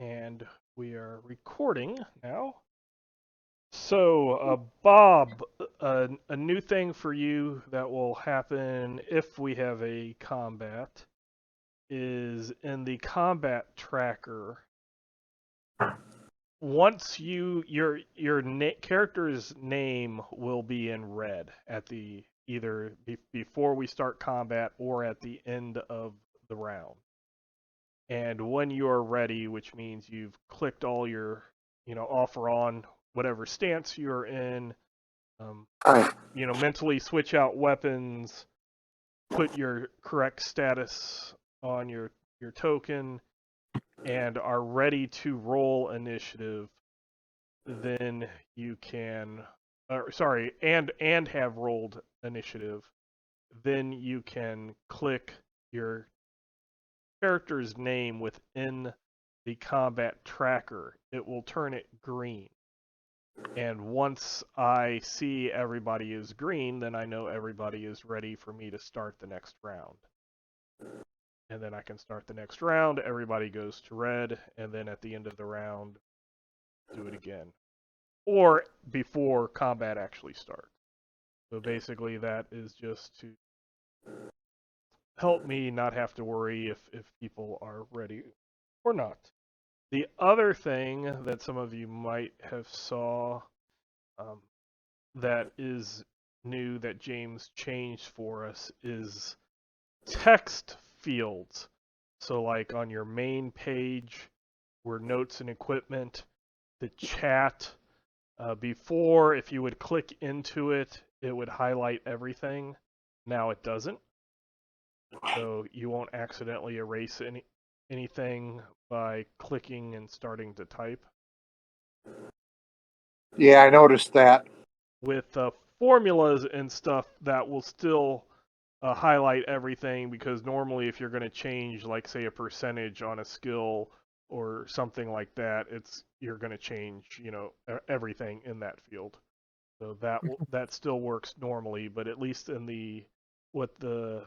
And we are recording now. So, Bob, a new thing for you that will happen if we have a combat is in the combat tracker. Once your character's name will be in red at the either before we start combat or at the end of the round. And when you are ready, which means you've clicked all your, offer on whatever stance you're in, mentally switch out weapons, put your correct status on your token, and are ready to roll initiative, then you can, and have rolled initiative, then you can click your character's name within the combat tracker. It will turn it green. And once I see everybody is green, then I know everybody is ready for me to start the next round. And then I can start the next round, everybody goes to red, and then at the end of the round, do it again. Or before combat actually starts. So basically that is just to help me not have to worry if people are ready or not. The other thing that some of you might have saw that is new that James changed for us is text fields. So like on your main page where notes and equipment, the chat, before if you would click into it, it would highlight everything. Now it doesn't. So you won't accidentally erase anything by clicking and starting to type. Yeah, I noticed that. With formulas and stuff, that will still highlight everything, because normally if you're going to change, like say a percentage on a skill or something like that, you're going to change, everything in that field. So that still works normally, but at least in what the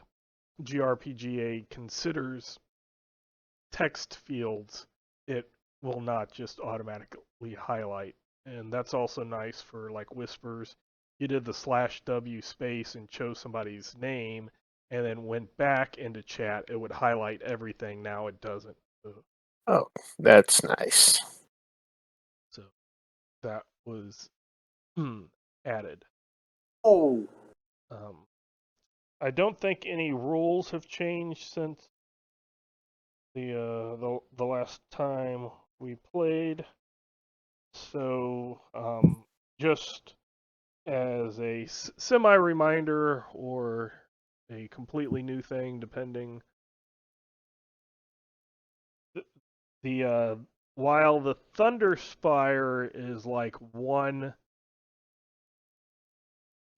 GRPGA considers text fields, it will not just automatically highlight. And that's also nice for like whispers. You did the /W space and chose somebody's name and then went back into chat, it would highlight everything. Now it doesn't. Oh, that's nice. So that was added. Oh. I don't think any rules have changed since the last time we played. So just as a semi-reminder or a completely new thing, depending. While the Thunder Spire is like one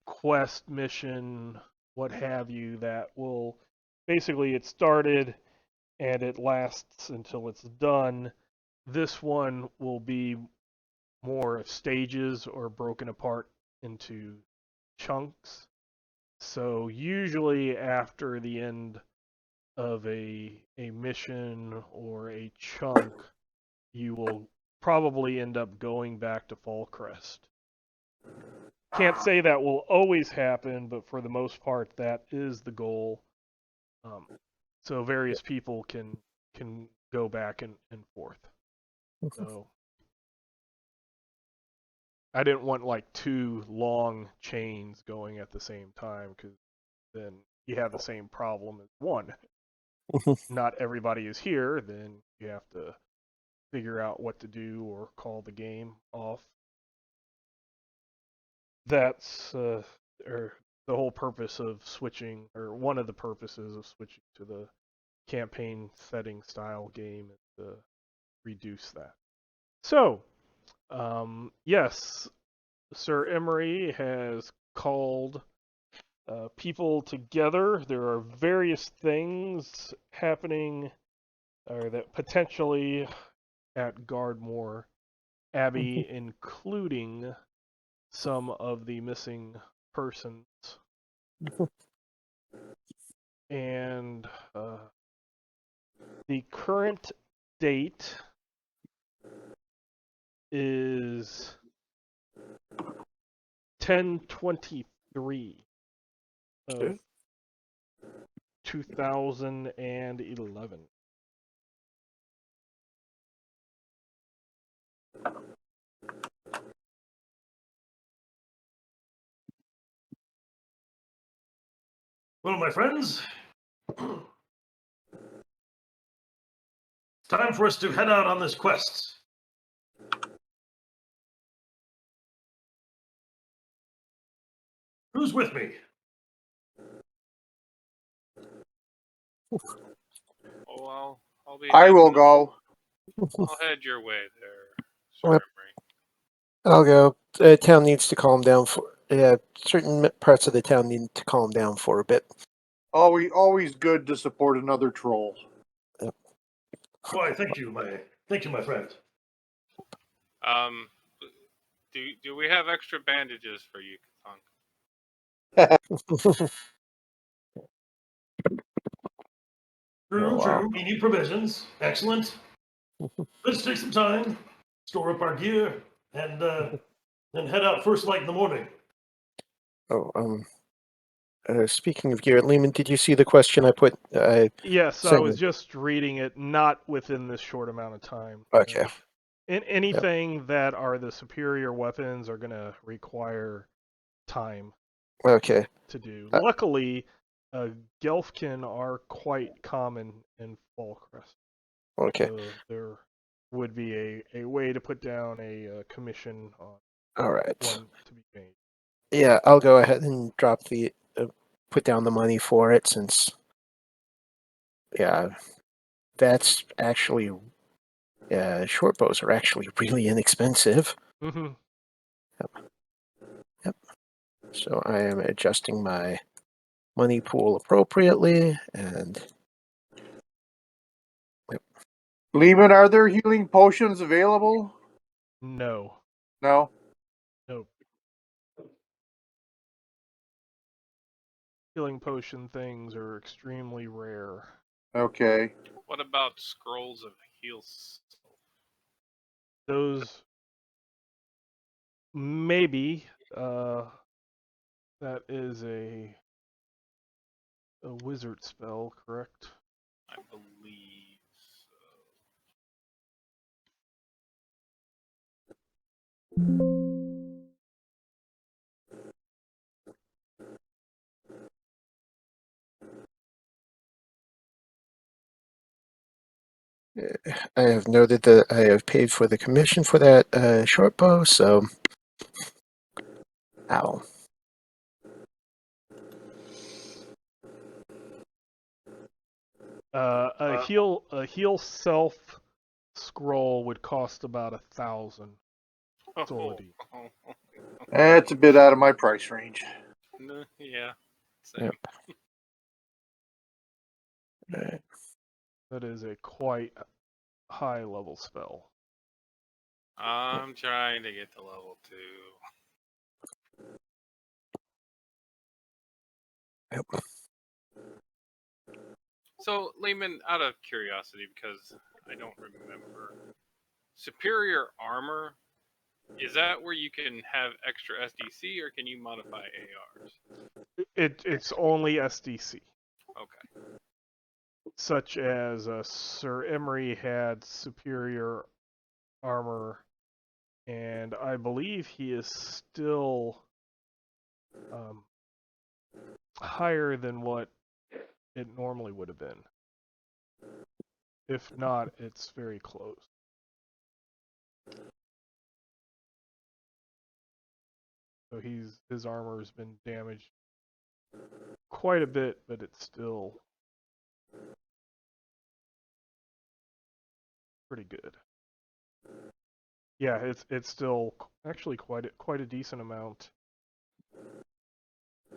quest mission, what have you, that will basically it started and it lasts until it's done. This one will be more stages or broken apart into chunks. So usually after the end of a mission or a chunk, you will probably end up going back to Fallcrest. Can't say that will always happen, but for the most part, that is the goal. So various people can go back and forth. So I didn't want like two long chains going at the same time, because then you have the same problem as one. Not everybody is here, then you have to figure out what to do or call the game off. That's or the whole purpose of switching, or one of the purposes of switching to the campaign setting style game, is to reduce that. So, yes, Sir Emory has called people together. There are various things happening, or that potentially at Gardmore Abbey, including some of the missing persons. And the current date is 1023 of 2011. Well, my friends, it's time for us to head out on this quest. Who's with me? Oh, I'll be. I will go. I'll head your way there, Sir Yep. Emory. I'll go. The town needs to calm down for. Certain parts of the town need to calm down for a bit. Always good to support another troll. Why, thank you, my friend. Do we have extra bandages for you, Kathunk? True, Oh, wow. true. We need provisions. Excellent. Let's take some time, store up our gear, and then head out first light in the morning. Oh, speaking of gear, Lehman, did you see the question I put? Yes, I sent was you. just reading it, not within this short amount of time. Okay. Anything that are the superior weapons are going to require time Okay. to do. Uh, Luckily, Gelfkin are quite common in Fallcrest. Okay. So there would be a way to put down a commission on All right. one to be made. Yeah, I'll go ahead and drop the put down the money for it since. Yeah, that's actually. Short bows are actually really inexpensive. Mm-hmm. Yep. So I am adjusting my money pool appropriately, and Lehman, are there healing potions available? No. No. Nope. Healing potion things are extremely rare. Okay. What about scrolls of heals? Those maybe that is a wizard spell, correct? I believe so. I have noted that I have paid for the commission for that short bow. So, ow. A heal self scroll would cost about 1,000 solidi. That's a bit out of my price range. Yeah. Same. Yep. Right. That is a quite high level spell. I'm trying to get to level 2. Yep. So, Lehman, out of curiosity, because I don't remember, superior armor, is that where you can have extra SDC, or can you modify ARs? It's only SDC. Okay. Such as Sir Emory had superior armor, and I believe he is still higher than what it normally would have been. If not, it's very close. So his armor has been damaged quite a bit, but it's still pretty good. Yeah, it's still actually quite a decent amount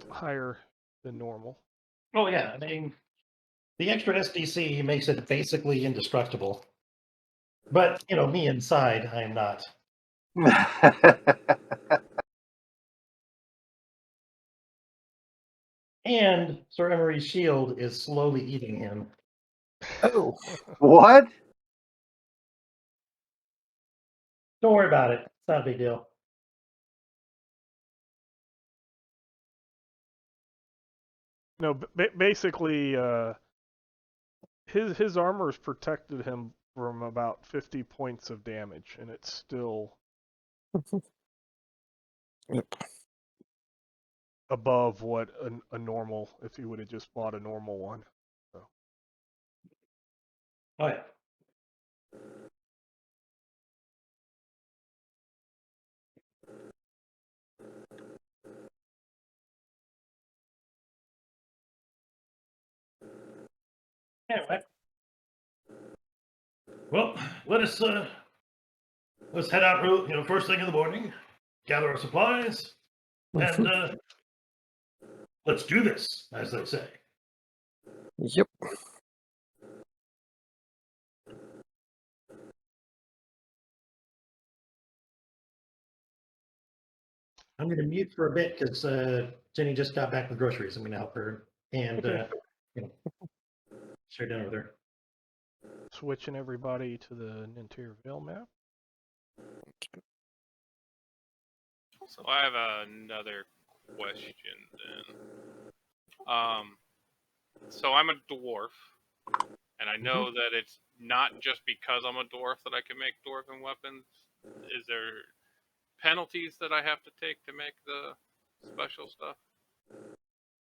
higher than normal. Oh yeah, I mean, the extra SDC makes it basically indestructible. But me inside, I am not. And Sir Emory's shield is slowly eating him. Oh, What? Don't worry about it. It's not a big deal. No, basically, his armor's protected him from about 50 points of damage, and it's still Yep. above what a normal, if you would have just bought a normal one. So. Oh yeah. Anyway. Well, let's head out first thing in the morning, gather our supplies, and let's do this, as they say. Yep. I'm going to mute for a bit because Jenny just got back with groceries. I'm going to help her and Okay. share dinner with her. Switching everybody to the Nentir Vale map. So I have another question then. So I'm a dwarf, and I know that it's not just because I'm a dwarf that I can make dwarven weapons. Is there penalties that I have to take to make the special stuff?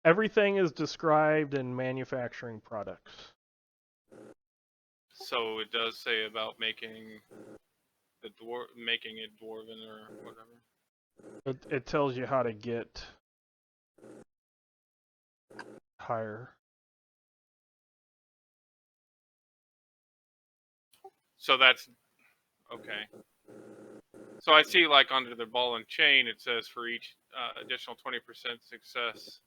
Everything is described in manufacturing products. So it does say about making it dwarven or whatever. It tells you how to get higher. So that's okay. So I see, like, under the ball and chain, it says for each additional 20% success,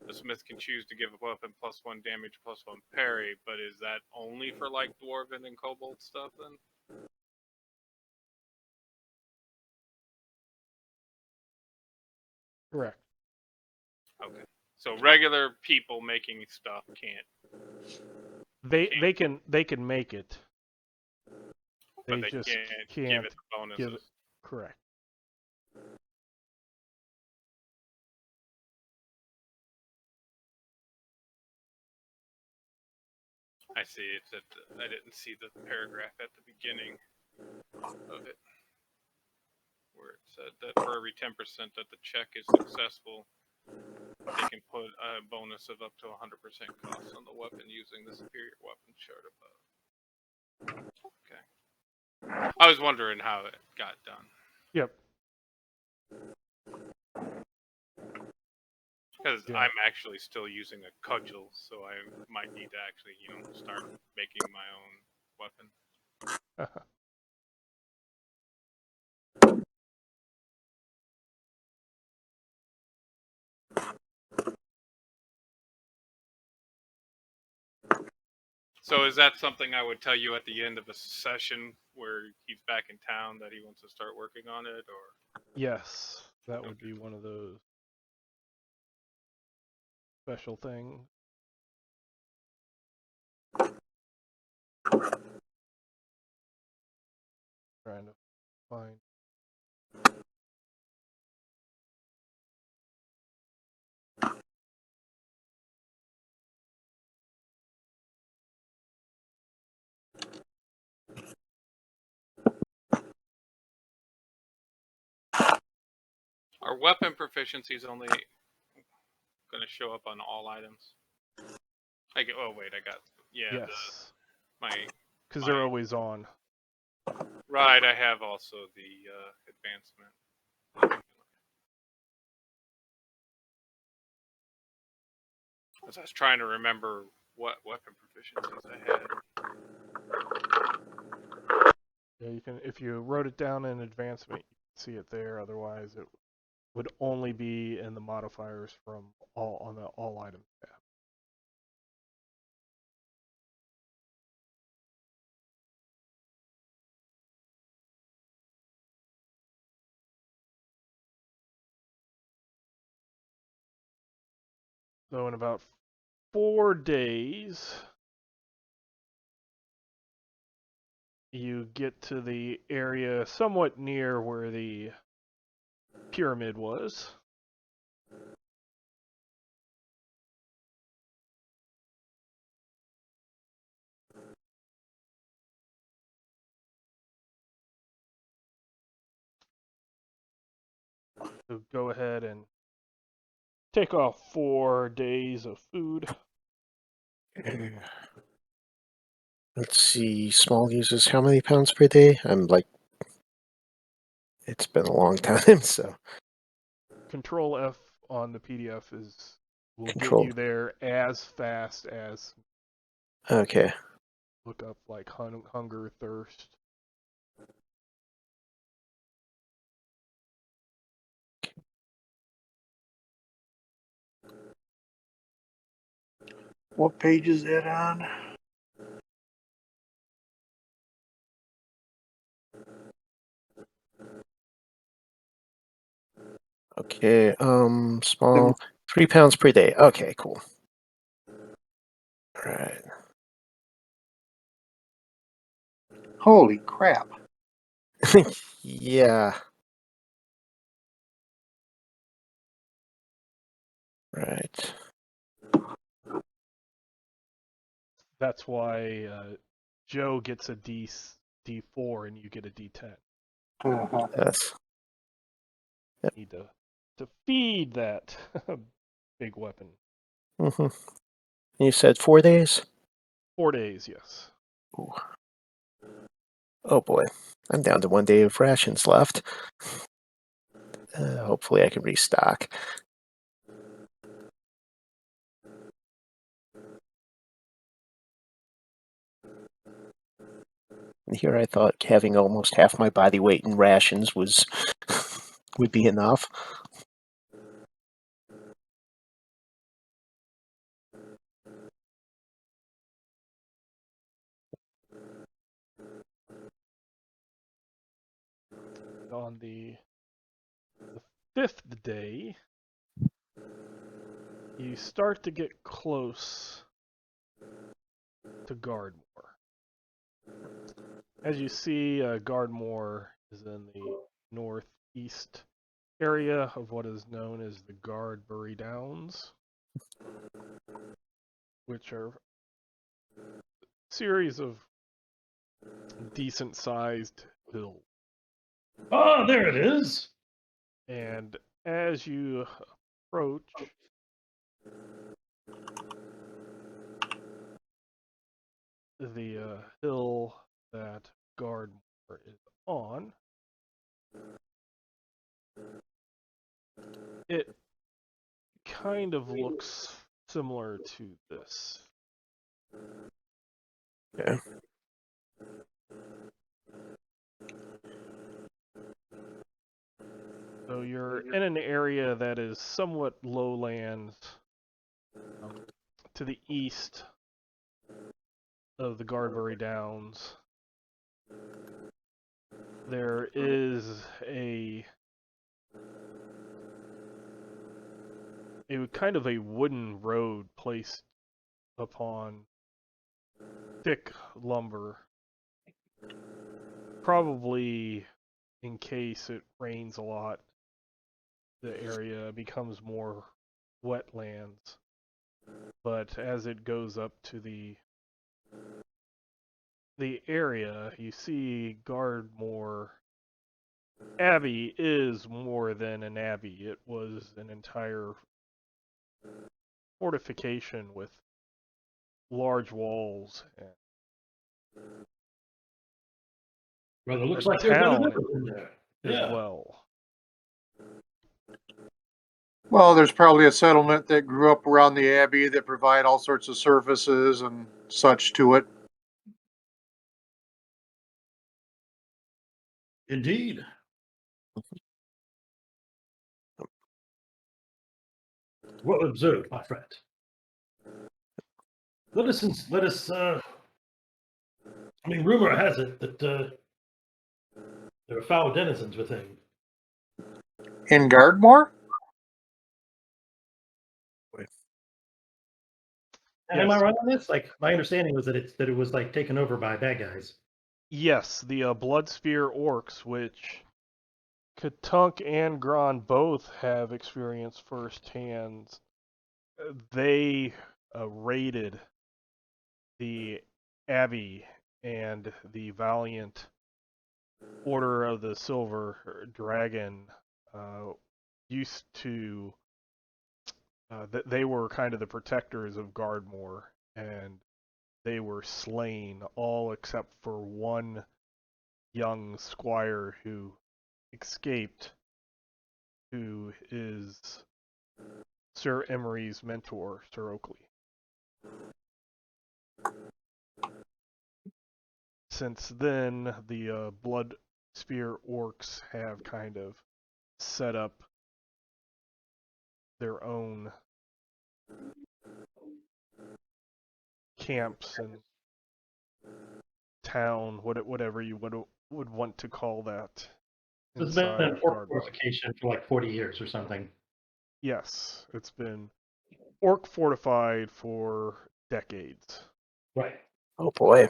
the smith can choose to give a weapon +1 damage, +1 parry. But is that only for, like, dwarven and kobold stuff then? Correct. Okay. So regular people making stuff can't. They can make it. But they just can't give can't it the bonuses. give it. Correct. I see. It's at I didn't see the paragraph at the beginning of it, where it said that for every 10% that the check is successful, they can put a bonus of up to 100% cost on the weapon using the superior weapon chart above. Okay. I was wondering how it got done. Yep. Because Yeah. I'm actually still using a cudgel, so I might need to actually, start making my own weapon. So is that something I would tell you at the end of a session where he's back in town that he wants to start working on it, or? Yes, that would be one of those special things. Trying to find. Are weapon proficiencies only going to show up on all items? Oh wait, I got Yes. Because my they're always on. right. I have also the advancement. As I was trying to remember what weapon proficiencies I had. Yeah, you can. If you wrote it down in advancement, you can see it there. Otherwise, it would only be in the modifiers from on the all items tab. So in about 4 days, you get to the area somewhat near where the pyramid was. So go ahead and take off 4 days of food. Let's see. Small uses how many pounds per day? I'm like, it's been a long time, so Control F on the PDF will Control. get you there as fast as Okay. look up like hunger, thirst. What page is that on? Okay. Small 3 pounds per day. Okay, cool. All right. Holy crap. Yeah. Right. That's why Joe gets a D4 and you get a D10. Uh-huh. Yes. Need to feed that big weapon. Mm-hmm. You said 4 days? 4 days, yes. Ooh. Oh boy. I'm down to 1 day of rations left. Hopefully I can restock. And here I thought having almost half my body weight in rations was would be enough. On the 5th day, you start to get close to Gardmore. As you see, Gardmore is in the northeast area of what is known as the Gardmore Downs, which are a series of decent-sized hills. Oh, there it is. And as you approach, the hill that Gardmore is on, it kind of looks similar to this. Yeah. So you're in an area that is somewhat lowland to the east of the Gardmore Downs. There is a kind of a wooden road placed upon thick lumber, probably in case it rains a lot, the area becomes more wetlands. But as it goes up to the area, you see Gardmore Abbey is more than an abbey. It was an entire fortification with large walls and Well, it looks a like there's been a town difference in there. as Yeah. well. Well, there's probably a settlement that grew up around the abbey that provide all sorts of services and such to it. Indeed. Well observed, my friend. Let us. I mean, rumor has it that there are foul denizens within. In Gardmore? And am I Yes. right on this? Like, my understanding was that it was like taken over by bad guys. Yes, the Blood Spear orcs, which Katunk and Gron both have experienced firsthand. They raided the Abbey and the valiant Order of the Silver Dragon used to. They were kind of the protectors of Gardmore, and they were slain, all except for one young squire who escaped, who is Sir Emory's mentor, Sir Oakley. Since then, the Blood Spear orcs have kind of set up their own camps and town, whatever you would want to call that. It's been Inside an orc Gardmore. fortification for like 40 years or something. Yes, it's been orc fortified for decades. Right. Oh boy.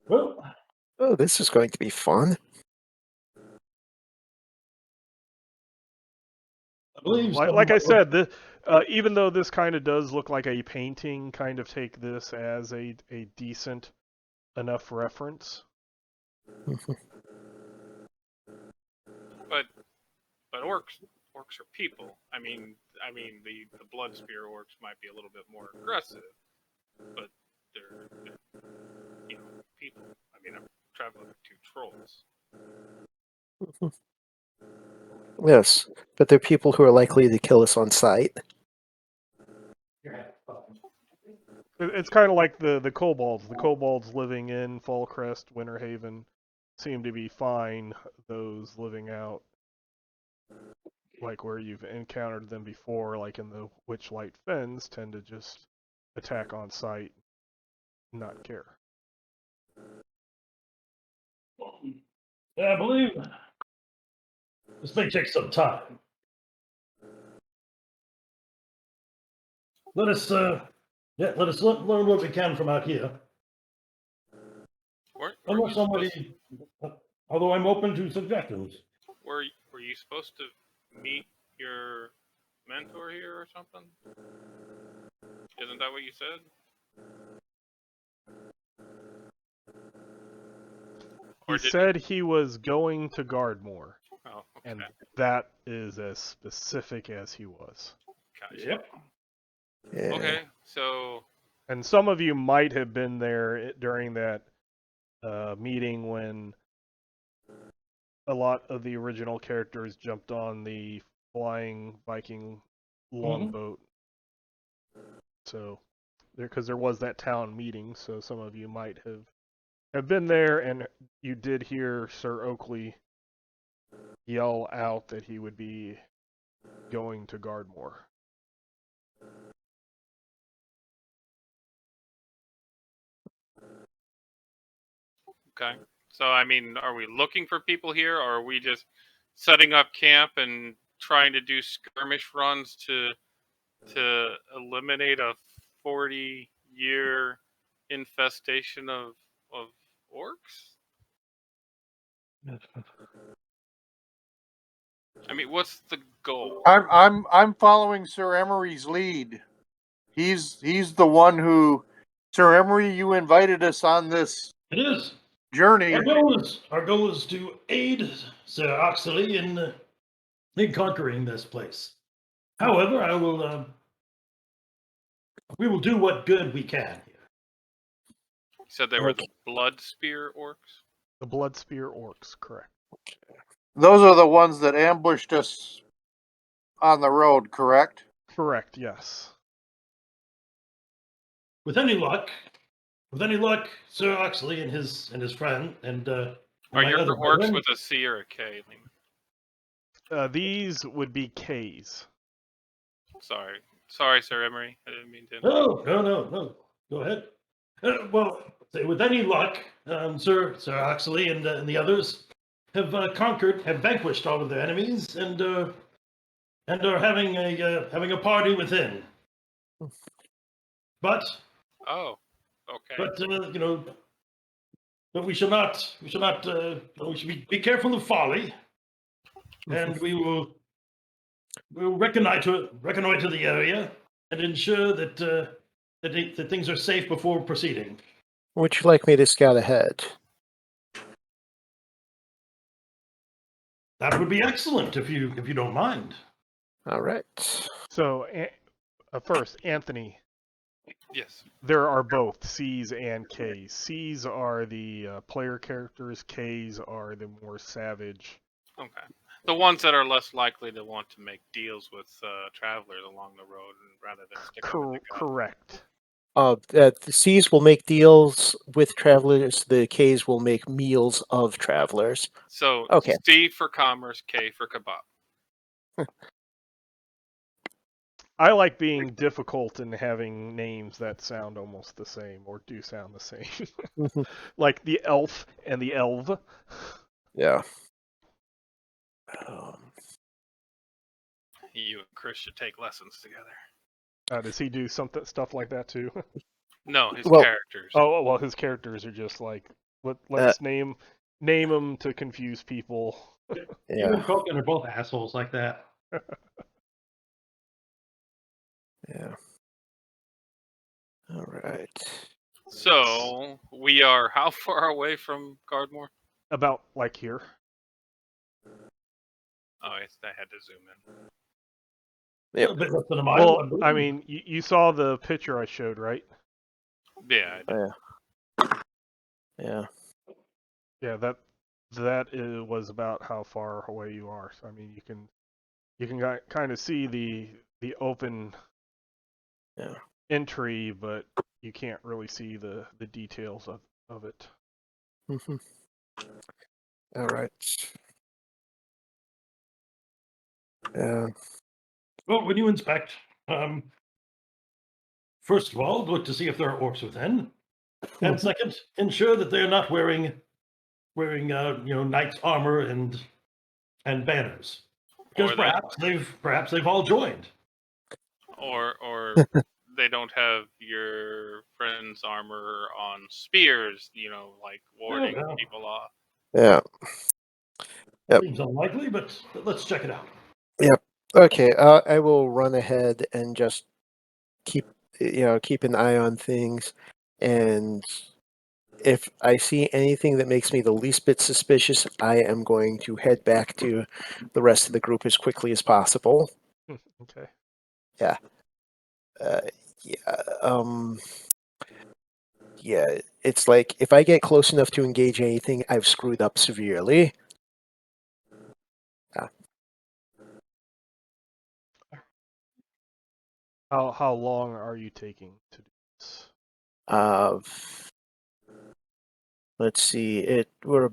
Well, Oh, this is going to be fun. I believe Like I said, even though this kind of does look like a painting, kind of take this as a decent enough reference. But orcs are people. I mean the blood spear orcs might be a little bit more aggressive, but they're people. I mean, I'm traveling with 2 trolls. Yes, but they're people who are likely to kill us on sight. It's kind of like the kobolds. The kobolds living in Fallcrest, Winterhaven, seem to be fine. Those living out, like where you've encountered them before, like in the Witchlight Fens, tend to just attack on sight, not care. I believe this may take some time. Let us learn what we can from out here. Unless somebody, although I'm open to suggestions. Were you supposed to meet your mentor here or something? Isn't that what you said? He said he was going to Gardmore, Oh, okay. and that is as specific as he was. Gotcha. Yep. Yeah. Okay, so And some of you might have been there during that meeting when a lot of the original characters jumped on the flying Viking longboat. So, because there was that town meeting, so some of you might have been there, and you did hear Sir Oakley yell out that he would be going to Gardmore. okay. So I mean, are we looking for people here, or are we just setting up camp and trying to do skirmish runs to eliminate a 40-year infestation of orcs? I mean, what's the goal? I'm following Sir Emory's lead. He's the one who, Sir Emory, you invited us on this It is. journey. Our goal is to aid Sir Oxley in conquering this place. However, we will do what good we can here. You said they were the blood spear orcs? The Blood Spear orcs, correct. Those are the ones that ambushed us on the road, correct? Correct, yes. With any luck, Sir Oxley and his friend and Are my your other orcs brethren- with a C or a K? These would be Ks. Sorry, Sir Emory. I didn't mean to. No. Go ahead. Well, with any luck, Sir Oxley and the others have vanquished all of their enemies, and are having a party within. But Oh, okay. but But we should not. We should not. We should be careful of folly, and we'll reconnoiter the area and ensure that that things are safe before proceeding. Would you like me to scout ahead? That would be excellent if you don't mind. All right. So, first, Anthony, Yes. there are both C's and K's. C's are the player characters. K's are the more savage. Okay. The ones that are less likely to want to make deals with travelers along the road rather than stick up with the guns. Correct. The C's will make deals with travelers. The K's will make meals of travelers. So Okay. C for commerce, K for kebab. I like being difficult and having names that sound almost the same or do sound the same. Like the elf and the elv. Yeah. You and Chris should take lessons together. Does he do stuff like that too? No, his Well- characters. Oh well, his characters are just like let's name them to confuse people. You Yeah. and Culkin are both assholes like that. Yeah. All right. So we are how far away from Gardmore? About like here. Oh, I had to zoom in. Yep. A bit less than a mile. Well, I mean, you saw the picture I showed, right? Yeah. I did. Yeah. Yeah, was about how far away you are. So I mean, you can kind of see the open entry, but you can't really see the details of it. Mm-hmm. All right. Well, when you inspect, first of all, look to see if there are orcs within, and second, ensure that they are not wearing knight's armor and banners, because perhaps they've all joined. Or they don't have your friend's armor on spears, like warding Yeah. people off. Yeah. Yep. Seems unlikely, but let's check it out. Yep. Okay. I will run ahead and just keep an eye on things, and if I see anything that makes me the least bit suspicious, I am going to head back to the rest of the group as quickly as possible. Okay. Yeah. Yeah. It's like if I get close enough to engage anything, I've screwed up severely. How long are you taking to do this? Let's see. We're a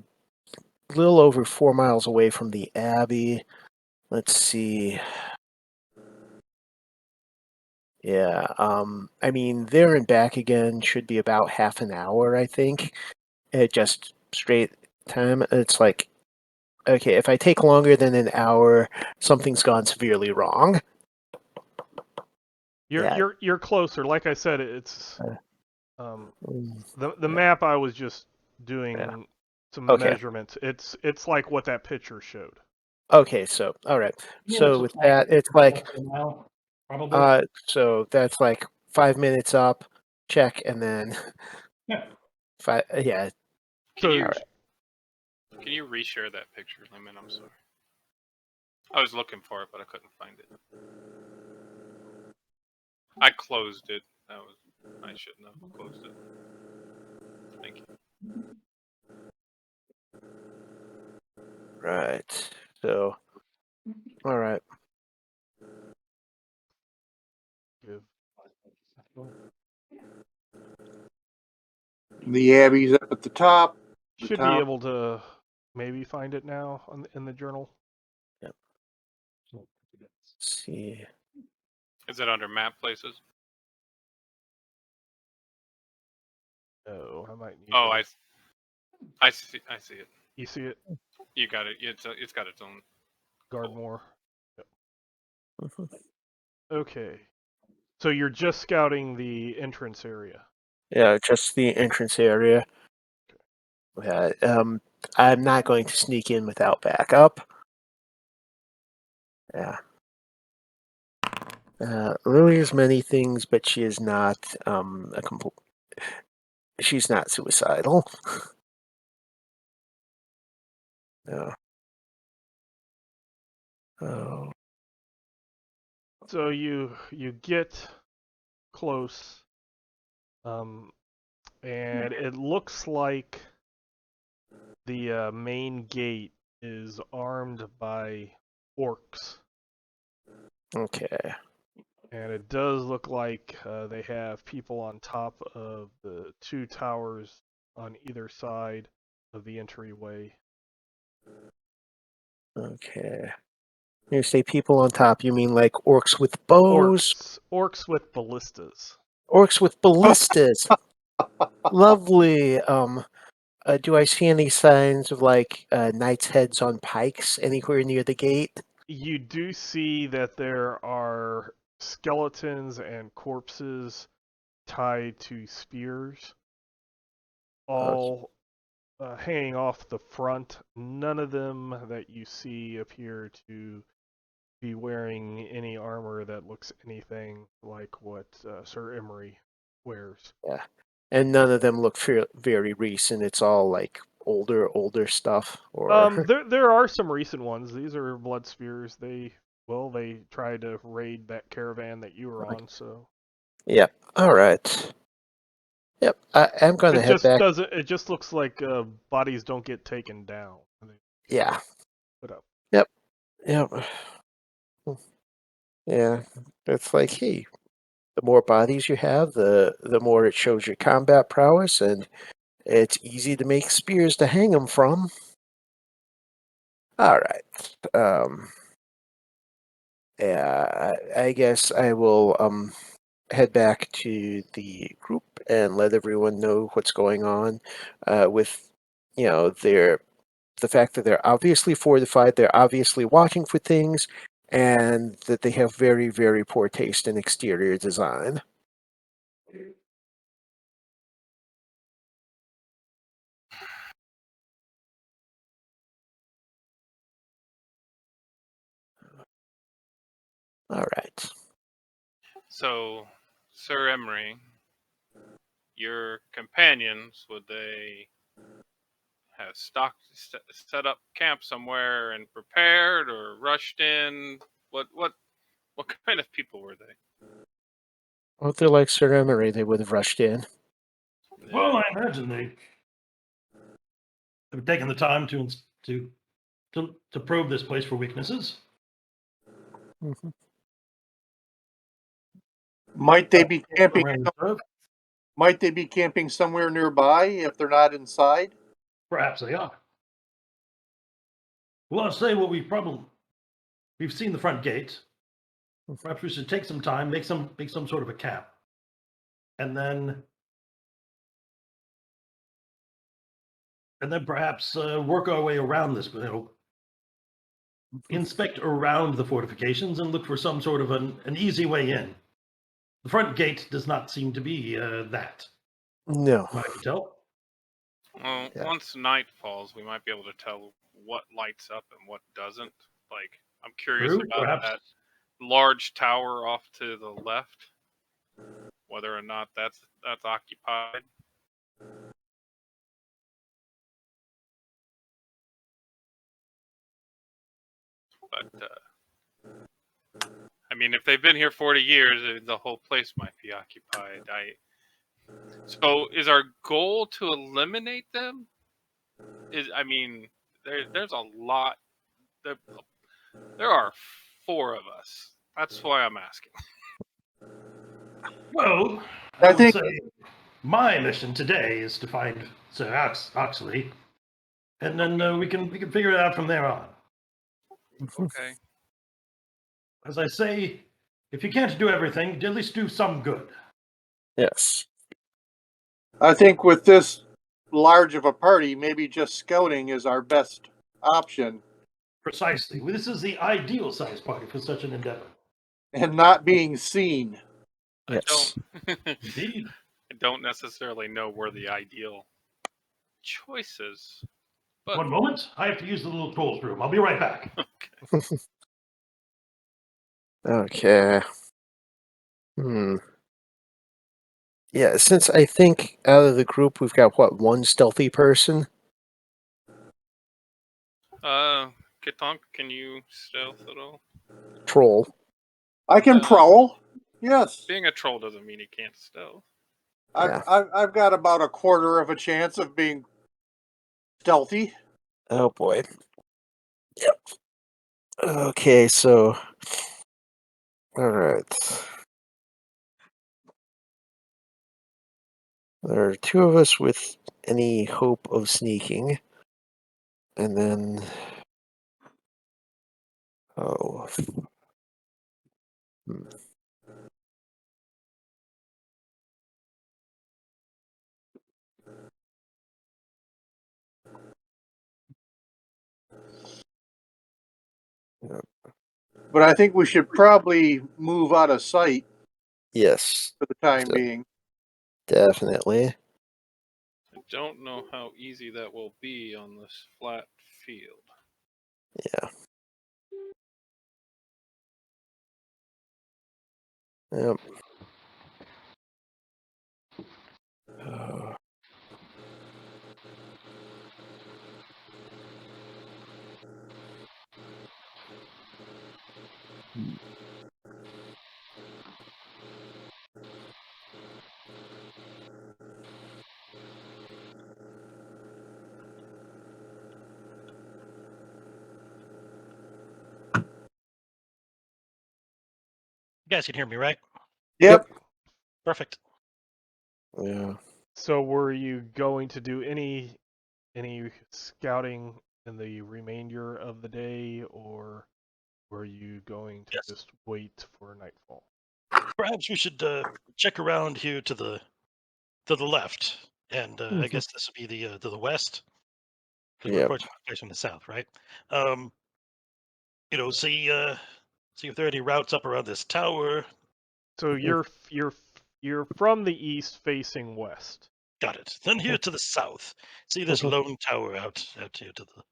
little over 4 miles away from the Abbey. Let's see. Yeah. I mean, there and back again should be about half an hour, I think. Just straight time. It's like, okay, if I take longer than an hour, something's gone severely wrong. You're closer. Like I said, it's the map I was just doing some measurements. It's like what that picture showed. Okay, so all right. Yeah, So with that, it's like probably. so that's like 5 minutes up, check, and then Yeah. 5. Yeah. Can you Alright. can you reshare that picture, Lemon? I'm sorry. I was looking for it, but I couldn't find it. I closed it. I shouldn't have closed it. Thank you. Right. So, all right. Good. The Abbey's up at the top. Should be able to maybe find it now in the journal. Yep. Let's see. Is it under map places? Oh, I might need. Oh, I see it. You see it, You got it. It's got its own. Gardmore. Yep. Mhm. Okay. So you're just scouting the entrance area. Yeah, just the entrance area. I'm not going to sneak in without backup. Yeah. Lily is many things, but she is not she's not suicidal. No. Oh. So you get close, and it looks like the main gate is armed by orcs, Okay. and it does look like they have people on top of the two towers on either side of the entryway. Okay. You say people on top, you mean like orcs with bows? Orcs with ballistas. Orcs with ballistas. Lovely. Do I see any signs of like knights' heads on pikes anywhere near the gate? You do see that there are skeletons and corpses tied to spears, all hanging off the front. None of them that you see appear to be wearing any armor that looks anything like what Sir Emory wears. Yeah. And none of them look very recent. It's all like older stuff. Or There are some recent ones. These are blood spears. They tried to raid that caravan that you were on, so Yep. All right. Yep. I'm going to it head just back. doesn't. It just looks like bodies don't get taken down. They Yeah. put up. Yep. Yep. Yeah. It's like, hey, the more bodies you have, the more it shows your combat prowess, and it's easy to make spears to hang them from. All right. Yeah, I guess I will head back to the group and let everyone know what's going on with, the fact that they're obviously fortified, they're obviously watching for things, and that they have very, very poor taste in exterior design. All right. So, Sir Emory, your companions, would they have set up camp somewhere and prepared, or rushed in? What kind of people were they? Well, if they're like Sir Emory, they would have rushed in. Well, I imagine they have taken the time to probe this place for weaknesses. Mhm. Might they be camping? Around the curve. Might they be camping somewhere nearby if they're not inside? Perhaps they are. Well, I'll say what we've seen the front gate. Perhaps we should take some time, make some sort of a camp, and then perhaps work our way around this. Inspect around the fortifications and look for some sort of an easy way in. The front gate does not seem to be that. No. From what I can tell. Well, Yeah. once night falls, we might be able to tell what lights up and what doesn't. Like, I'm curious True, about perhaps. that large tower off to the left, whether or not that's occupied. But I mean, if they've been here 40 years, the whole place might be occupied. So is our goal to eliminate them? I mean, there's a lot. There are 4 of us. That's why I'm asking. Well, I I would think say my mission today is to find Sir Oxley, and then we can figure it out from there on. Okay. As I say, if you can't do everything, at least do some good. Yes. I think with this large of a party, maybe just scouting is our best option, Precisely. This is the ideal size party for such an endeavor. and not being seen. I Yes. don't. Indeed. I don't necessarily know where the ideal choices. But One moment. I have to use the little tools room. I'll be right back. Okay. Yeah, since I think out of the group we've got one stealthy person. Katonk, can you stealth at all? Troll. I can prowl. Yes, Being a troll doesn't mean you can't stealth. Yeah. I've got about a quarter of a chance of being stealthy. Oh boy. Yep. Okay, so all right. There are two of us with any hope of sneaking, and then oh. Hmm. But I think we should probably move out of sight Yes, for the time being. definitely. I don't know how easy that will be on this flat field. Yeah. Yep. Uh, You guys can hear me, right? Yep. Perfect. yeah. So were you going to do any scouting in the remainder of the day, or were you going to Yes. just wait for nightfall? Perhaps we should check around here to the left, and I Mhm. guess this would be the to the west, because we're Yep. approaching the place from the south, right? See if there are any routes up around this tower. So you're from the east facing west. Got it. Then here to the south. See this Mhm. lone tower out here to the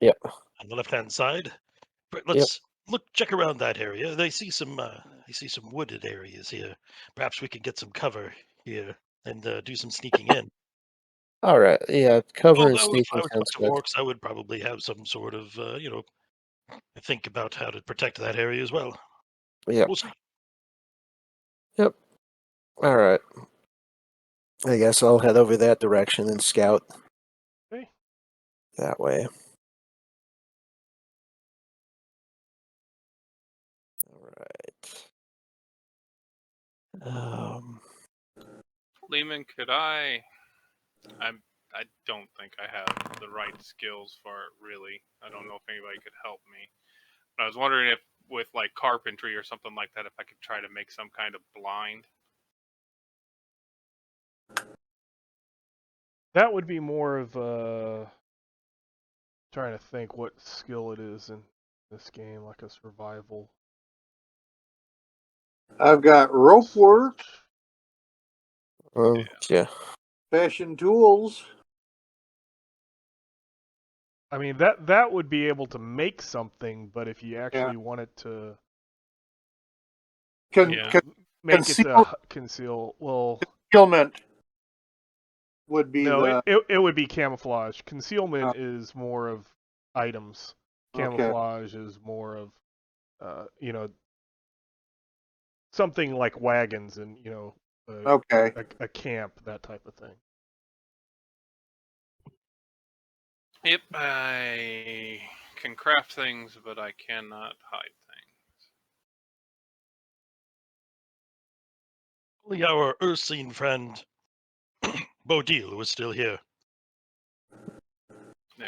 Yep. on the left hand side. Yep. Let's check around that area. I see some wooded areas here. Perhaps we can get some cover here and do some sneaking in. All right. Yeah. Cover and Although if I sneaking was a sounds bunch of good. orcs, I would probably have some sort of think about how to protect that area as well. Yep. We'll see. Yep. All right. I guess I'll head over that direction and scout Okay. that way. All right. Lehman, I don't think I have the right skills for it, really. I don't know if anybody could help me. But I was wondering if, with like carpentry or something like that, if I could try to make some kind of blind. That would be more of trying to think what skill it is in this game, like a survival. I've got rope work, Yeah. fashion tools. I mean that would be able to make something, but if you actually wanted to Con- Yeah. con- make it conceal, well, concealment would be no, the it would be camouflage. Concealment is more of items. okay. Camouflage is more of you know, something like wagons and Okay. a camp, that type of thing. Yep, I can craft things, but I cannot hide things. Only our Ursine friend Bodil was still here.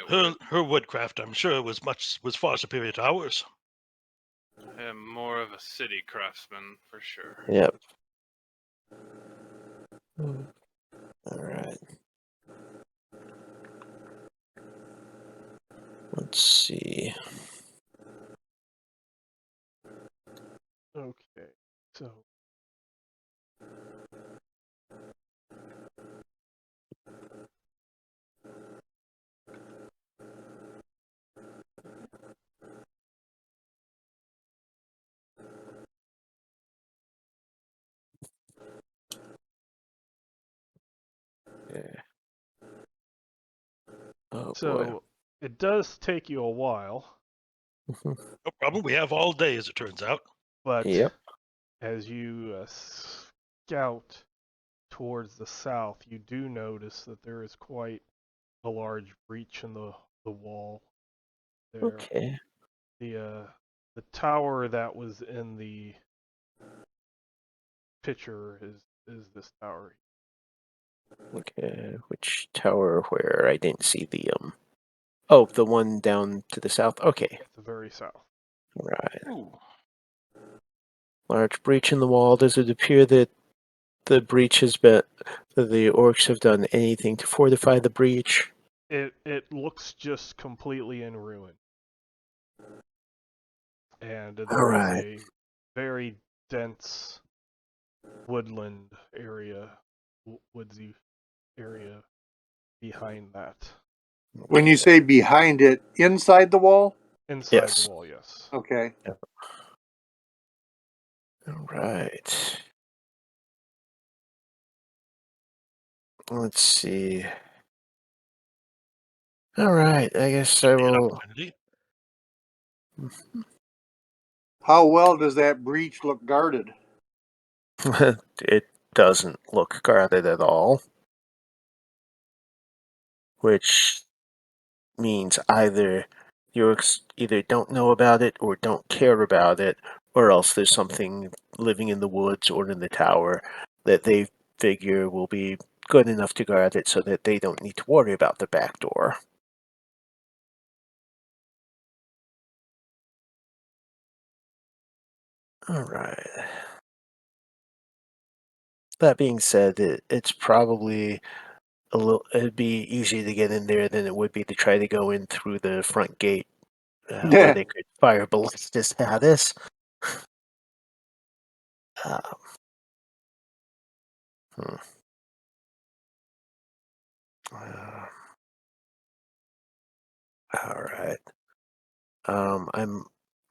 Her woodcraft, I'm sure, was far superior to ours. I am more of a city craftsman, for sure. Yep. All right. Let's see. Okay, so Oh boy. So it does take you a while, Mhm. No problem. We have all day, as it turns out. but Yep. as you scout towards the south, you do notice that there is quite a large breach in the wall there. Okay. The tower that was in the picture is this tower. Okay. Which tower? Where? I didn't see the Oh, the one down to the south. Okay. At the very south. Right. Ooh. Large breach in the wall. Does it appear that the breach has been that the orcs have done anything to fortify the breach? It looks just completely in ruin. And there is Alright. a very dense woodland area, woodsy area behind that. When you say behind it, inside the wall? Inside Yes. the wall, yes. Okay. Alright. Let's see. Alright, I guess I Be an will. opportunity. How well does that breach look guarded? It doesn't look guarded at all. Which means either the orcs either don't know about it or don't care about it, or else there's something living in the woods or in the tower that they figure will be good enough to guard it so that they don't need to worry about the back door. Alright. That being said, it's probably it'd be easier to get in there than it would be to try to go in through the front gate where they could fire ballistas at us. Um, hmm. Uh, all right. I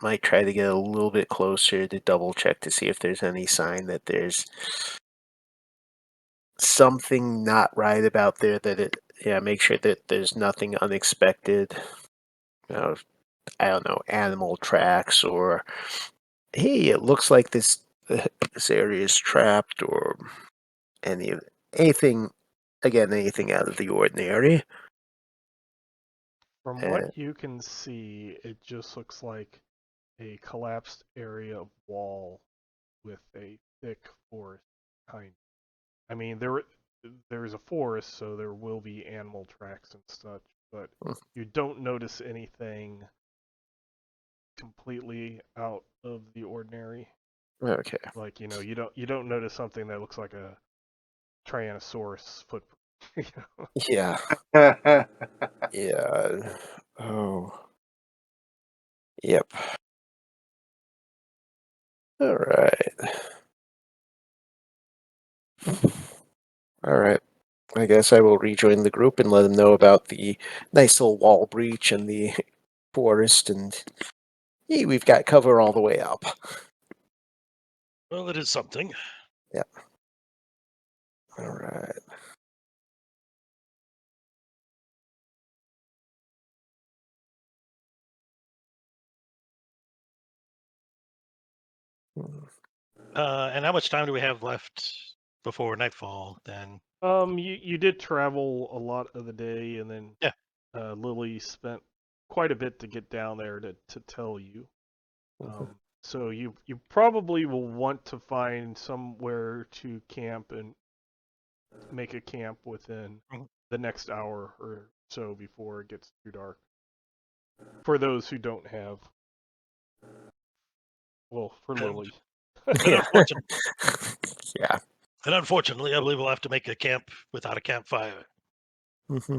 might try to get a little bit closer to double check to see if there's any sign that there's something not right about there. Make sure that there's nothing unexpected. You know, I don't know, animal tracks or hey, it looks like this area is trapped or anything. Again, anything out of the ordinary. From Uh, what you can see, it just looks like a collapsed area of wall with a thick forest behind. I mean, there's a forest, so there will be animal tracks and such, but you don't notice anything completely out of the ordinary. okay. Like, you don't notice something that looks like a Tyrannosaurus footprint. You know? Yeah. Yeah. Oh. Yep. All right. All right. I guess I will rejoin the group and let them know about the nice little wall breach and the forest, and hey, we've got cover all the way up. Well, it is something. Yep. All right. And how much time do we have left before nightfall? Then You did travel a lot of the day, and then Yeah. Lily spent quite a bit to get down there to tell you. So you probably will want to find somewhere to camp and make a camp within Mhm. the next hour or so before it gets too dark. For those who don't have, well, for And- Lily. and, Yeah. unfortunately, Yeah. and unfortunately, I believe we'll have to make a camp without a campfire, Hmm.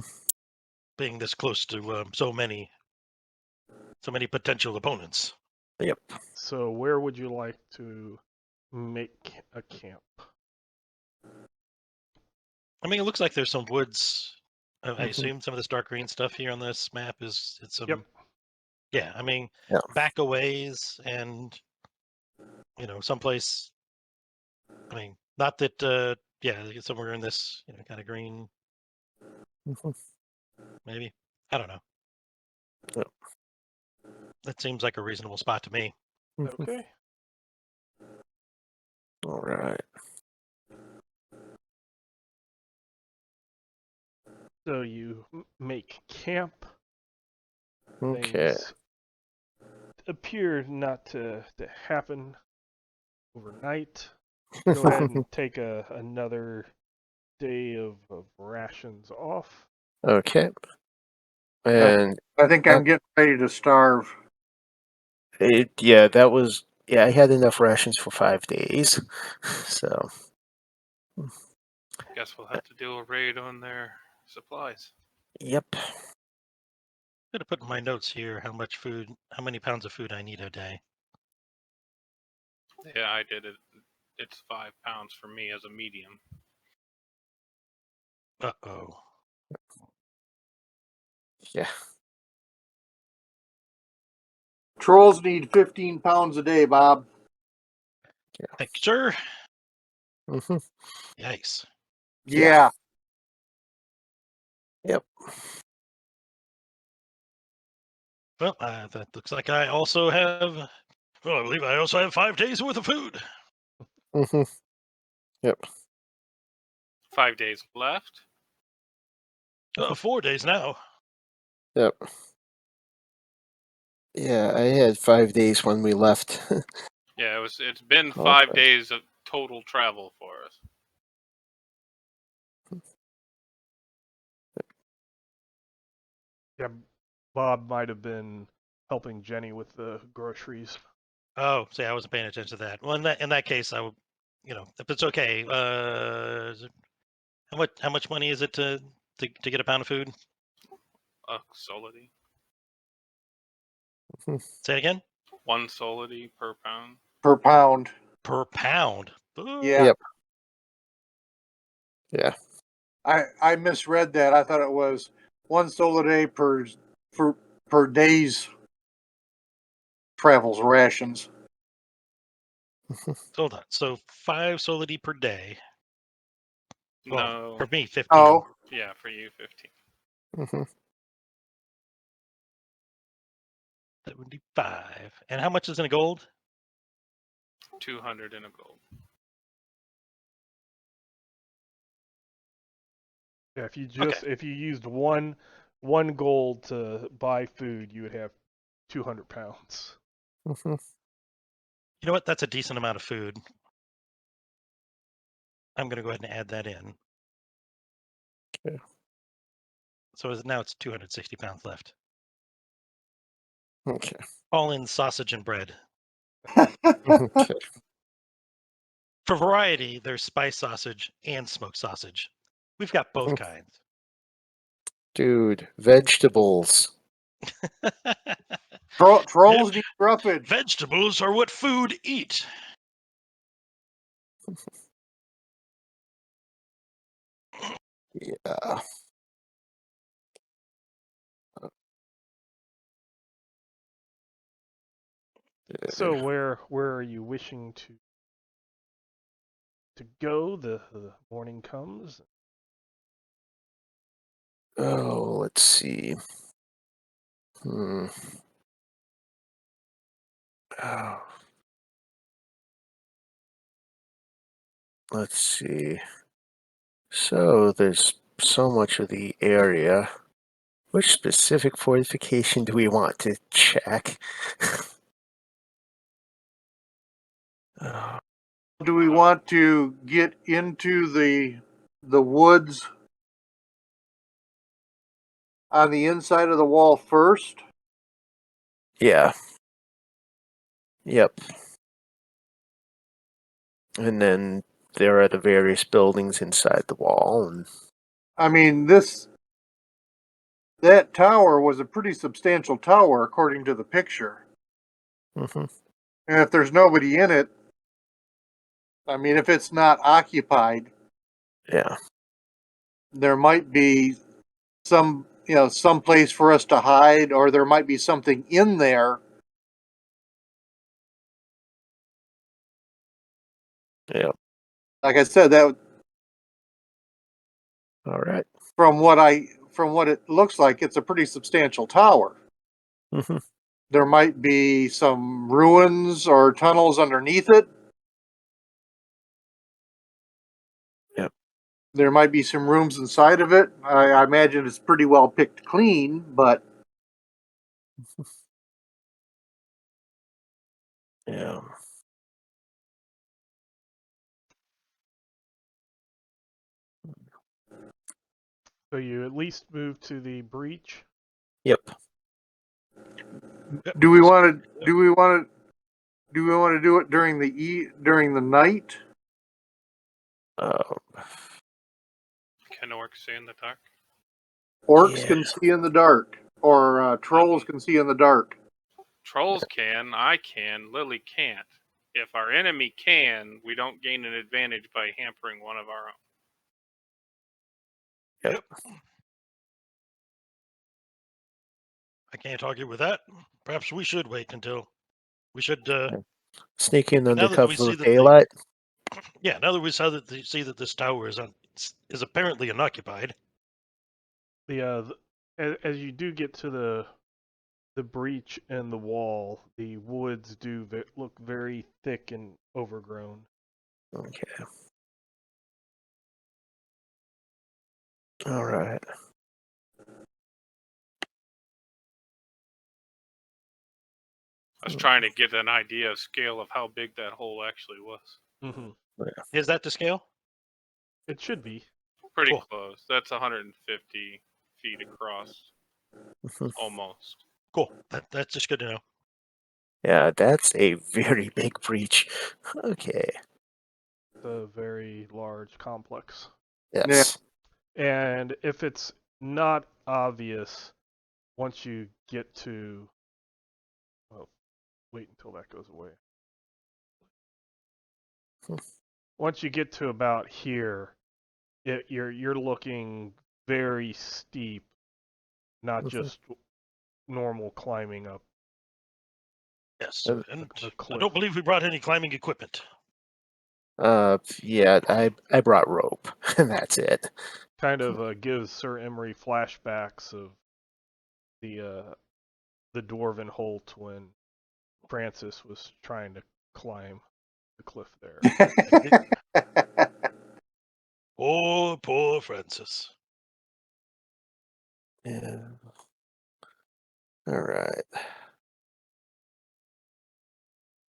being this close to so many potential opponents. Yep. So where would you like to make a camp? I mean, it looks like there's some woods. I Mhm. assume some of this dark green stuff here on this map is it's some. Yep. Yeah, I mean, Yeah. back a ways and someplace. I mean, not that. Yeah, somewhere in this kind of green, Mhm. maybe. I don't know. Yep. That seems like a reasonable spot to me. Okay. All right. So you make camp. Okay. Things appear not to happen overnight. Go ahead and take another day of rations off. Okay. And I think I'm getting ready to starve. yeah, that was I had enough rations for 5 days. So Guess we'll have to do a raid on their supplies. yep. I'm gonna put in my notes here how many pounds of food I need a day. Yeah, I did it. It's 5 pounds for me as a medium. Uh-oh. Yeah. Trolls need 15 pounds a day, Bob. Thank you, sir. Hmm. Yikes. Yeah. Yep. Well, that looks like I also have. Well, I believe I also have 5 days worth of food. Hmm. Yep. 5 days left. 4 days now. Yep. Yeah, I had 5 days when we left. Yeah, it's been Oh, 5 okay. days of total travel for us. Yeah, Bob might have been helping Jenny with the groceries. Oh, see, I wasn't paying attention to that. Well, in that case, I would, if it's okay. How much money is it to get a pound of food? Solidity. Say it again. 1 solidity per pound. Per pound. Per pound. Yeah. Yep. Yeah. I misread that. I thought it was 1 sol a day per day's travels rations. Hold on. So 5 solidi per day. Well, No. for me, 15. Oh, Yeah, for you, 15. Hmm. 75. And how much is in a gold? 200 in a gold. Yeah, if you Okay. if you used one gold to buy food, you would have 200 pounds. Hmm. You know what? That's a decent amount of food. I'm going to go ahead and add that in. Okay. So now it's 260 pounds left. Okay. All in sausage and bread. Okay. For variety, there's spice sausage and smoked sausage. We've got both kinds. Dude, vegetables. trolls need roughage. Vegetables are what food eat. Yeah. So where are you wishing to go? The morning comes. Oh, let's see. Oh, let's see. So there's so much of the area. Which specific fortification do we want to check? Oh, Do we want to get into the woods on the inside of the wall first? yeah. Yep. And then there are the various buildings inside the wall. And I mean, that tower was a pretty substantial tower according to the picture. Mhm. And if there's nobody in it, I mean, if it's not occupied, Yeah. there might be some place for us to hide, or there might be something in there. Yeah. Like I said, that All right. from what I from what it looks like, it's a pretty substantial tower. Mhm. There might be some ruins or tunnels underneath it. Yep. There might be some rooms inside of it. I imagine it's pretty well picked clean, but Yeah. So you at least move to the breach. Yep. do we want to do it during the night? Um, Can orcs stay in the dark? Orcs Yeah. can see in the dark, or trolls can see in the dark. Trolls can, I can, Lily can't. If our enemy can, we don't gain an advantage by hampering one of our own. Yep. I can't argue with that. Perhaps we should wait until we should. Sneak in under Now that we cover see of that daylight. Yeah, now that we see that this tower is apparently unoccupied. As you do get to the breach and the wall, the woods do look very thick and overgrown. Okay. All right. I was trying to get an idea of scale of how big that hole actually was. Mm-hmm. Is that to scale? It should be. Pretty Cool. close. That's 150 feet across, Mhm. almost. Cool. That's just good to know. Yeah, that's a very big breach. Okay. It's a very large complex. Yes. And if it's not obvious, once you get to, well, wait until that goes away. Hmm. Once you get to about here, you're looking very steep, not Mhm. just normal climbing up Yes, Uh, and a I cliff. don't believe we brought any climbing equipment. Yeah, I brought rope, and that's it. Kind of gives Sir Emory flashbacks of the dwarven holt when Francis was trying to climb the cliff there. Poor Francis. Yeah. All right.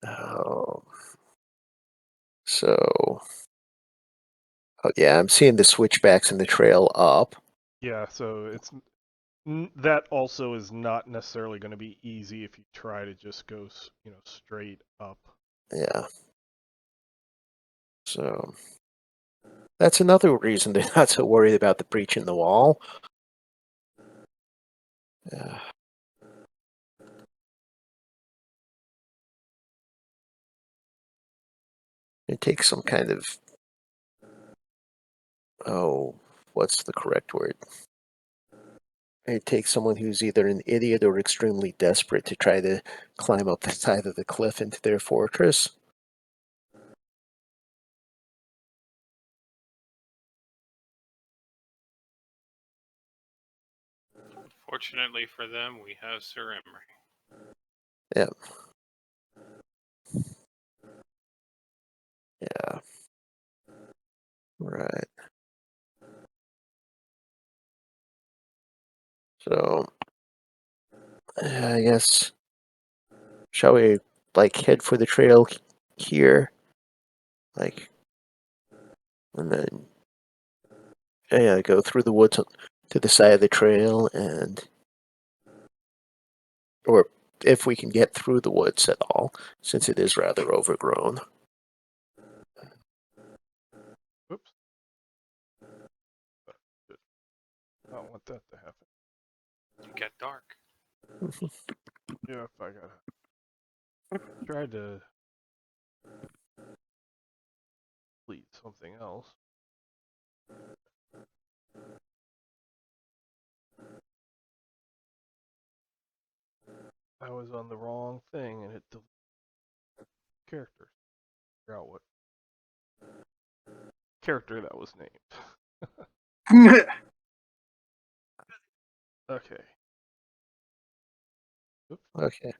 Oh. So, yeah, I'm seeing the switchbacks in the trail up. Yeah, so it's that also is not necessarily going to be easy if you try to just go, straight up. Yeah. So that's another reason they're not so worried about the breach in the wall. Yeah. It takes some kind of, what's the correct word? It takes someone who's either an idiot or extremely desperate to try to climb up the side of the cliff into their fortress. Fortunately for them, we have Sir Emory. Yeah. Yeah. Right. So, I guess, shall we, head for the trail here? And then, yeah, go through the woods to the side of the trail or if we can get through the woods at all, since it is rather overgrown. Oops. I don't want that to happen. It got dark. Yeah, if I gotta try to delete something else. I was on the wrong thing and it deleted characters. Figure out what character that was named. Okay. Okay.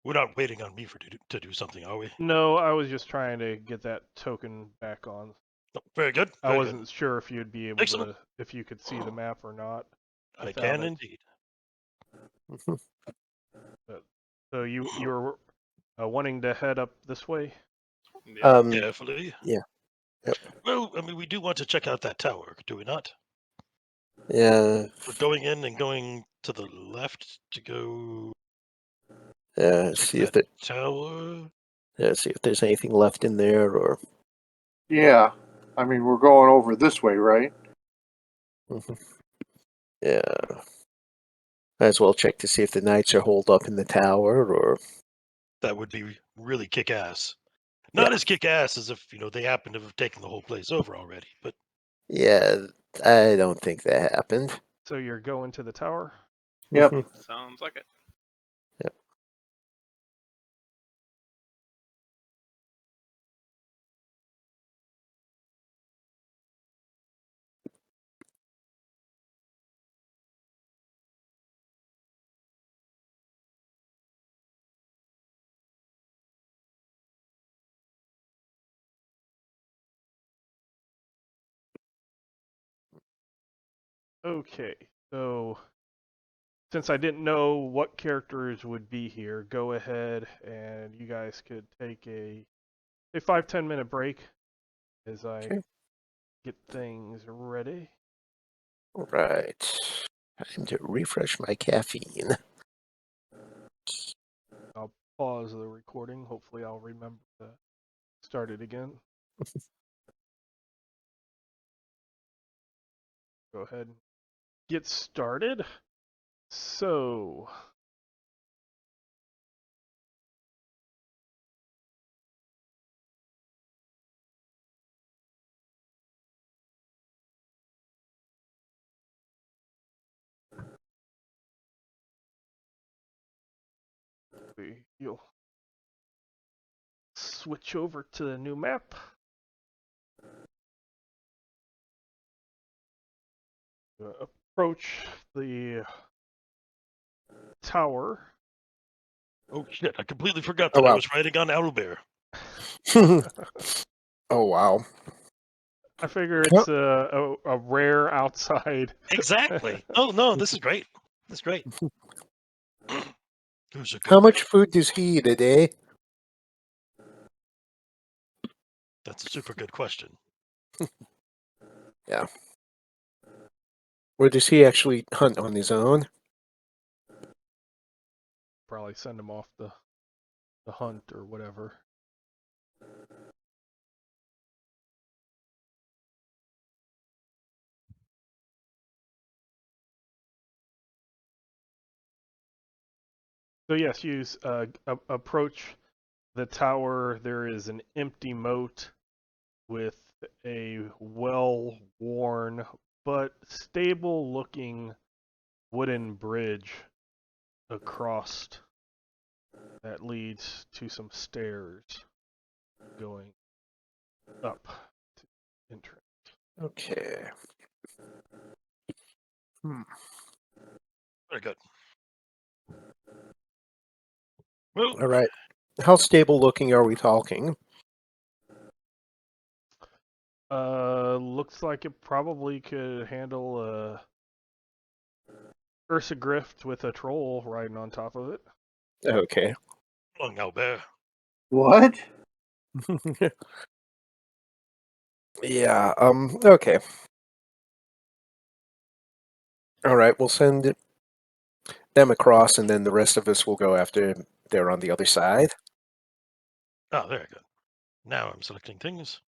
We're not waiting on me to do something, are we? No, I was just trying to get that token back on. Oh, very good. I Very wasn't sure if you'd be able Excellent. to, if you could see the map or not. good. I without can it. indeed. So you were wanting to head up this way? Yeah. Carefully. Yeah. Yep. Well, I mean, we do want to check out that tower, do we not? Yeah. We're going in and going to the left to go See if that tower. see if there's anything left in there, or Yeah. I mean, we're going over this way, right? yeah. Might as well check to see if the knights are holed up in the tower, or That would be really kick ass. Not Yeah. as kick ass as if they happen to have taken the whole place over already, but yeah. I don't think that happened. So you're going to the tower? Yep. Sounds like it. Okay, so since I didn't know what characters would be here, go ahead and you guys could take a 5-10 minute break as I Okay. get things ready. Right. Time to refresh my caffeine. I'll pause the recording. Hopefully I'll remember to start it again. Go ahead and get started. So, you'll switch over to the new map. Approach the tower. oh shit, I completely forgot Oh, that I wow. was riding on Owlbear. Oh wow. I figure it's a rare outside. Exactly. Oh no, this is great. This is great. Who's a How good much food does he eat a day? That's a super good question. Or does he actually hunt on his own? Probably send him off the hunt or whatever. So yes, you approach the tower. There is an empty moat with a well-worn but stable-looking wooden bridge across that leads to some stairs going up to the entrance. Okay. Very good. Well, All right. How stable looking are we talking? Looks like it probably could handle a Ursa Grift with a troll riding on top of it. Okay. long Owlbear. What? Yeah. Okay. All right. We'll send them across, and then the rest of us will go after they're on the other side. Oh, very good. Now I'm selecting things.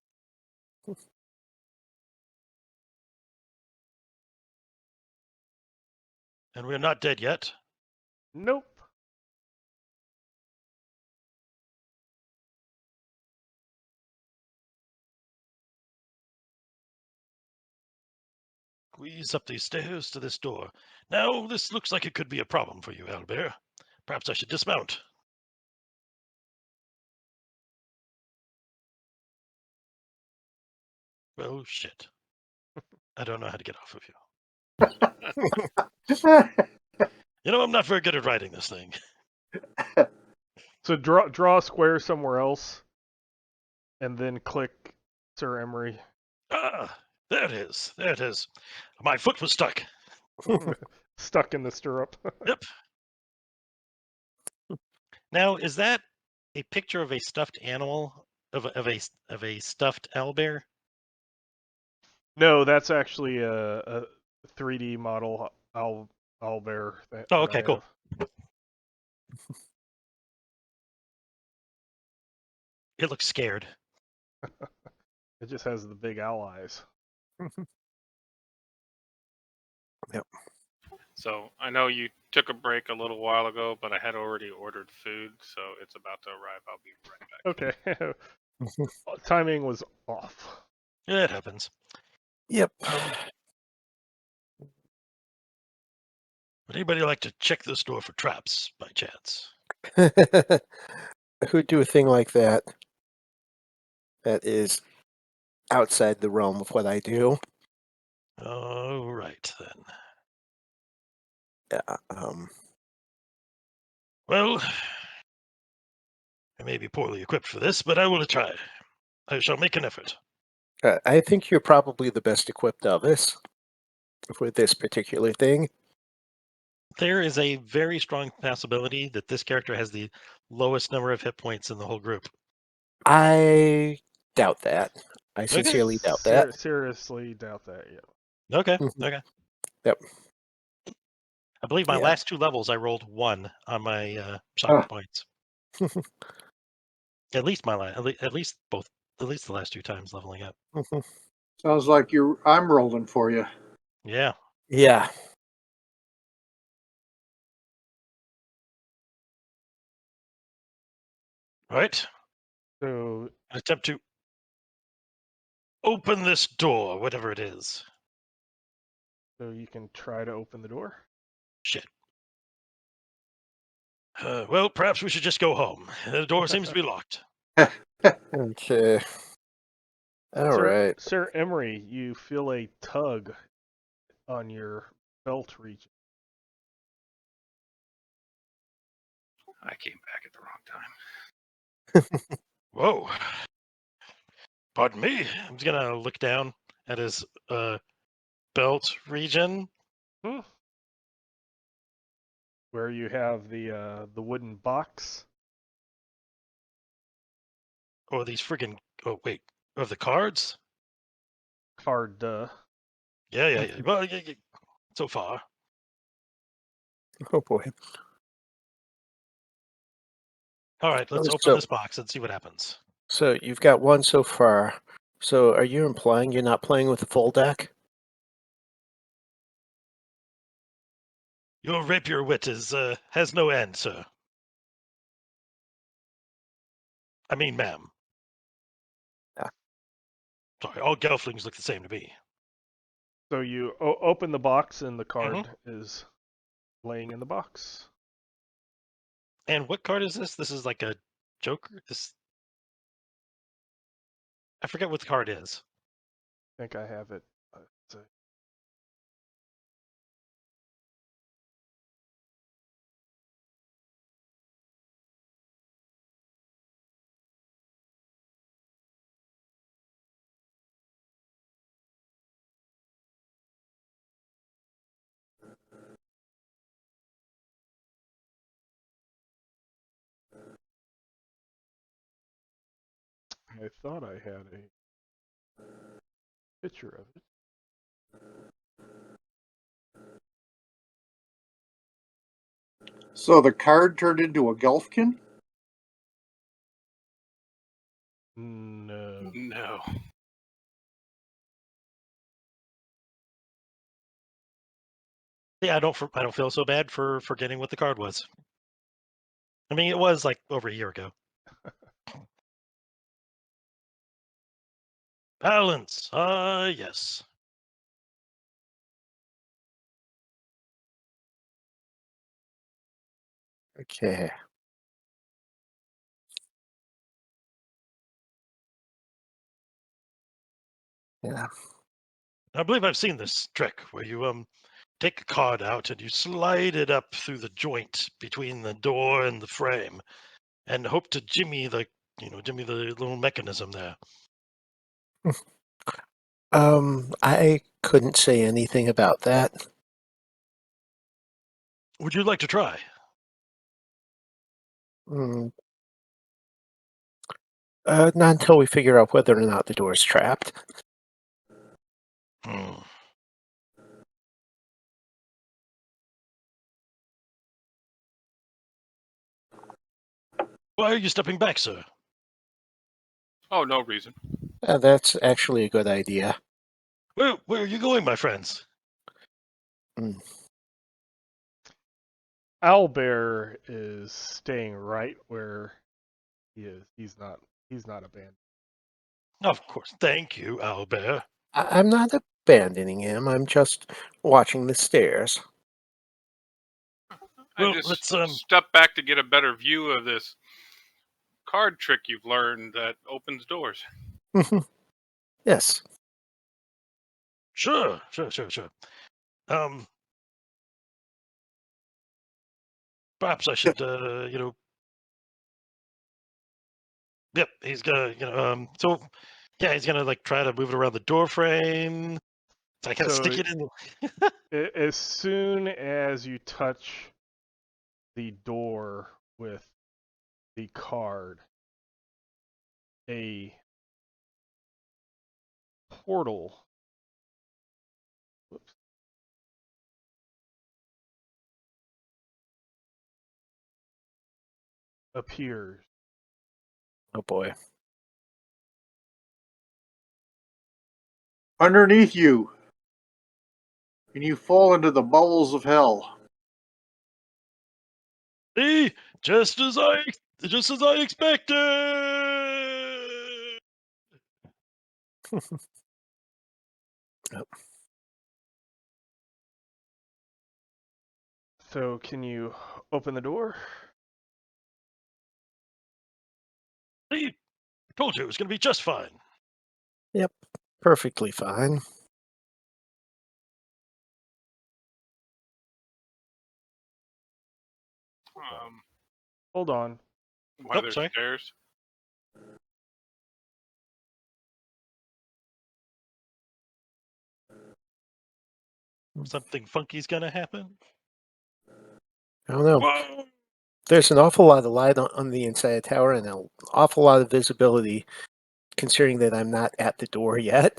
And we're not dead yet. Nope. Squeeze up these stairs to this door. Now, this looks like it could be a problem for you, Albert. Perhaps I should dismount. Well, shit. I don't know how to get off of you. You know, I'm not very good at riding this thing. So draw a square somewhere else, and then click Sir Emory. Ah, there it is. There it is. My foot was stuck. Stuck in the stirrup. Yep. Now, is that a picture of a stuffed animal of a stuffed owlbear? No, that's actually a 3D model owlbear that, Oh, that okay, I cool. have. It looks scared. It just has the big owl eyes. So I know you took a break a little while ago, but I had already ordered food, so it's about to arrive. I'll be right back. Okay. Timing was off. Yeah, it happens. Yep. Would anybody like to check this door for traps, by chance? Who'd do a thing like that? That is outside the realm of what I do. All right, then. Yeah. Well, I may be poorly equipped for this, but I will try. I shall make an effort. I think you're probably the best equipped of us for this particular thing. There is a very strong possibility that this character has the lowest number of hit points in the whole group. I doubt that. I Okay. sincerely doubt that. Seriously doubt that. Yeah. Okay, Mhm. okay. Yep. I believe my Yeah. last 2 levels, I rolled 1 on my shock points. At least at least the last 2 times leveling up. Sounds like I'm rolling for you. Yeah. Yeah. All right. So Attempt to open this door, whatever it is. you can try to open the door. Shit. Well, perhaps we should just go home. The door seems to be locked. Okay. All right. Sir Emory, you feel a tug on your belt region. I came back at the wrong time. Whoa. Pardon me. I'm just gonna look down at his belt region. Where you have the wooden box. Oh, these friggin' oh wait. Of the cards? Card. Yeah. Well, so far. Oh boy. All right, let's open So, this box and see what happens. so you've got one so far. So are you implying you're not playing with the full deck? Your rapier wit has no end, sir. I mean, ma'am. Yeah. Sorry, all gelflings look the same to me. So you open the box and the card Mm-hmm. is laying in the box. And what card is this? This is like a Joker? I forget what the card is. I think I have it. So- I thought I had a. picture of it. So the card turned into a Gulfkin? No. No. Yeah, I don't feel so bad for forgetting what the card was. I mean, it was like over a year ago. Balance. Yes. Okay. Yeah. I believe I've seen this trick where you take a card out and you slide it up through the joint between the door and the frame, and hope to jimmy the little mechanism there. I couldn't say anything about that. Would you like to try? Mm. Not until we figure out whether or not the door's trapped. Hmm. Why are you stepping back, sir? Oh, no reason. That's actually a good idea. Where are you going, my friends? Mm. Owlbear is staying right where he is. He's not abandoned. Of course. Thank you, Owlbear. I'm not abandoning him. I'm just watching the stairs. I Well, just let's step back to get a better view of this card trick you've learned that opens doors. Yes. Sure. Perhaps I should Yep, he's gonna he's gonna like try to move it around the door frame. So I gotta So stick it in. as soon as you touch the door with the card, a portal whoops, appears. Oh boy. Underneath you. And you fall into the bowels of hell. See, just as I expected. Yep. So can you open the door? See, I told you it was gonna be just fine. Yep. Perfectly fine. Hold on. Why Oh, there's sorry. stairs? Something funky's gonna happen. I don't know. Whoa! There's an awful lot of light on the inside of the tower and an awful lot of visibility, considering that I'm not at the door yet.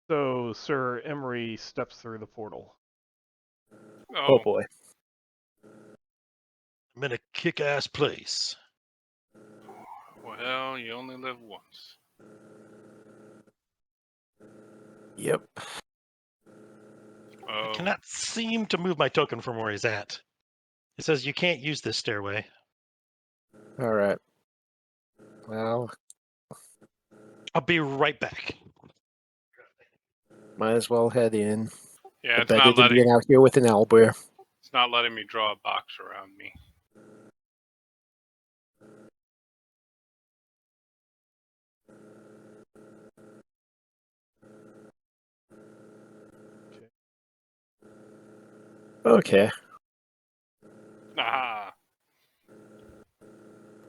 So Sir Emory steps through the portal. Oh boy. I'm in a kick-ass place. Well, you only live once. Yep. I Oh, cannot seem to move my token from where he's at. It says you can't use this stairway. All right. Well, I'll be right back. might as well head in. yeah, Better than being out here with an owlbear. it's not letting me draw a box around me. Okay. Aha!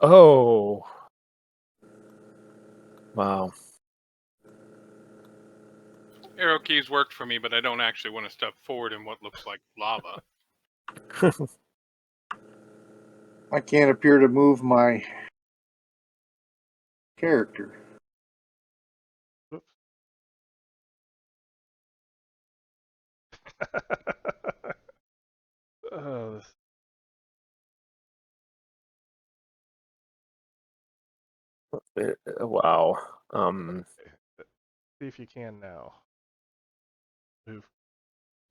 Oh. Wow. Arrow keys worked for me, but I don't actually want to step forward in what looks like lava. I can't appear to move my character. uh, Wow. see if you can now. Move.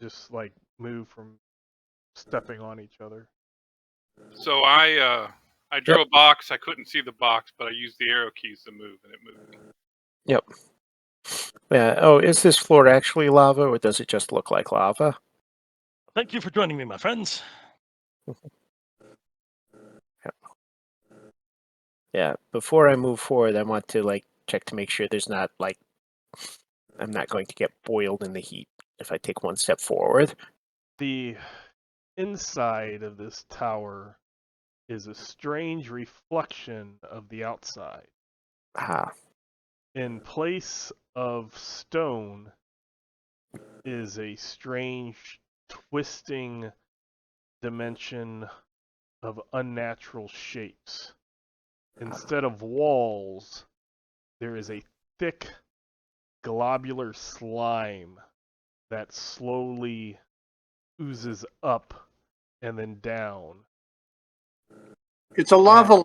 Just like move from stepping on each other. So I drew a box. I couldn't see the box, but I used the arrow keys to move, and it moved. Yep. Yeah. Oh, is this floor actually lava, or does it just look like lava? Thank you for joining me, my friends. Yeah. Before I move forward, I want to check to make sure there's not I'm not going to get boiled in the heat if I take one step forward. The inside of this tower is a strange reflection of the outside. Ah. In place of stone is a strange twisting dimension of unnatural shapes. Instead of walls, there is a thick globular slime that slowly oozes up and then down. It's a lava.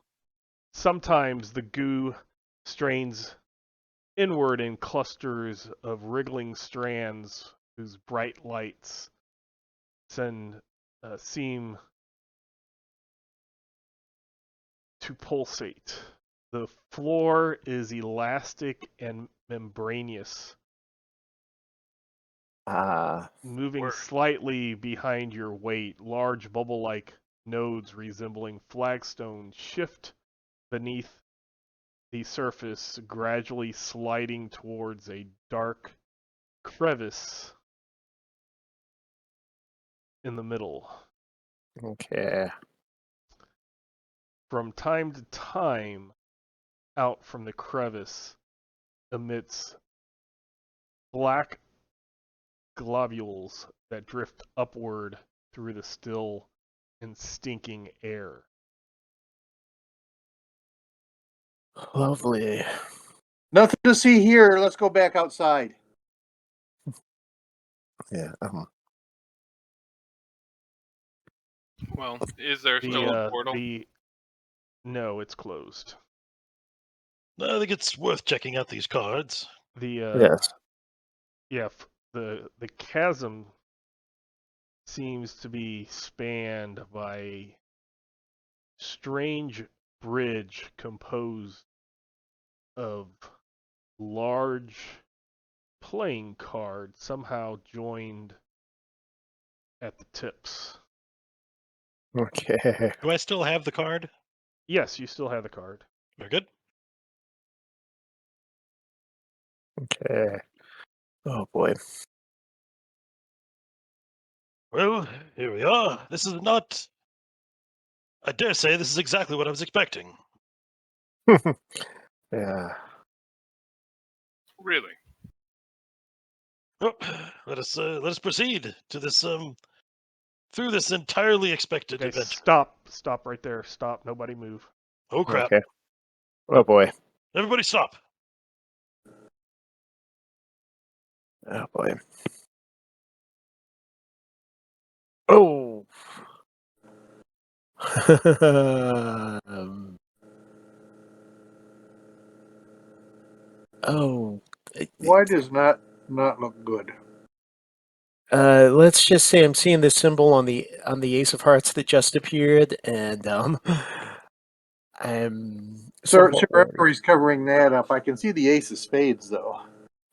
Sometimes the goo strains inward in clusters of wriggling strands whose bright lights seem to pulsate. The floor is elastic and membranous, moving Word. slightly behind your weight. Large bubble-like nodes resembling flagstones shift beneath the surface, gradually sliding towards a dark crevice in the middle. Okay. From time to time, out from the crevice emits black globules that drift upward through the still and stinking air. Lovely. Nothing to see here. Let's go back outside. Yeah. Well, is there still a portal? No, it's closed. I think it's worth checking out these cards. Yes. The chasm seems to be spanned by a strange bridge composed of large playing cards somehow joined at the tips. Okay. Do I still have the card? Yes, you still have the card. Very good. Okay. Oh boy. Well, here we are. This is not. I dare say this is exactly what I was expecting. Yeah. Really? Oh, let us proceed to this through this entirely expected Okay, adventure. stop right there. Stop. Nobody move. Oh crap! Okay. Oh boy. Everybody stop! Oh boy. Oh. Oh. Why does not look good? Let's just say I'm seeing the symbol on the Ace of Hearts that just appeared, and I'm Sir somewhat worried. Emory's covering that up. I can see the ace of spades though.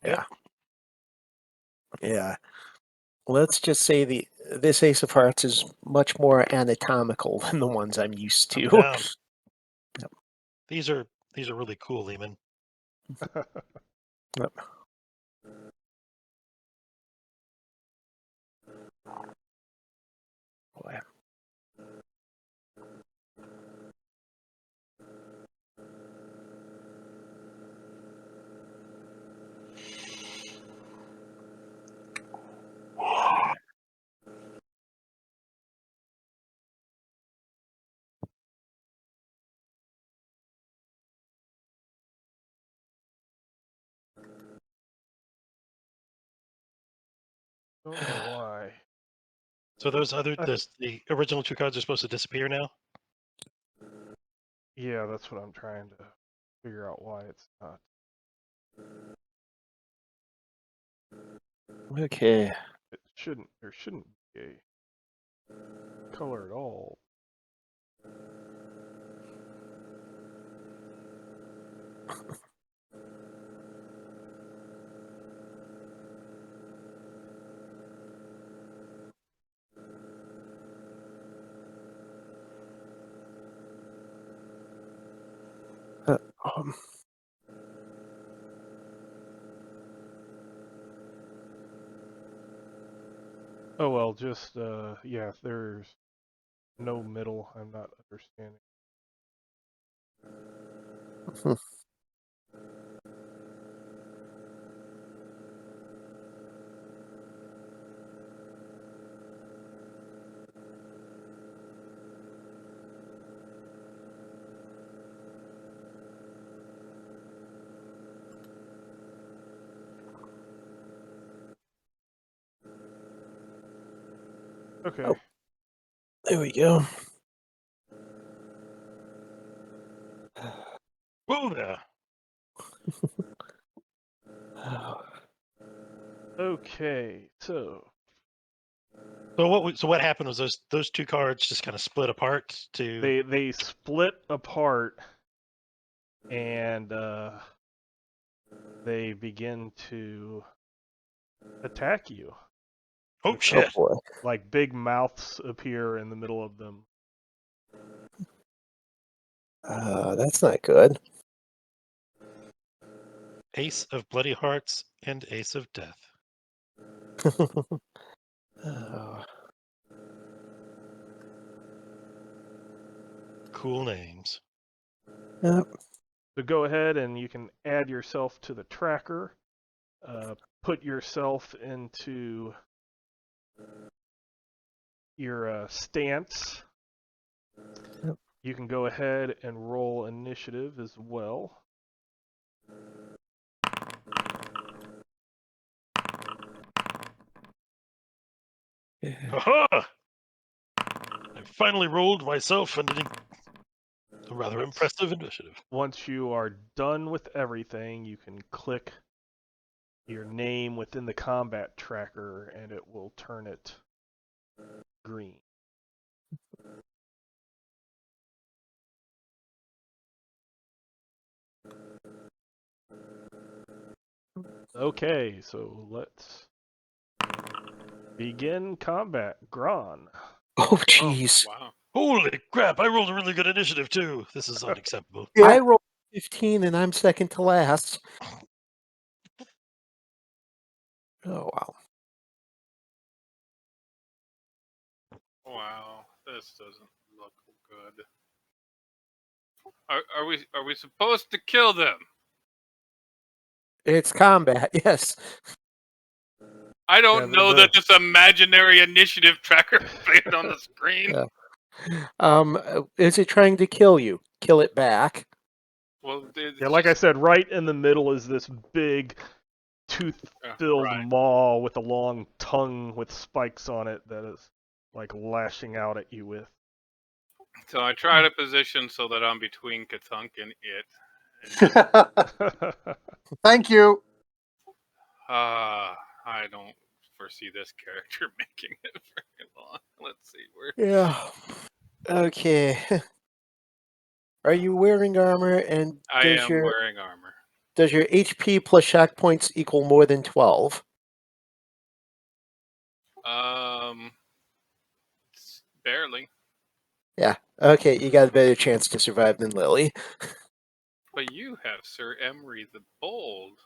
Yeah. Yeah. Let's just say this Ace of Hearts is much more anatomical than the ones I'm used to. Down. These are really cool, Lehman. Yep. Boy. Don't know why. So those the original 2 cards are supposed to disappear now? Yeah, that's what I'm trying to figure out why it's not. Okay. There shouldn't be a color at all. Um, Oh well, just yeah, if there's no middle, I'm not understanding. Okay. Oh. There we go. Whoa there! Okay, so So what happened was those 2 cards just kind of split apart to. they split apart and they begin to attack you. Oh With, Oh shit! boy. like big mouths appear in the middle of them. That's not good. Ace of bloody hearts and Ace of death. Oh. Cool names. Yep. So go ahead and you can add yourself to the tracker. Put yourself into your stance. Yep. You can go ahead and roll initiative as well. Haha! I finally rolled myself a rather impressive initiative. Once you are done with everything, you can click your name within the combat tracker and it will turn it green. Okay, so let's begin combat. Gron. Oh Oh, jeez. wow. Holy crap! I rolled a really good initiative too. This is unacceptable. Yeah. I rolled 15 and I'm second to last. Oh wow. Wow. This doesn't look good. Are we supposed to kill them? It's combat, yes. I don't Yeah, know that this imaginary initiative tracker appeared on the screen. Is it trying to kill you? Kill it back. Well, Yeah, like I said, right in the middle is this big tooth-filled right. maw with a long tongue with spikes on it that is like lashing out at you with. So I try to position so that I'm between Kathunk and it. Thank you. I don't foresee this character making it very long. Let's see where. Yeah. Okay. Are you wearing armor and I am wearing armor. does your HP plus shock points equal more than 12? Barely. Yeah. Okay, you got a better chance to survive than Lily. But you have Sir Emory the Bold.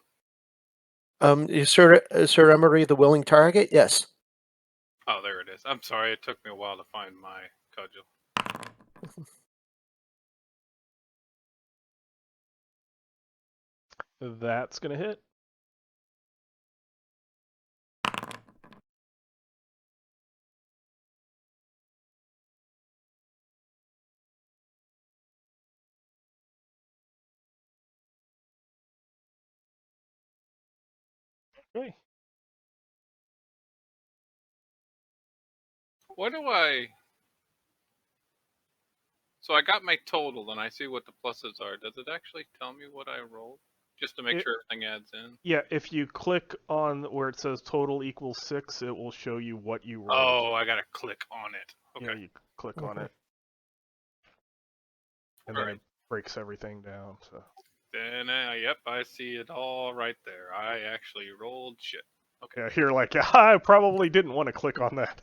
Is Sir Emory the willing target? Yes. Oh, there it is. I'm sorry, it took me a while to find my cudgel. That's gonna hit. Okay. What do I? So I got my total, and I see what the pluses are. Does it actually tell me what I rolled, just to make It- sure everything adds in? Yeah, if you click on where it says total equals 6, it will show you what you rolled. Oh, I gotta click on it. Yeah, Okay. you click on Mhm. it, and then Alright. it breaks everything down. So Then, yep, I see it all right there. I actually rolled shit. Okay. yeah, you're like, I probably didn't want to click on that.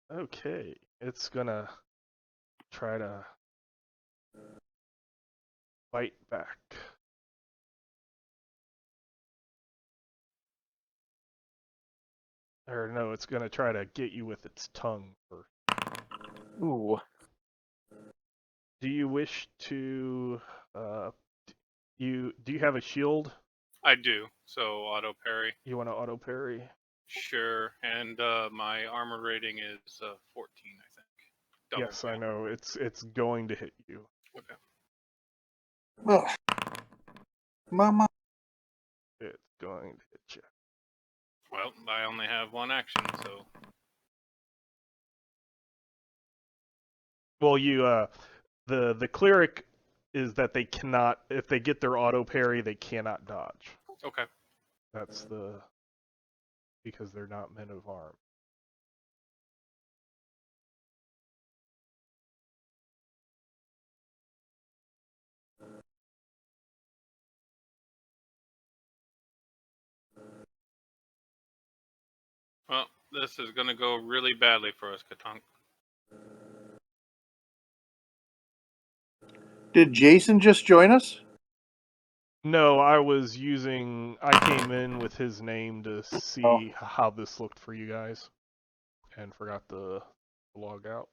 Okay, it's gonna try to fight back. Or no, it's gonna try to get you with its tongue. Ooh. Do you wish to? Do you have a shield? I do. So auto parry. You want to auto parry? Sure. And my armor rating is 14, I think. Double Yes, I count. know. It's going to hit you. Okay. Ugh. Mama. It's going to hit you. Well, I only have one action, so Well, the cleric is that they cannot, if they get their auto parry, they cannot dodge. okay. That's because they're not men of arms. Well, this is gonna go really badly for us, Katunk. Did Jason just join us? No, I came in with his name to see how this looked for you guys, and forgot to log out.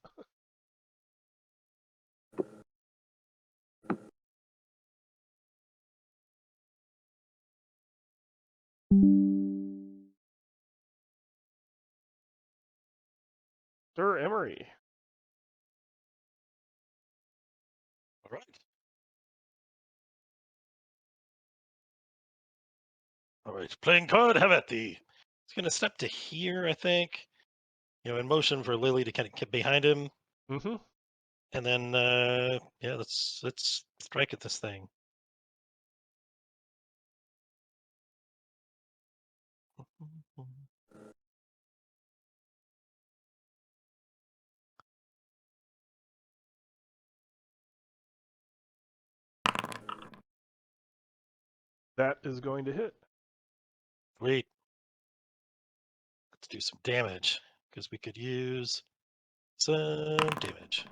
Sir Emory. All right. All right. Playing card, have at thee. He's going to step to here, I think. In motion for Lily to kind of get behind him. Mm-hmm. And then, yeah, let's strike at this thing. That is going to hit. Wait. Let's do some damage because we could use some damage.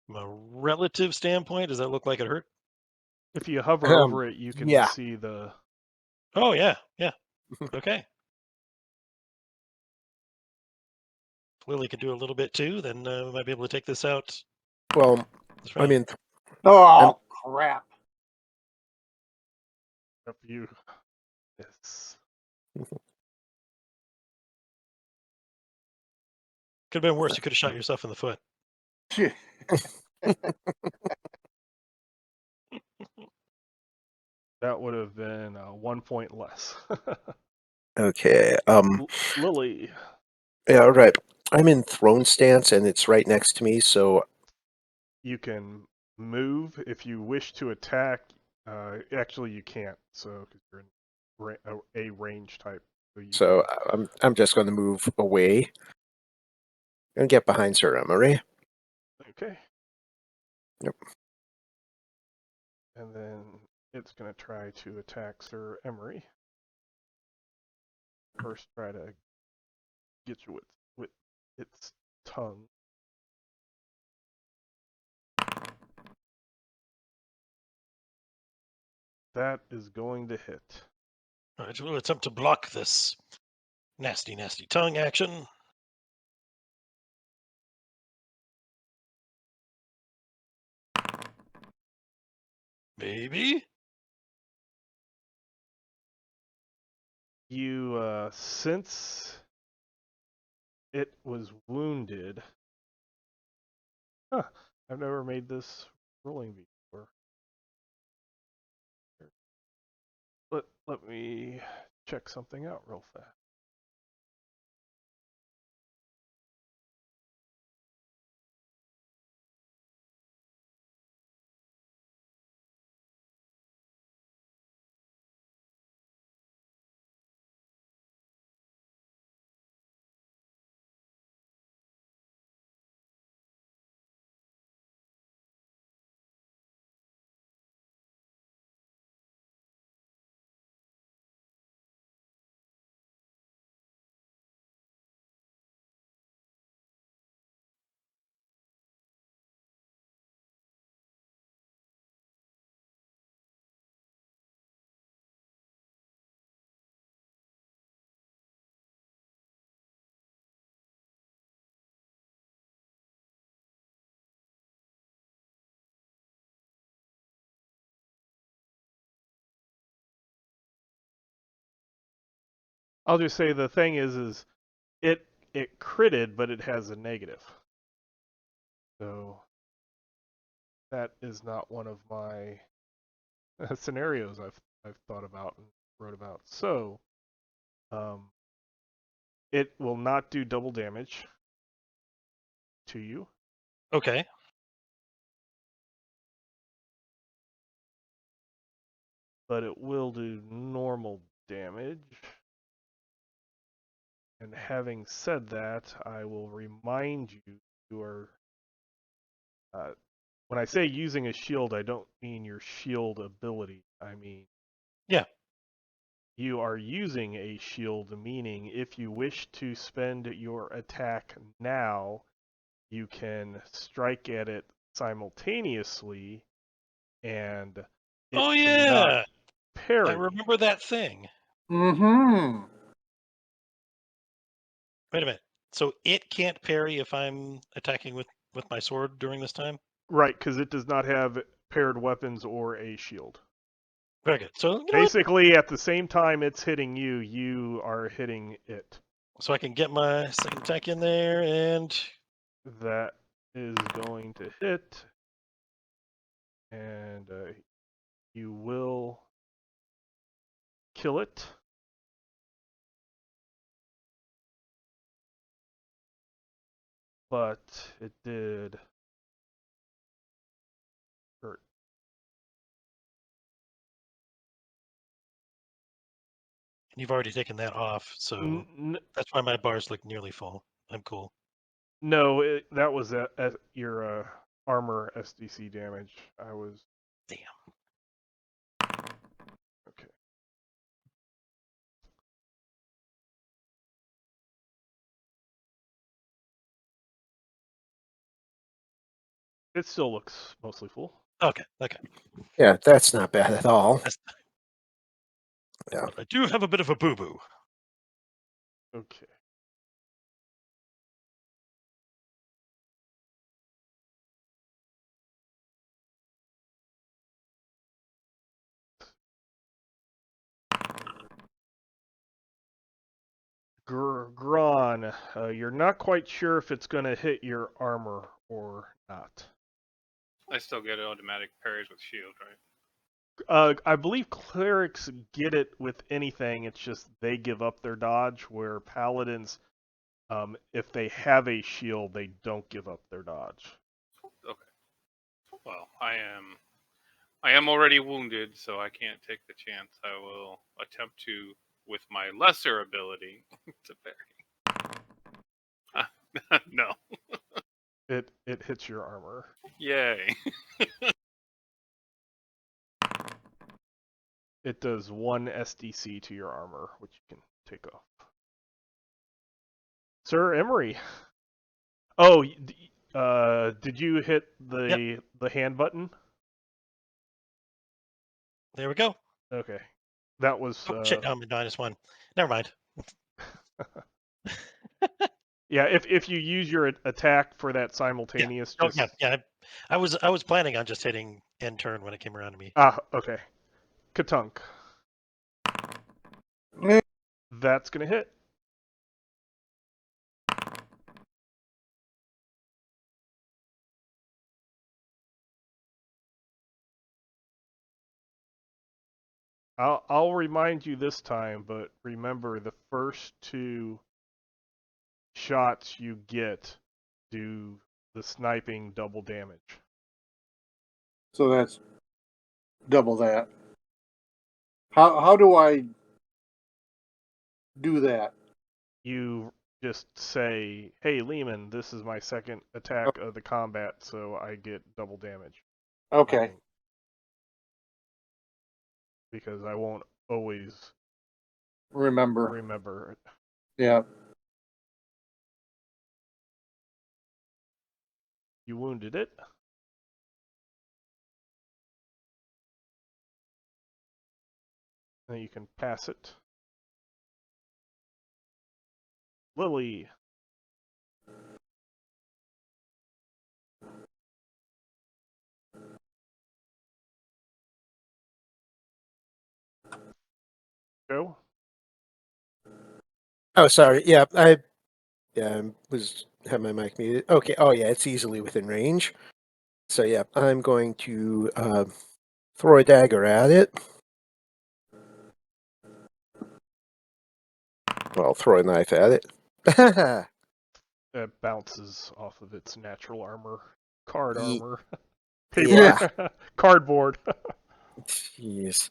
From a relative standpoint, does that look like it hurt? If you hover over it, you can yeah. see the. Oh, yeah. Yeah. Okay. If Lily could do a little bit too, then we might be able to take this out. Well, This I round. mean, Oh, crap. If you. Yes. Could have been worse. You could have shot yourself in the foot. That would have been 1 point less. okay. Lily. Yeah, right. I'm in throne stance, and it's right next to me, so You can move if you wish to attack. Actually, you can't. So because you're in a range type. so I'm just going to move away and get behind Sir Emory. Okay. Yep. And then it's going to try to attack Sir Emory. First, try to get you with its tongue. That is going to hit. All right, we'll attempt to block this nasty, nasty tongue action. Maybe. You since it was wounded, Huh. I've never made this rolling before. Let me check something out real fast. I'll just say the thing is it critted, but it has a negative. So that is not one of my scenarios I've thought about and wrote about. So it will not do double damage to you. Okay. But it will do normal damage. And having said that, I will remind you, you are, when I say using a shield, I don't mean your shield ability. I mean, Yeah. you are using a shield, meaning if you wish to spend your attack now, you can strike at it simultaneously, and it Oh cannot yeah, I parry. remember that thing. Mm-hmm. Wait a minute. So it can't parry if I'm attacking with my sword during this time? Right, because it does not have paired weapons or a shield. Very good. So, you know what? Basically, at the same time it's hitting you, you are hitting it. So I can get my second attack in there, and That is going to hit, and you will kill it. But it did hurt. you've already taken that off, so N- that's why my bars look nearly full. I'm cool. no, that was at your armor SDC damage. I was Damn. okay. It still looks mostly full. Okay. Okay. Yeah, that's not bad at all. That's, Yeah. I do have a bit of a boo boo. Okay. Gron, you're not quite sure if it's going to hit your armor or not. I still get automatic parries with shield, right? I believe clerics get it with anything. It's just they give up their dodge, where paladins, if they have a shield, they don't give up their dodge. Okay. Well, I am already wounded, so I can't take the chance. I will attempt to, with my lesser ability, to parry. No. It hits your armor. Yay. It does 1 SDC to your armor, which you can take off. Sir Emory. Oh, did you hit the hand button? There we go. Okay, that was. Oh, shit, now I'm at -1. Never mind. Yeah, if you use your attack for that simultaneous, Oh, just yeah. I was planning on just hitting end turn when it came around to me. okay, Katunk. Meh. That's gonna hit. I'll remind you this time, but remember the first 2 shots you get do the sniping double damage. So that's double that. How do I do that? You just say, "Hey Lehman, this is my second attack of the combat, so I get double damage." Okay. Because I won't always Remember. remember it. Yeah. You wounded it. Then you can pass it. Lily. Go. Oh, sorry. Yeah, I was have my mic muted. Okay. Oh, yeah, it's easily within range. So yeah, I'm going to throw a dagger at it. Well, I'll throw a knife at it. It bounces off of its natural armor. Card Ye- armor. Yeah. Paper. Cardboard. Jeez.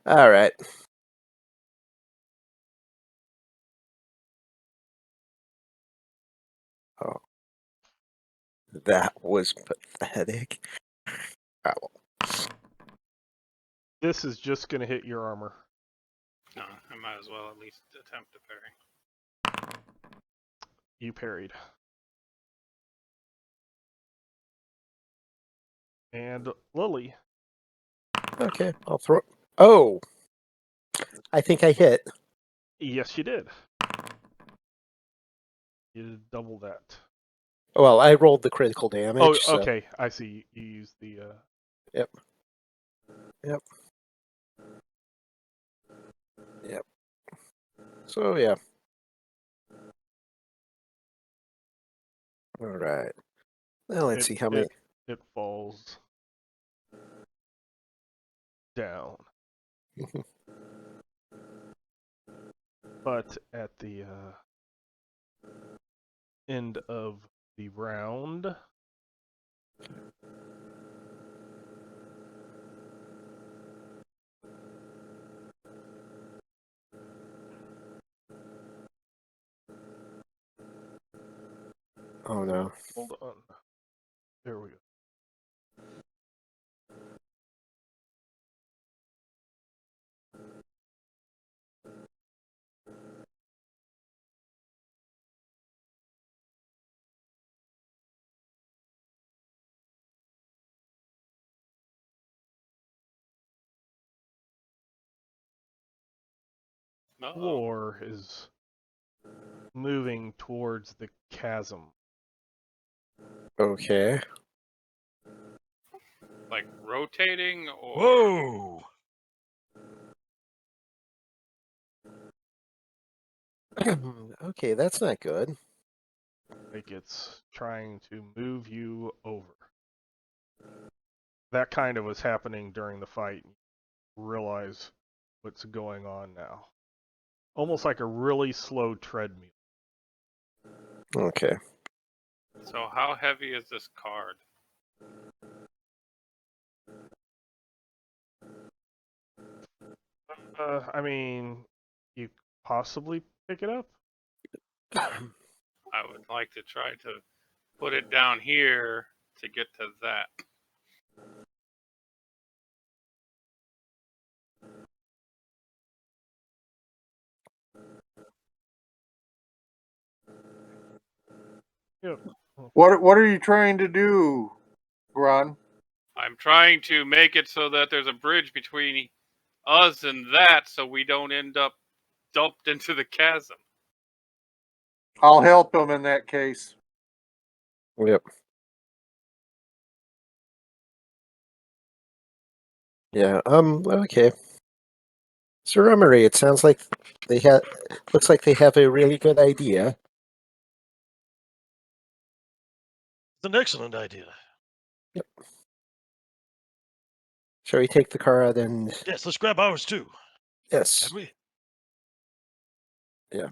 All right. Oh, that was pathetic. Oh, This is just going to hit your armor. No, I might as well at least attempt to parry. You parried. And Lily. okay, I'll throw. Oh, I think I hit. Yes, you did. You did double that. Well, I rolled the critical damage. Oh, So. okay. I see. You used the. Yep. So yeah. All right. Now let's see how many. It falls down. But at the end of the round, Oh no. hold on. There we go. Uh-oh. Floor is moving towards the chasm. Okay. Like rotating or Whoa! Okay, that's not good. Like it's trying to move you over. That kind of was happening during the fight. You realize what's going on now. Almost like a really slow treadmill. Okay. So how heavy is this card? I mean, you possibly pick it up. I would like to try to put it down here to get to that. Yep. What are you trying to do, Gron? I'm trying to make it so that there's a bridge between us and that so we don't end up dumped into the chasm. I'll help him in that case. Yep. Yeah. Okay. Sir Emory, it sounds like they have. Looks like they have a really good idea. It's an excellent idea. Shall we take the card and Yes, let's grab ours too. yes? Have we? So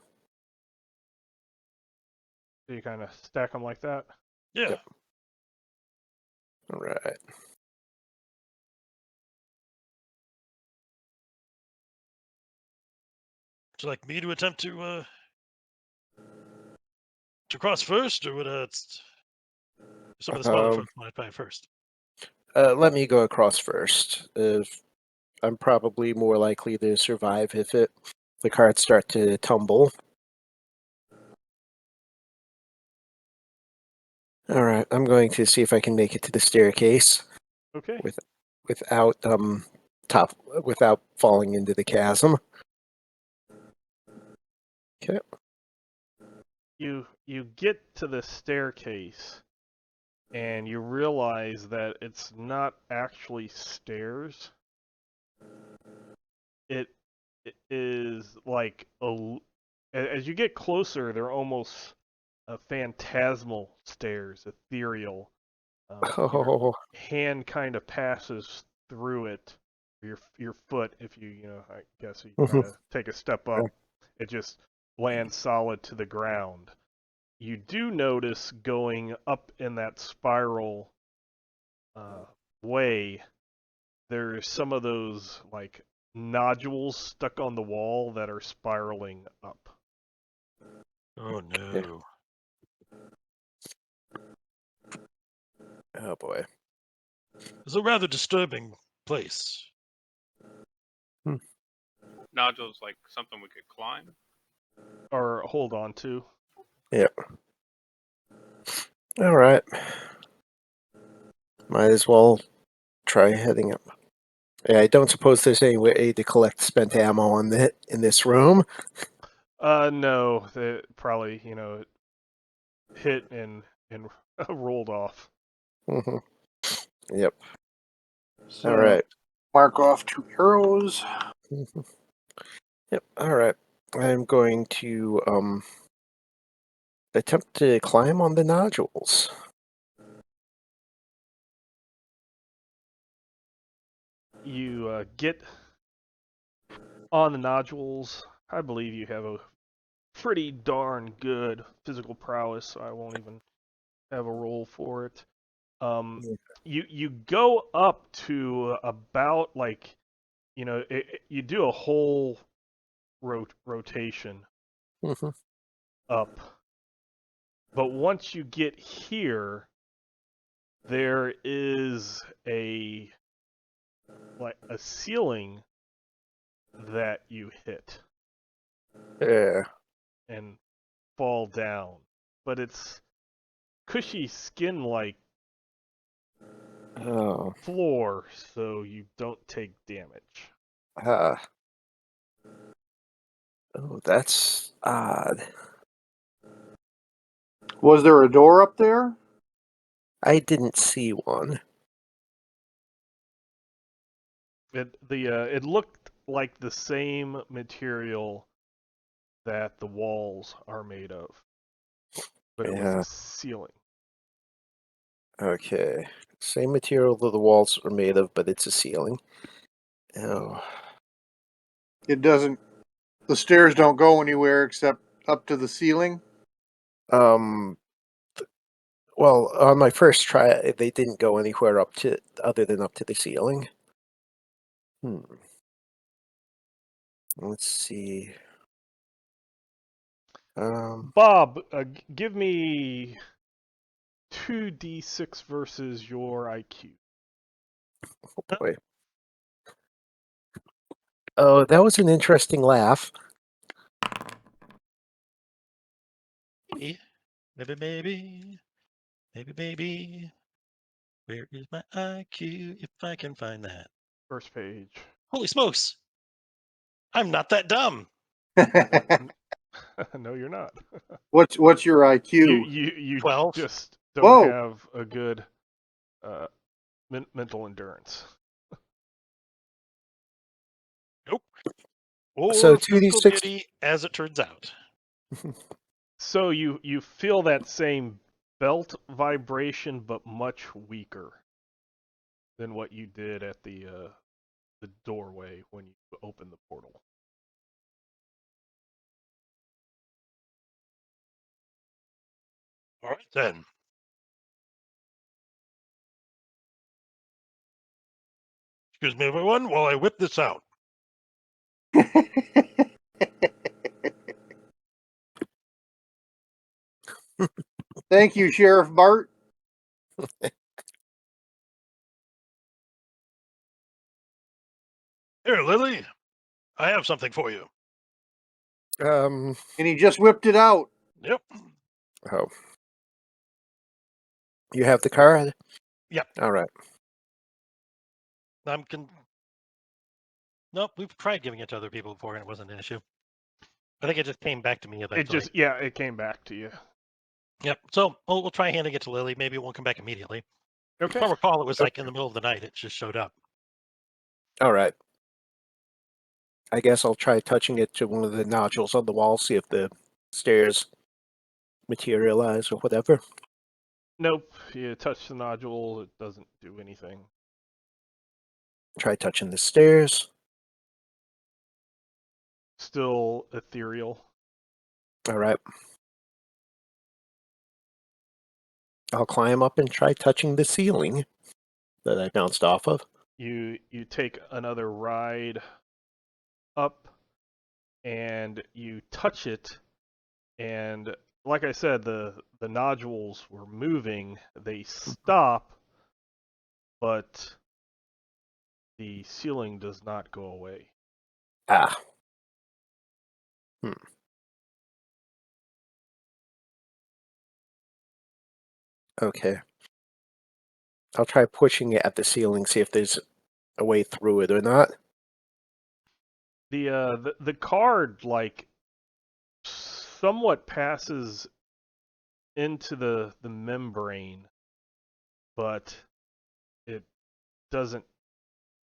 you kind of stack them like that. Yeah. Yep. All right. Would you like me to attempt to cross first, or would some of the smaller folks want to try first? Let me go across first. I'm probably more likely to survive if the cards start to tumble. All right, I'm going to see if I can make it to the staircase Okay. without without falling into the chasm. Okay. You get to the staircase, and you realize that it's not actually stairs. It is like as you get closer, they're almost phantasmal stairs, ethereal. Your Oh, hand kind of passes through it, your foot, if you I guess you mhm. kind of take a step up, it just lands solid to the ground. You do notice going up in that spiral way, there's some of those like nodules stuck on the wall that are spiraling up. Oh no. Oh boy. It's a rather disturbing place. Nodules like something we could climb. Or hold on to. Yep. All right. Might as well try heading up. Yeah, I don't suppose there's any way to collect spent ammo in this room. No, they probably, hit and rolled off. Hmm. Yep. So, All right. mark off 2 arrows. Mhm. Yep. All right. I'm going to attempt to climb on the nodules. You get on the nodules. I believe you have a pretty darn good physical prowess, so I won't even have a roll for it. Yeah. You go up to about like, you do a whole rotation Mhm. up, but once you get here, there is a ceiling that you hit Yeah. and fall down, but it's cushy skin like Oh. floor, so you don't take damage. Ah. Oh, that's odd. Was there a door up there? I didn't see one. It looked like the same material that the walls are made of, but it was a Yeah. ceiling. Okay. Same material that the walls are made of, but it's a ceiling. Oh. It doesn't. The stairs don't go anywhere except up to the ceiling. Um. Well, on my first try, they didn't go anywhere other than up to the ceiling. Let's see. Bob, give me 2d6 versus your IQ. Boy. Oh, that was an interesting laugh. Maybe, maybe. Where is my IQ? If I can find that. First page. Holy smokes! I'm not that dumb. No, you're not. What's your IQ? You 12. just don't Whoa. have a good mental endurance. Nope. Or So physical 2d6. beauty, as it turns out. So you feel that same belt vibration, but much weaker. than what you did at the doorway when you opened the portal. All right, then. Excuse me, everyone, while I whip this out. Thank you, Sheriff Bart. Here, Lily, I have something for you. And he just whipped it out. Yep. Oh. You have the card? Yep. All right. Nope, we've tried giving it to other people before and it wasn't an issue. I think it just came back to me eventually. It came back to you. Yep. So we'll try handing it to Lily. Maybe it won't come back immediately. Okay. If I recall, it was like in the middle of the night. It just showed up. All right. I guess I'll try touching it to one of the nodules on the wall, see if the stairs materialize or whatever. Nope. You touch the nodule, it doesn't do anything. Try touching the stairs. Still ethereal. All right. I'll climb up and try touching the ceiling that I bounced off of. You take another ride up and you touch it, and like I said, the nodules were moving. They stop, but the ceiling does not go away. Ah. Okay. I'll try pushing it at the ceiling, see if there's a way through it or not. The card like somewhat passes into the membrane, but it doesn't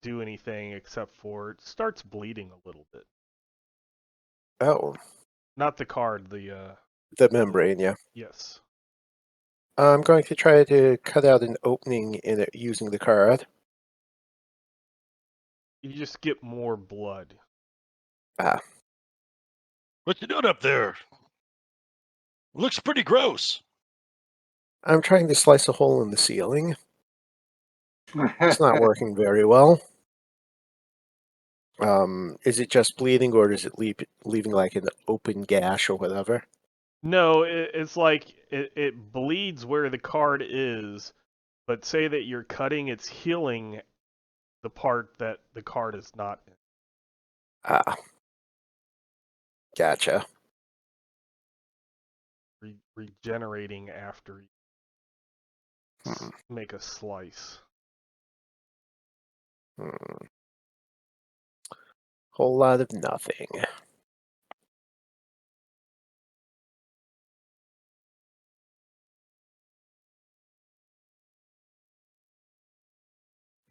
do anything except for it starts bleeding a little bit. Oh, Not the card, the the membrane, yeah. yes. I'm going to try to cut out an opening in it using the card. You just get more blood. Ah. What you doing up there? Looks pretty gross. I'm trying to slice a hole in the ceiling. It's not working very well. Is it just bleeding, or is it leaving like an open gash or whatever? No, it's like it bleeds where the card is, but say that you're cutting, it's healing the part that the card is not in. Ah. Gotcha. Regenerating after you Hmm. make a slice. Whole lot of nothing.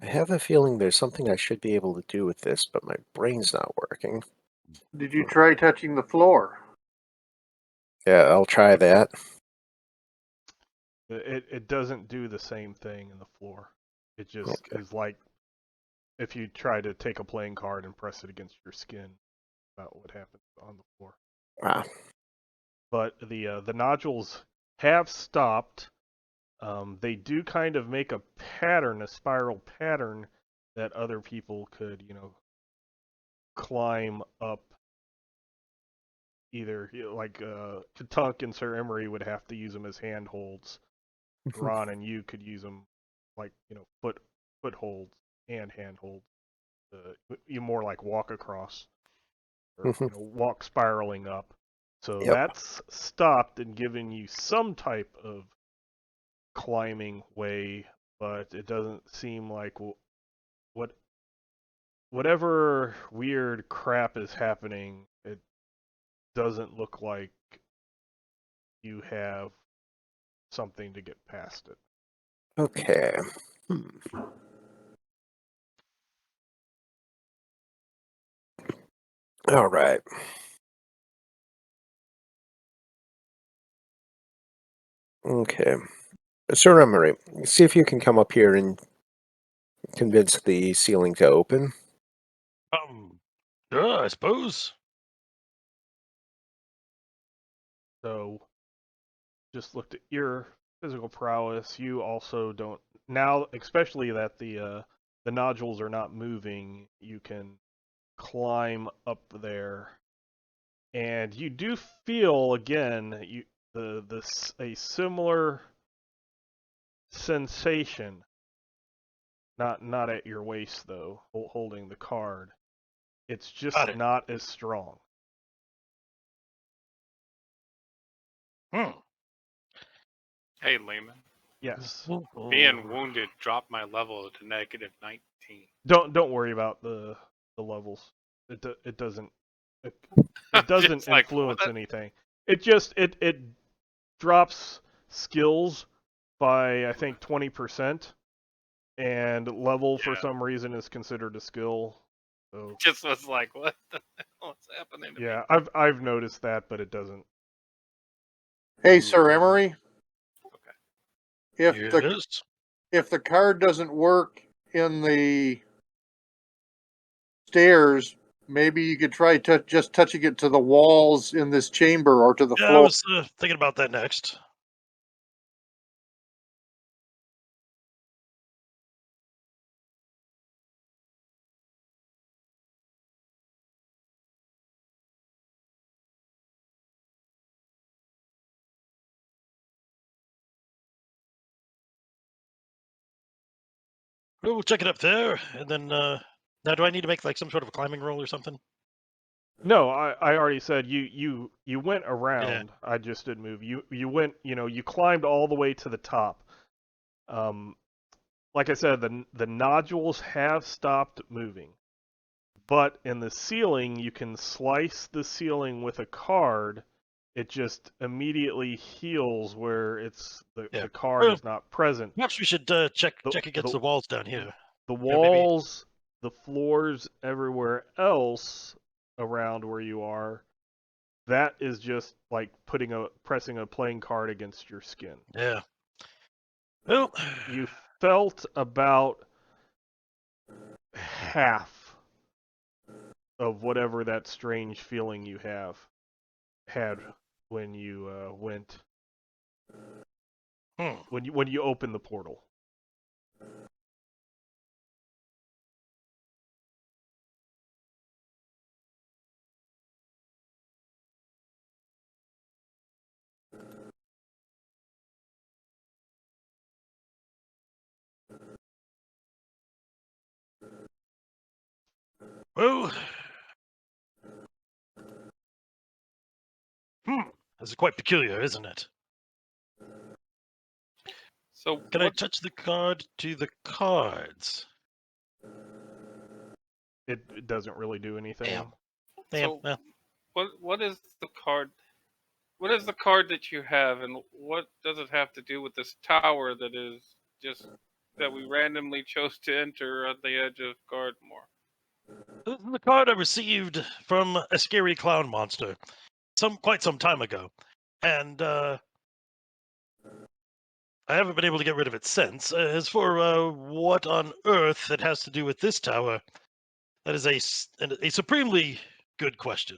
I have a feeling there's something I should be able to do with this, but my brain's not working. Did you try touching the floor? Yeah, I'll try that. It doesn't do the same thing in the floor. It just Okay. is like if you try to take a playing card and press it against your skin, about what happens on the floor. Ah. But the nodules have stopped. They do kind of make a pattern, a spiral pattern that other people could, climb up. Either like Katunk and Sir Emory would have to use them as handholds. Ron and you could use them like footholds and handholds. You more like walk across or walk spiraling up. So Yep. that's stopped and given you some type of climbing way, but it doesn't seem like whatever weird crap is happening, it doesn't look like you have something to get past it. Okay. All right. Okay. Sir Emory, see if you can come up here and convince the ceiling to open? Sure, I suppose. So, just looked at your physical prowess. You also don't now, especially that the nodules are not moving. You can climb up there, and you do feel again a similar sensation. Not at your waist though, holding the card. It's Got just it. not as strong. Hmm. Hey, Lehman. Yes. Being wounded dropped my level to -19. Don't worry about the levels. It doesn't it doesn't Just like, influence what? anything. It drops skills by I think 20%, and level for Yeah. some reason is considered a skill. So Just was like, what the hell is happening to me? yeah, I've noticed that, but it doesn't. Hey, do Sir anything. Emory. Here it is. If the card doesn't work in the stairs, maybe you could try just touching it to the walls in this chamber or to the Yeah, I floor. was thinking about that next. Well, we'll check it up there, and then now do I need to make like some sort of a climbing roll or something? No, I already said you went around. Yeah. I just didn't move. You went, you climbed all the way to the top. Like I said, the nodules have stopped moving. But in the ceiling, you can slice the ceiling with a card. It just immediately heals where Yeah. the card Well, is not present. perhaps we should check The against the the walls down here. the You know, maybe. walls, the floors everywhere else around where you are, that is just like pressing a playing card against your skin. Yeah. Well, You felt about half of whatever that strange feeling you had when you went when you opened the portal. well. This is quite peculiar, isn't it? So Can I what? touch the card to the cards? It doesn't really do anything. Damn. So Well, what is the card? What is the card that you have, and what does it have to do with this tower that is just that we randomly chose to enter at the edge of Gardmore? this is the card I received from a scary clown monster quite some time ago, and I haven't been able to get rid of it since. As for what on earth it has to do with this tower, that is a supremely good question.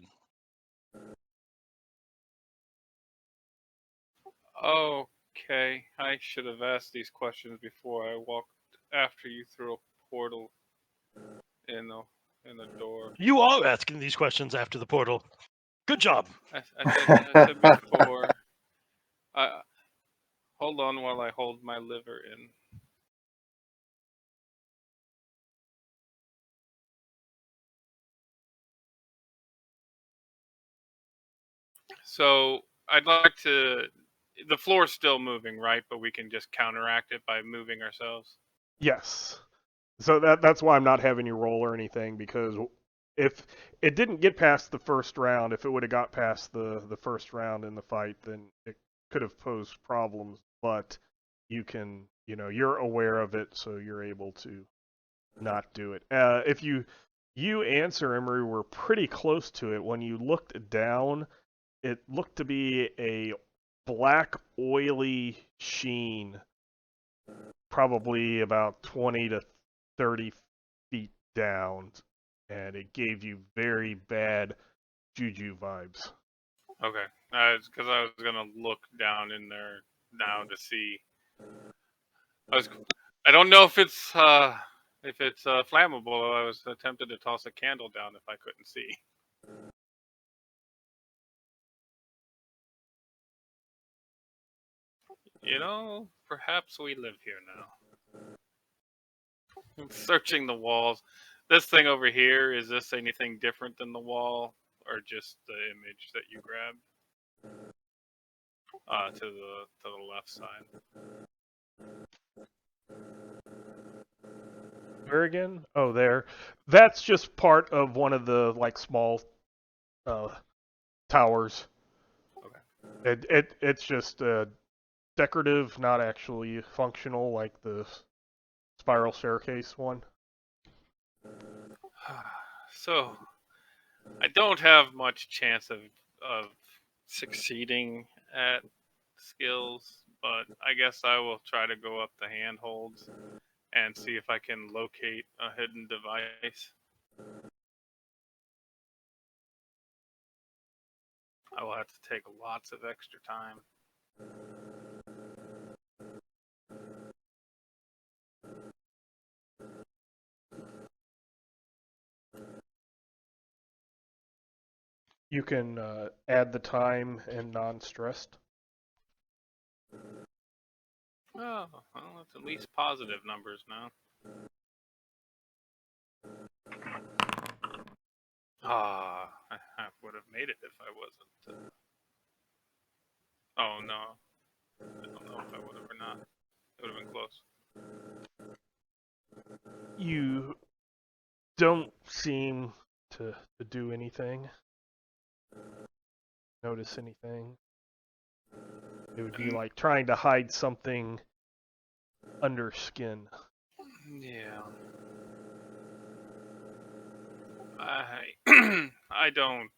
Okay, I should have asked these questions before I walked after you through a portal in the door. You are asking these questions after the portal. Good job. I said before. Hold on while I hold my liver in. So I'd like to. The floor's still moving, right? But we can just counteract it by moving ourselves. Yes. So that's why I'm not having you roll or anything, because if it didn't get past the first round, if it would have got past the first round in the fight, then it could have posed problems. But you're aware of it, so you're able to not do it. If you and Sir Emory were pretty close to it. When you looked down, it looked to be a black, oily sheen, probably about 20 to 30 feet down, and it gave you very bad juju vibes. Okay. Because I was gonna look down in there now to see. I don't know if it's flammable. I was tempted to toss a candle down if I couldn't see. You know, perhaps we live here now. I'm searching the walls. This thing over here, is this anything different than the wall, or just the image that you grabbed? To the left side. Where again? Oh, there. That's just part of one of the like small towers. Okay. It's just decorative, not actually functional like the spiral staircase one. So, I don't have much chance of succeeding at skills, but I guess I will try to go up the handholds and see if I can locate a hidden device. I will have to take lots of extra time. You can add the time and non-stressed. Oh, well, that's at least positive numbers now. I would have made it if I wasn't. Oh no, I don't know if I would have or not. It would have been close. You don't seem to do anything. Notice anything. It would be like trying to hide something under skin. Yeah. I don't.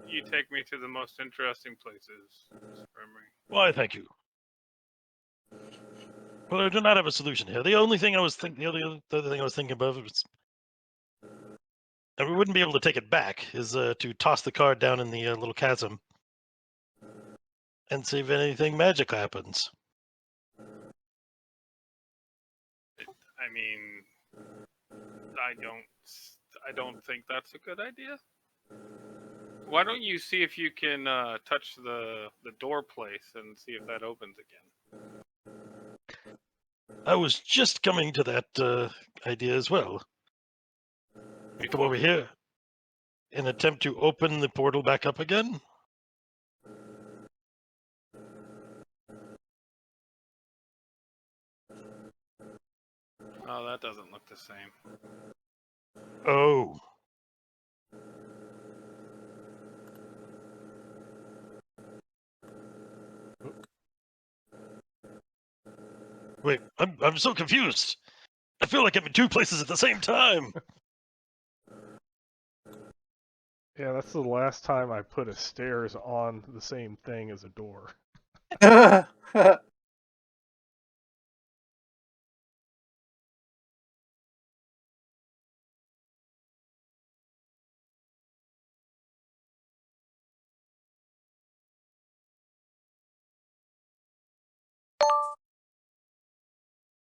You take me to the most interesting places, Mr. Emory. Why, thank you. Well, I do not have a solution here. The only thing I was thinking, the other thing I was thinking about was, and we wouldn't be able to take it back, is to toss the card down in the little chasm and see if anything magic happens. I mean, I don't think that's a good idea. Why don't you see if you can touch the door place and see if that opens again? I was just coming to that idea as well. Come over here and attempt to open the portal back up again. Oh, that doesn't look the same. Oh. Wait, I'm so confused. I feel like I'm in two places at the same time. Yeah, that's the last time I put a stairs on the same thing as a door. Let's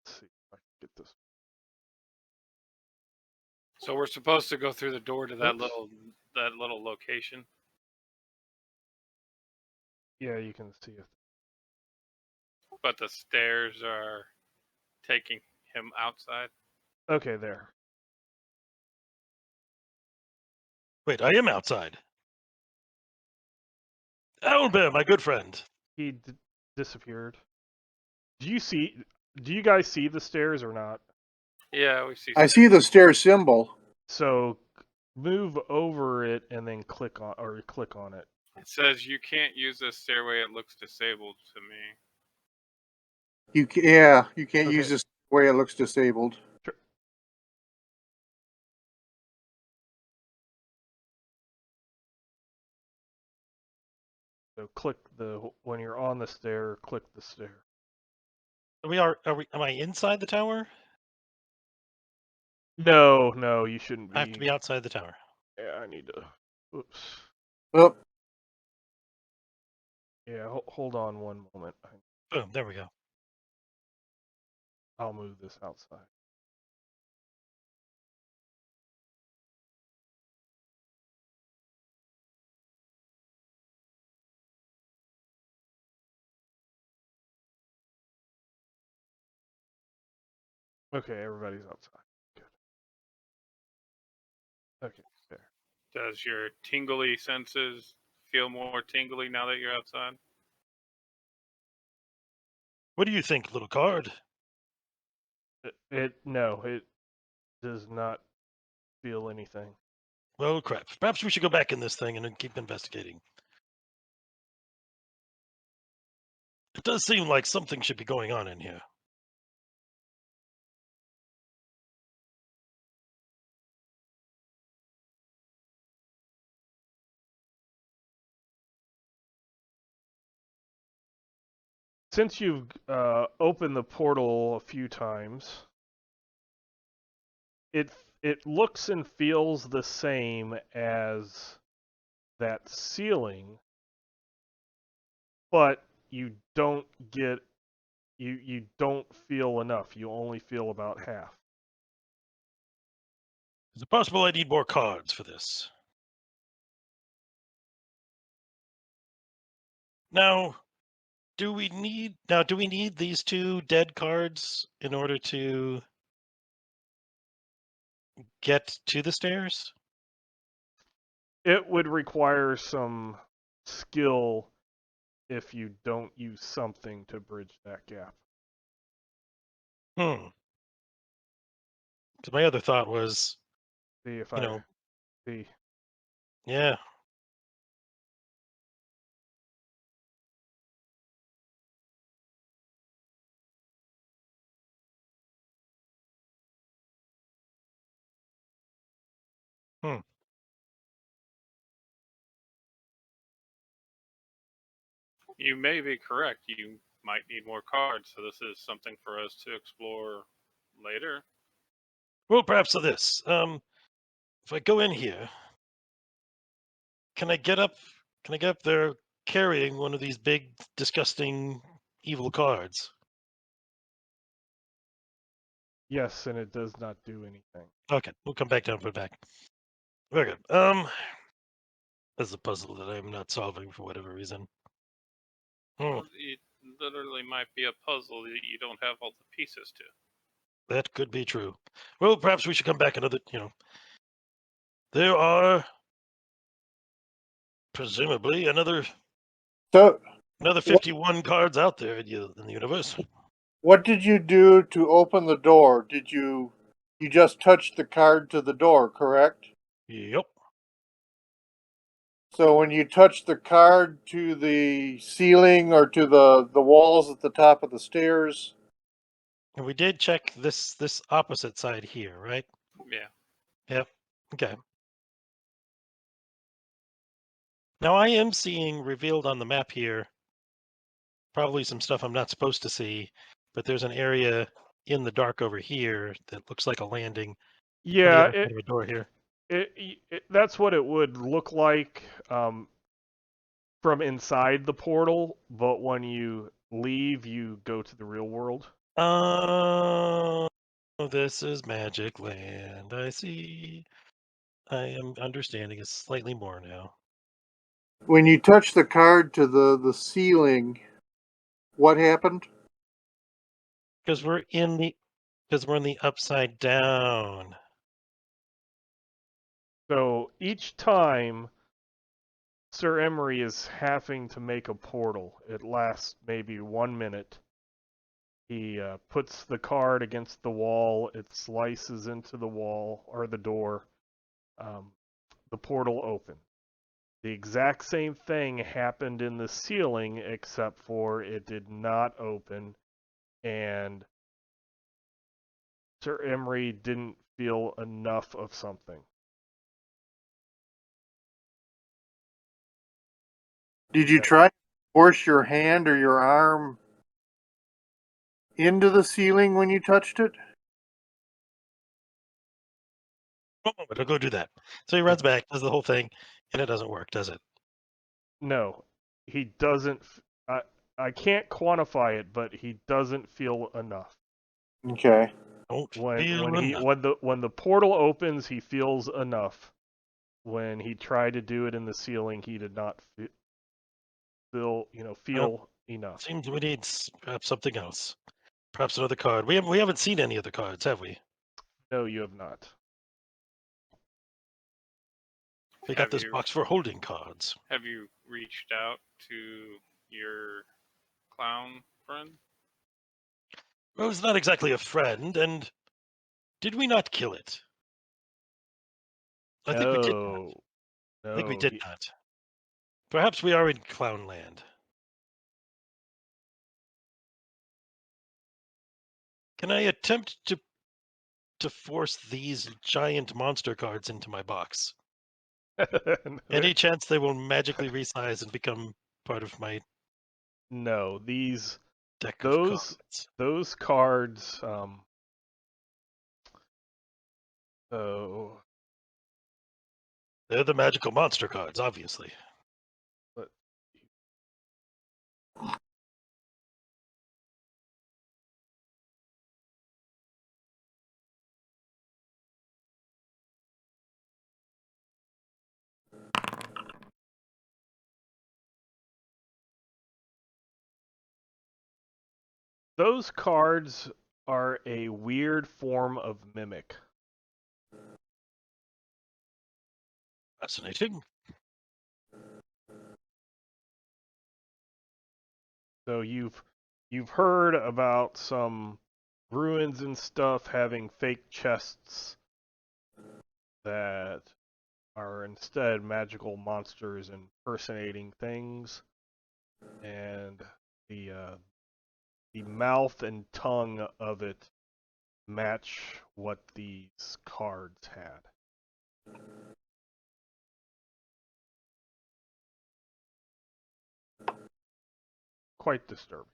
see if I can get this. So we're supposed to go through the door to that Oops. little location. Yeah, you can see it. But the stairs are taking him outside. Okay, there. Wait, I am outside. Owlbear, my good friend. He disappeared. Do you guys see the stairs or not? Yeah, we see. I see the stair symbol. So move over it and then click on it. It says you can't use this stairway. It looks disabled to me. You can't use Okay. this way. It looks disabled. Sure. So click when you're on the stair, click the stair. Am I inside the tower? No, you shouldn't be. I have to be outside the tower. Yeah, I need to. Oops. Oh, Yeah, hold on one moment. Boom, there we go. I'll move this outside. Okay, everybody's outside. Good. Okay, there. Does your tingly senses feel more tingly now that you're outside? What do you think, little card? No, it does not feel anything. Well, crap. Perhaps we should go back in this thing and then keep investigating. It does seem like something should be going on in here. Since you've opened the portal a few times, it looks and feels the same as that ceiling, but you don't get you don't feel enough. You only feel about half. Is it possible I need more cards for this? Now, do we need these 2 dead cards in order to get to the stairs? It would require some skill if you don't use something to bridge that gap. Because my other thought was, See if you know, see. yeah. Hmm. You may be correct. You might need more cards, so this is something for us to explore later. Well, perhaps of this. If I go in here, can I get up? Can I get up there carrying one of these big, disgusting, evil cards? Yes, and it does not do anything. Okay, we'll come back down and put it back. Very good. That's a puzzle that I'm not solving for whatever reason. Well, it literally might be a puzzle that you don't have all the pieces to. That could be true. Well, perhaps we should come back another. There are presumably another so 51 cards out there in the universe. what did you do to open the door? Did you just touched the card to the door, correct? Yep. So when you touched the card to the ceiling or to the walls at the top of the stairs, And we did check this opposite side here, right? Yeah. Yep. Okay. Now I am seeing revealed on the map here probably some stuff I'm not supposed to see, but there's an area in the dark over here that looks like a landing on the Yeah, other side of a door here. that's what it would look like from inside the portal, but when you leave, you go to the real world. Oh, this is Magic Land. I see. I am understanding it slightly more now. when you touched the card to the ceiling, what happened? Because we're in the upside down. So each time Sir Emory is having to make a portal, it lasts maybe 1 minute. He puts the card against the wall, it slices into the wall or the door. The portal opens. The exact same thing happened in the ceiling, except for it did not open, and Sir Emory didn't feel enough of something. Did you try to force your hand or your arm into the ceiling when you touched it? One moment, I'll go do that. So he runs back, does the whole thing, and it doesn't work, does it? No, he doesn't. I can't quantify it, but he doesn't feel enough. Okay. Don't When feel when he enough. when the portal opens, he feels enough. When he tried to do it in the ceiling, he did not feel enough. Seems we need perhaps something else. Perhaps another card. We haven't seen any other cards, have we? No, you have not. We got Have this you box for holding cards. have you reached out to your clown friend? Well, it's not exactly a friend, and did we not kill it? I think we did not. No, I think we no. did not. Perhaps we are in Clownland. Can I attempt to force these giant monster cards into my box? Any chance they will magically resize and become part of my No, deck of those cards? those cards. Oh, They're the magical monster cards, obviously. but those cards are a weird form of mimic. Fascinating. So you've heard about some ruins and stuff having fake chests that are instead magical monsters impersonating things, and the mouth and tongue of it match what these cards had. Quite disturbing.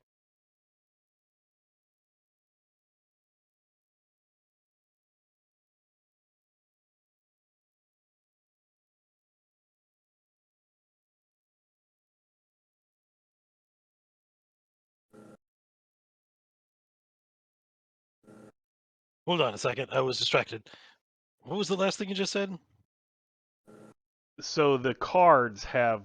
Hold on a second. I was distracted. What was the last thing you just said? So the cards have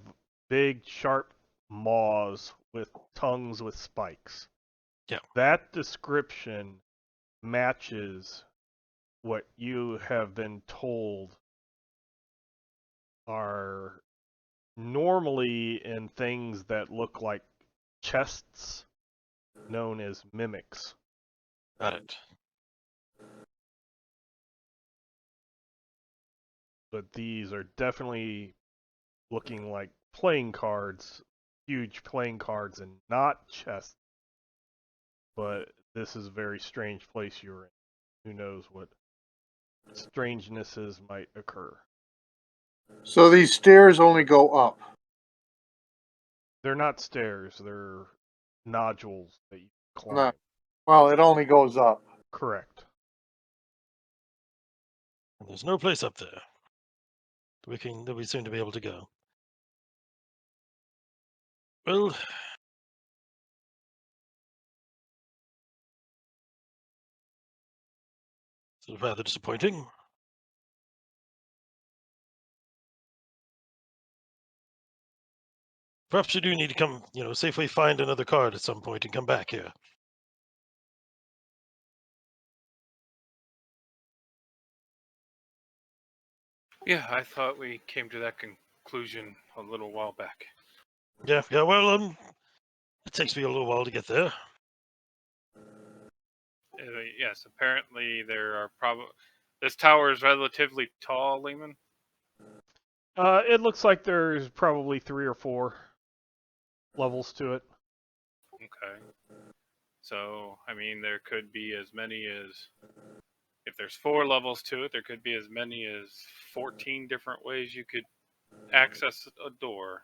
big, sharp maws with tongues with spikes. Yeah. That description matches what you have been told are normally in things that look like chests known as mimics. Got it. But these are definitely looking like playing cards, huge playing cards, and not chests. But this is a very strange place you're in. Who knows what strangenesses might occur. So these stairs only go up. They're not stairs, they're nodules that you climb. No. Well, it only goes up. Correct. And there's no place up there that we seem to be able to go. Well, it's rather disappointing. Perhaps you do need to come, safely find another card at some point and come back here. Yeah, I thought we came to that conclusion a little while back. Yeah, well, it takes me a little while to get there. Yes, apparently there are this tower is relatively tall, Lehman. It looks like there's probably 3 or 4 levels to it. Okay. So, I mean, there could be as many as, if there's 4 levels to it, there could be as many as 14 different ways you could access a door.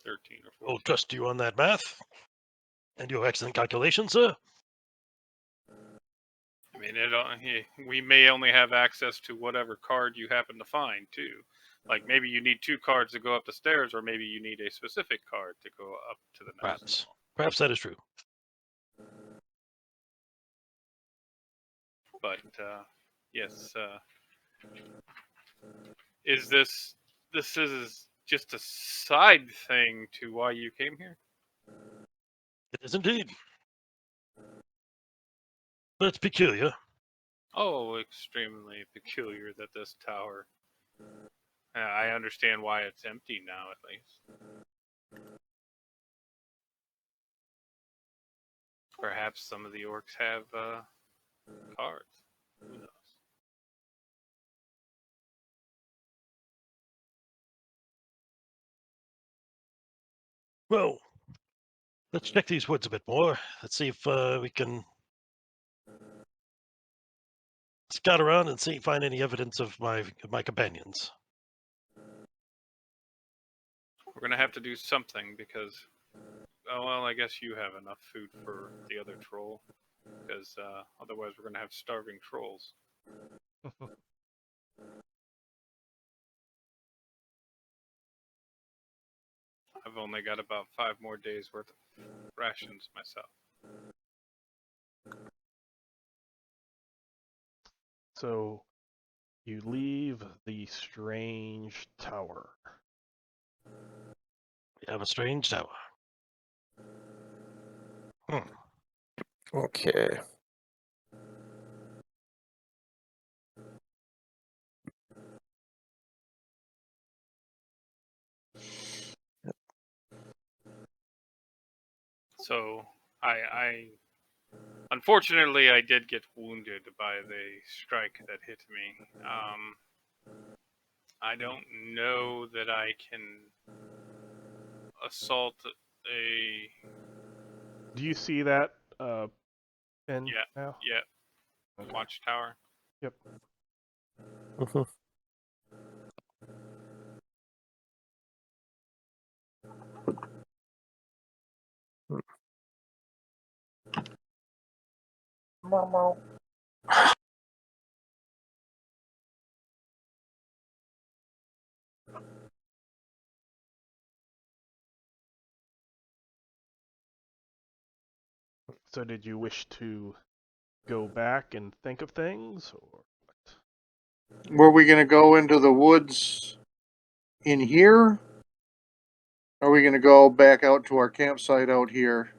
Thirteen or 14. I'll trust you on that math. And your excellent calculations, sir. we may only have access to whatever card you happen to find too. Like maybe you need 2 cards to go up the stairs, or maybe you need a specific card to go up to the next. Perhaps that is true. But yes, is this is just a side thing to why you came here? It is indeed. But it's peculiar. Oh, extremely peculiar that this tower. I understand why it's empty now, at least. Perhaps some of the orcs have cards. Who knows? Well, let's check these woods a bit more. Let's see if we can scout around and find any evidence of my companions. We're gonna have to do something because, oh well, I guess you have enough food for the other troll. Because otherwise, we're gonna have starving trolls. I've only got about 5 more days worth of rations myself. So you leave the strange tower. We have a strange tower. Okay. So I unfortunately I did get wounded by the strike that hit me. I don't know that I can assault a Do you see that pin Yeah. now? watchtower. Yep. Mhm. So did you wish to go back and think of things, or what? Were we going to go into the woods in here? Are we going to go back out to our campsite out here?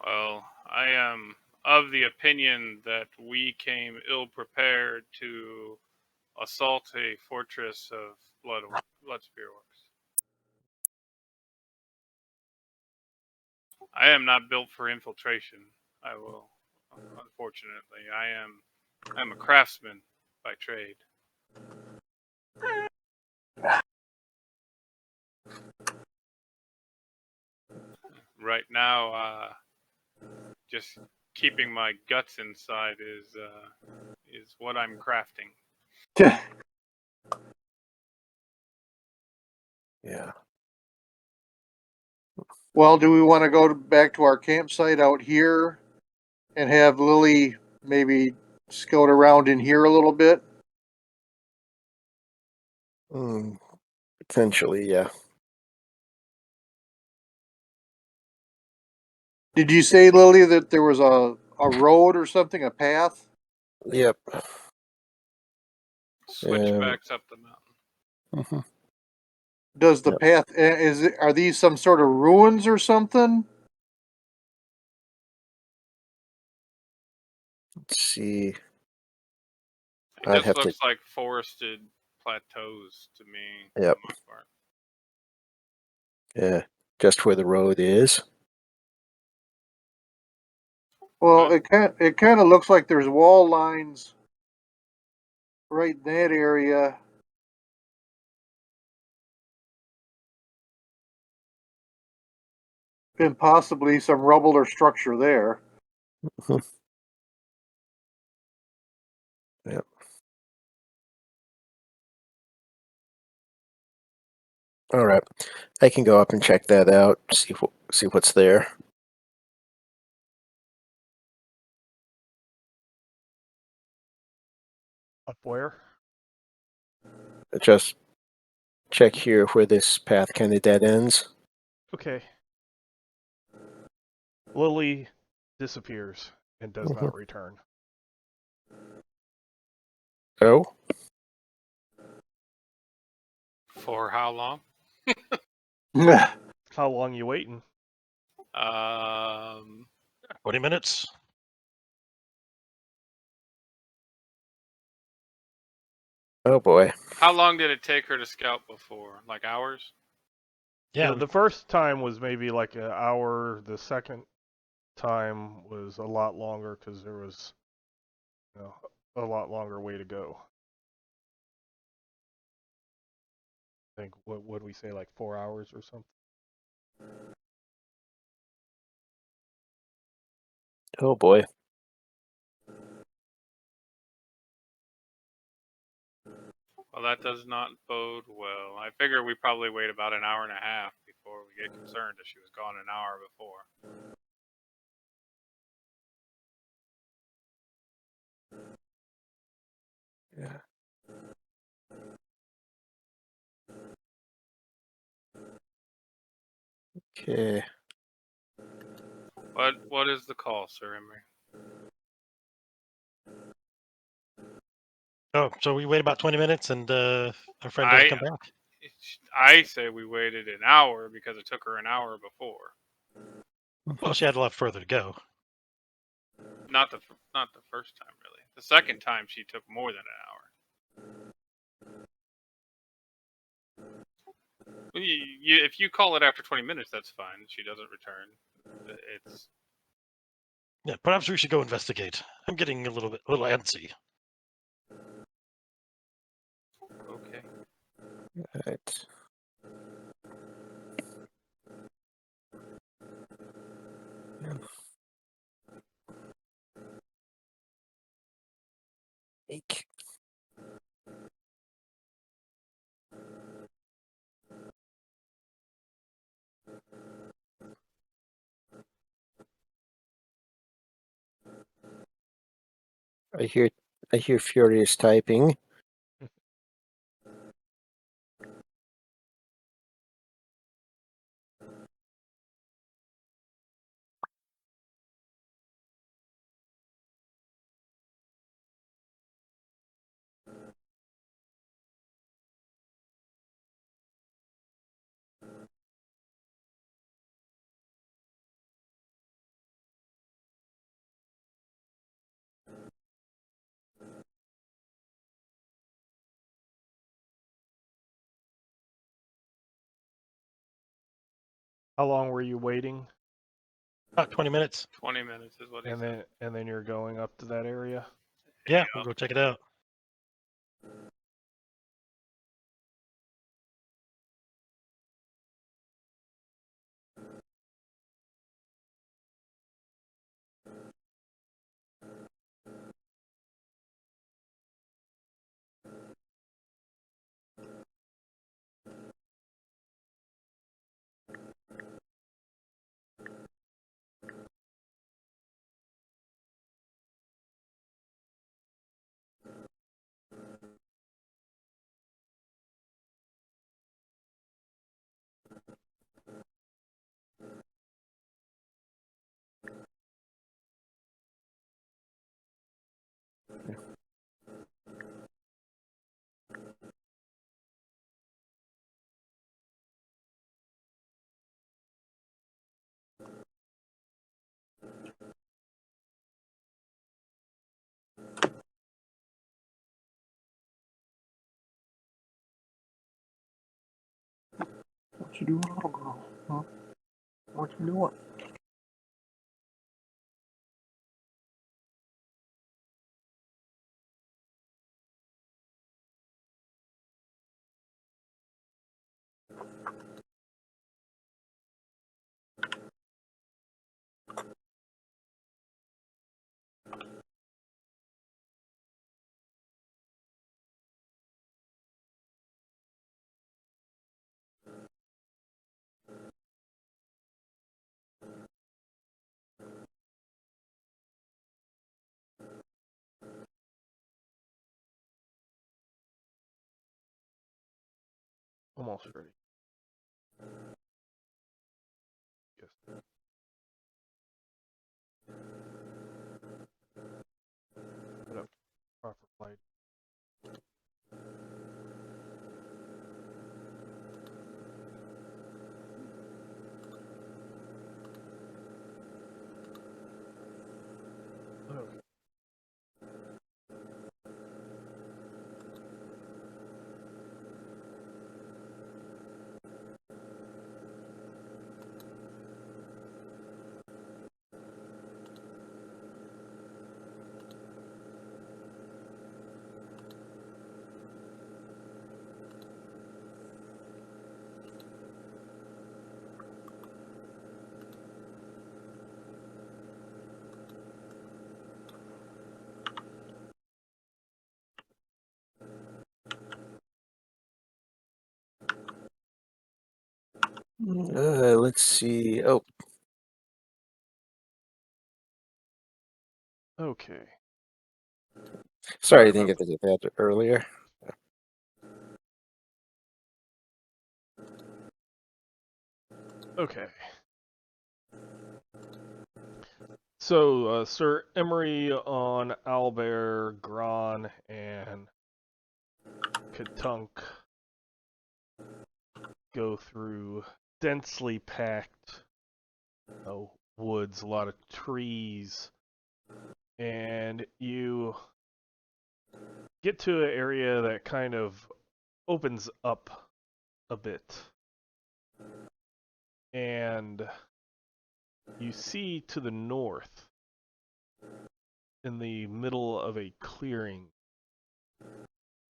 Well, I am of the opinion that we came ill prepared to assault a fortress of blood spear orcs. I am not built for infiltration. I will, unfortunately, I'm a craftsman by trade. Right now, just keeping my guts inside is what I'm crafting. Yeah. Well, do we want to go back to our campsite out here and have Lily maybe scout around in here a little bit? Potentially, yeah. Did you say, Lily, that there was a road or something, a path? Yep. Switchbacks up the mountain. Mhm. Does the Yep. path are these some sort of ruins or something? Let's see. It I'd just have to. looks like forested plateaus to me. Yep. For the most part. Yeah. Just where the road is. Well, it kind of looks like there's wall lines right in that area. And possibly some rubble or structure there. Yep. All right. I can go up and check that out. See what's there. Up where? Just check here where this path kind of dead ends. Okay. Lily disappears and does not return. Oh, For how long? How long you waiting? 20 minutes. oh boy. How long did it take her to scout before? Like hours? Yeah, The first time was maybe like an hour. The second time was a lot longer because there was, a lot longer way to go. I think what would we say, like 4 hours or something? Oh boy. Well, that does not bode well. I figure we probably wait about an hour and a half before we get concerned if she was gone an hour before. Yeah. Okay. What is the call, Sir Emory? Oh, so we wait about 20 minutes and our friend doesn't come back? I say we waited an hour because it took her an hour before. Well, she had a lot further to go. Not the first time, really. The second time she took more than an hour. If you call it after 20 minutes, that's fine. She doesn't return. It's Yeah, perhaps we should go investigate. I'm getting a little antsy. okay. Right. Eek. I hear furious typing. How long were you waiting? About 20 minutes. 20 minutes is what he And said. then you're going up to that area? Yeah, we'll go check it out. What you doing, little girl? Huh? What you doing? Almost ready. Yes. Put up proper light. Okay. Let's see. Oh, Okay. sorry, I didn't get to get that earlier. Okay. So, Sir Emory on Owlbear, Gron, and Katunk go through densely packed woods, a lot of trees, and you get to an area that kind of opens up a bit. And you see to the north, in the middle of a clearing,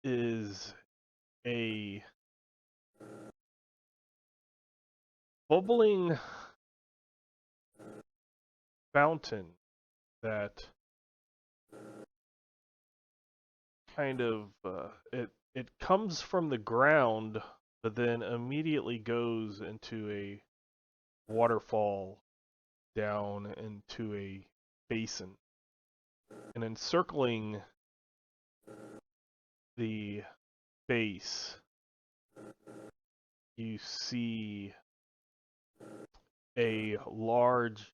is a bubbling fountain that kind of it comes from the ground, but then immediately goes into a waterfall down into a basin. And encircling the base, you see a large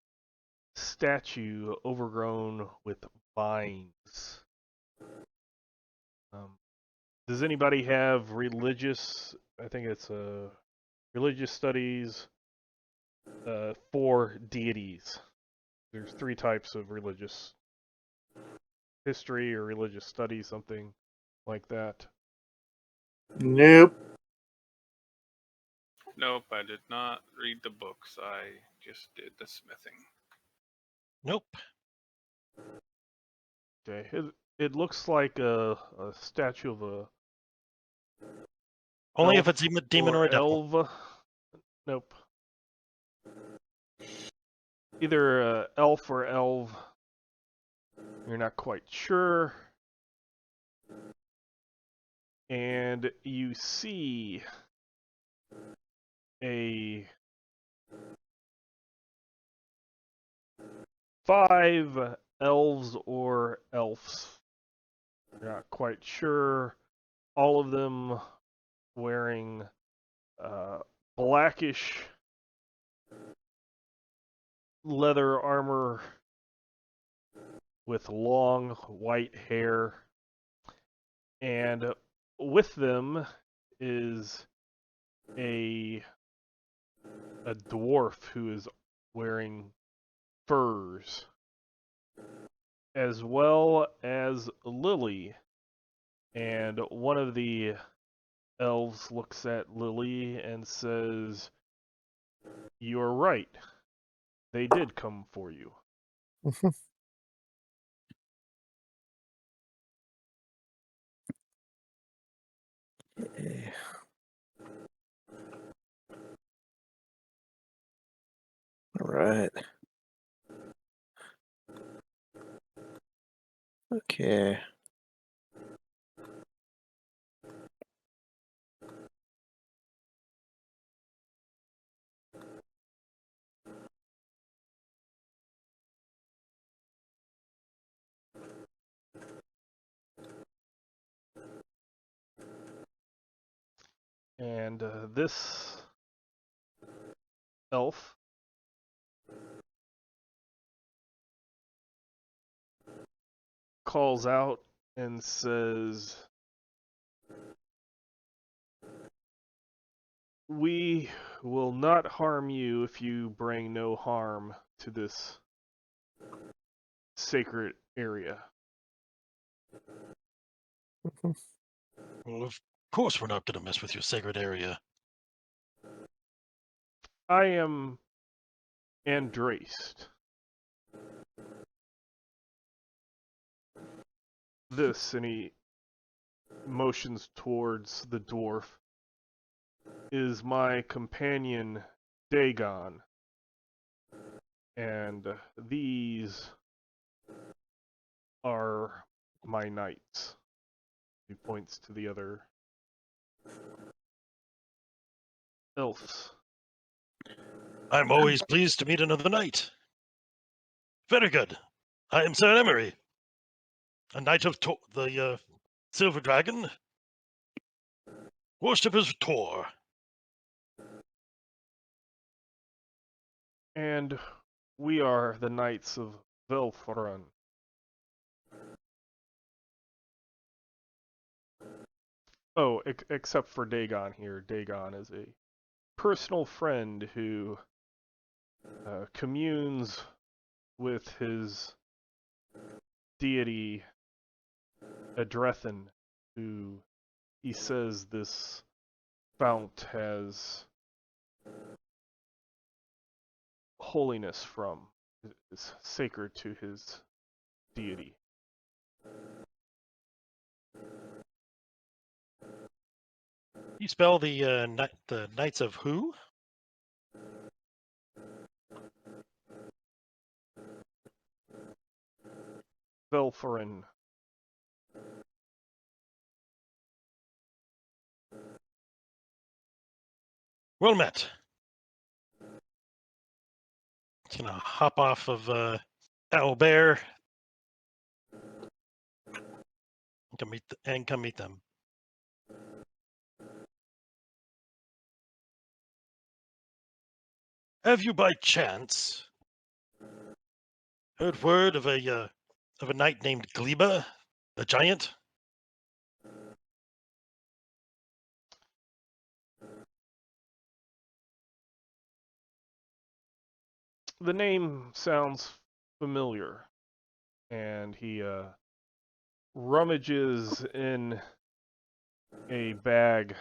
statue overgrown with vines. Does anybody have religious? I think it's religious studies for deities. There's 3 types of religious history or religious studies, something like that. Nope. Nope, I did not read the books. I just did the smithing. Nope. Okay, it looks like a statue of a Only if elf it's a demon or a devil. elf. Nope. Either elf or elf. You're not quite sure. And you see a 5 elves or elves. You're not quite sure. All of them wearing blackish leather armor with long white hair. And with them is a dwarf who is wearing furs, as well as Lily. And one of the elves looks at Lily and says, "You're right. They did come for you." All right. Okay. And this elf calls out and says, "We will not harm you if you bring no harm to this sacred area." Well, of course we're not going to mess with your sacred area. I am Andraste. This, and he motions towards the dwarf, is my companion Dagon. And these are my knights. He points to the other elves. I'm always pleased to meet another knight. Very good. I am Sir Emory, a knight of the Silver Dragon, worshippers of Tor. And we are the knights of Velforan. Oh, except for Dagon here. Dagon is a personal friend who communes with his deity Adrethan, who he says this fount has holiness from, is sacred to his deity. You spell the Knights of who? Velforan. Well met. Just gonna hop off of Owlbear and come meet them. Have you by chance heard word of a knight named Gleba, a giant? The name sounds familiar, and he rummages in a bag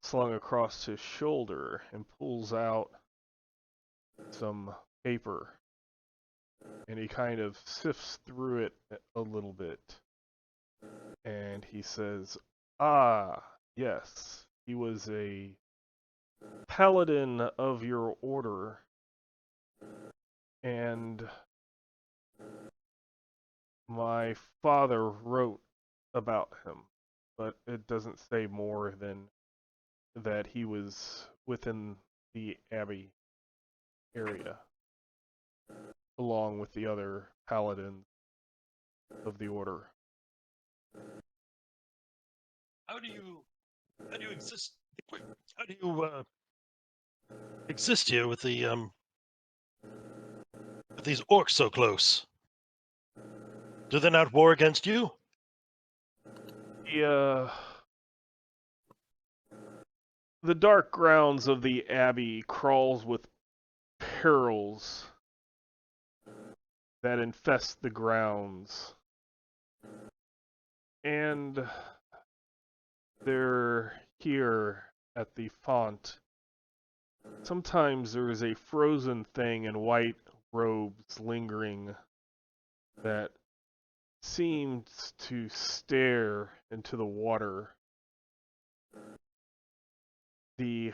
slung across his shoulder and pulls out some paper, and he kind of sifts through it a little bit, and he says, "Ah, yes, he was a paladin of your order, and my father wrote about him, but it doesn't say more than that he was within the Abbey area, along with the other paladins of the order." How do you exist? How do you exist here with the with these orcs so close? Do they not war against you? The dark grounds of the Abbey crawls with perils that infest the grounds, and they're here at the font. Sometimes there is a frozen thing in white robes lingering that seems to stare into the water. The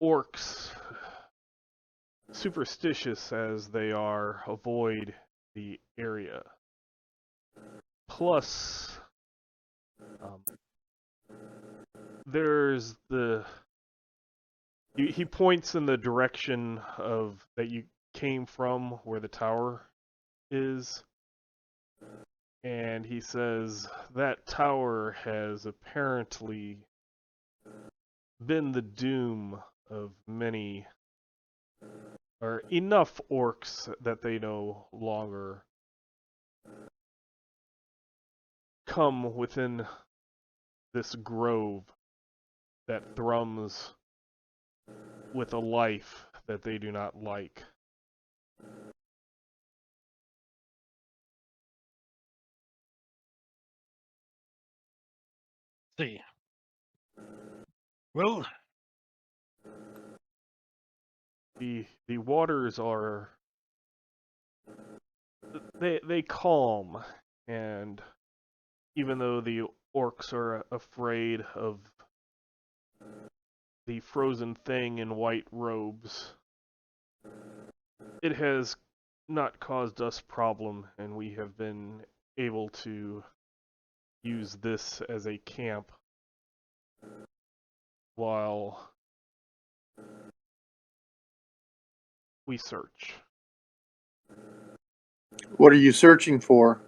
orcs, superstitious as they are, avoid the area. Plus, there's the... He points in the direction of that you came from, where the tower is, and he says that tower has apparently been the doom of many, or enough orcs that they no longer come within this grove that thrums with a life that they do not like. See. Well, The waters are they calm, and even though the orcs are afraid of the frozen thing in white robes, it has not caused us problem, and we have been able to use this as a camp while we search. What are you searching for?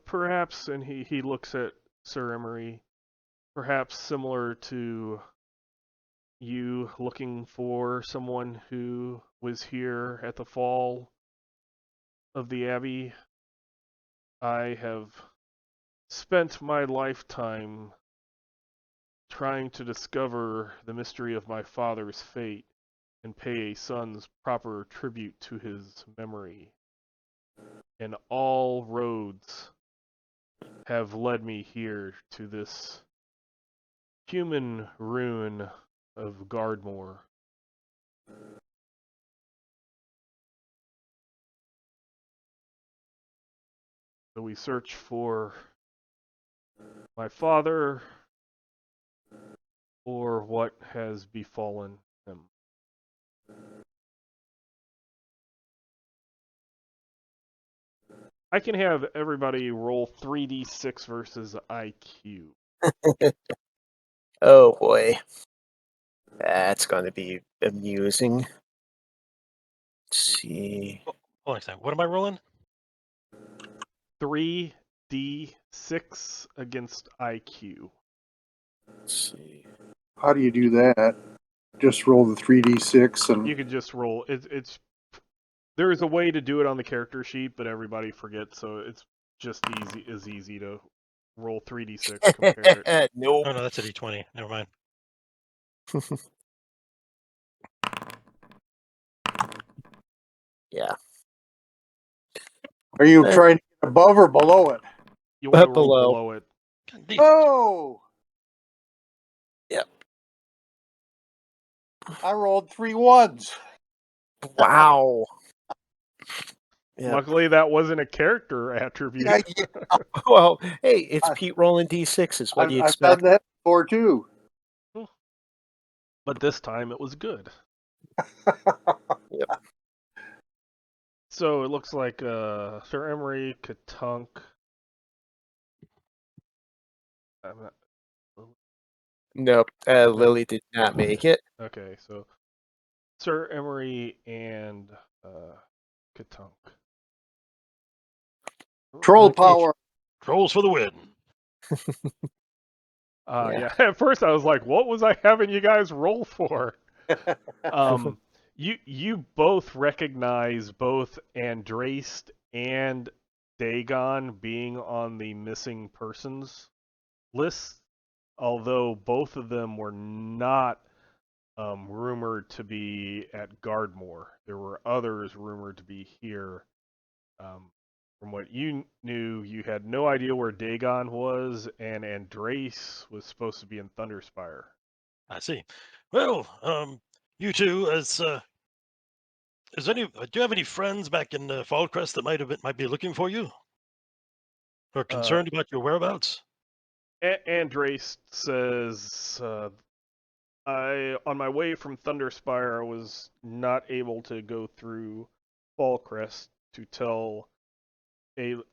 Perhaps, and he looks at Sir Emory, perhaps similar to you looking for someone who was here at the fall of the Abbey. I have spent my lifetime trying to discover the mystery of my father's fate and pay a son's proper tribute to his memory. And all roads have led me here to this human ruin of Gardmore. So we search for my father or what has befallen him. I can have everybody roll 3d6 versus IQ. Oh boy. That's going to be amusing. Let's see. hold on a second. What am I rolling? 3d6 against IQ. Let's see. How do you do that? Just roll the 3d6 and You could just roll. It's there is a way to do it on the character sheet, but everybody forgets, so it's just easy to roll 3d6, compare it. Nope. Oh no, that's a d20. Never mind. Yeah. are you trying to get above or below it? You want to roll Below. below it. God, these- Oh, Yep. I rolled 3 ones. Wow. Yeah. Luckily, that wasn't a character attribute. Yeah, Well, hey, it's I- Pete rolling d6s. What do you I've expect? done that before too. But this time it was good. Yep. So it looks like Sir Emory, Katunk. Nope. Lily did not make it. Okay, so Sir Emory and Katunk. Troll Okay. power. Trolls for the win. Yeah. At first I was like, what was I having you guys roll for? You both recognize both Andraste and Dagon being on the missing persons list, although both of them were not rumored to be at Gardmore. There were others rumored to be here. From what you knew, you had no idea where Dagon was, and Andraste was supposed to be in Thunderspire. I see. Well, you two, do you have any friends back in Fallcrest that might be looking for you, or concerned about your whereabouts? Andraste says, on my way from Thunderspire, I was not able to go through Fallcrest to tell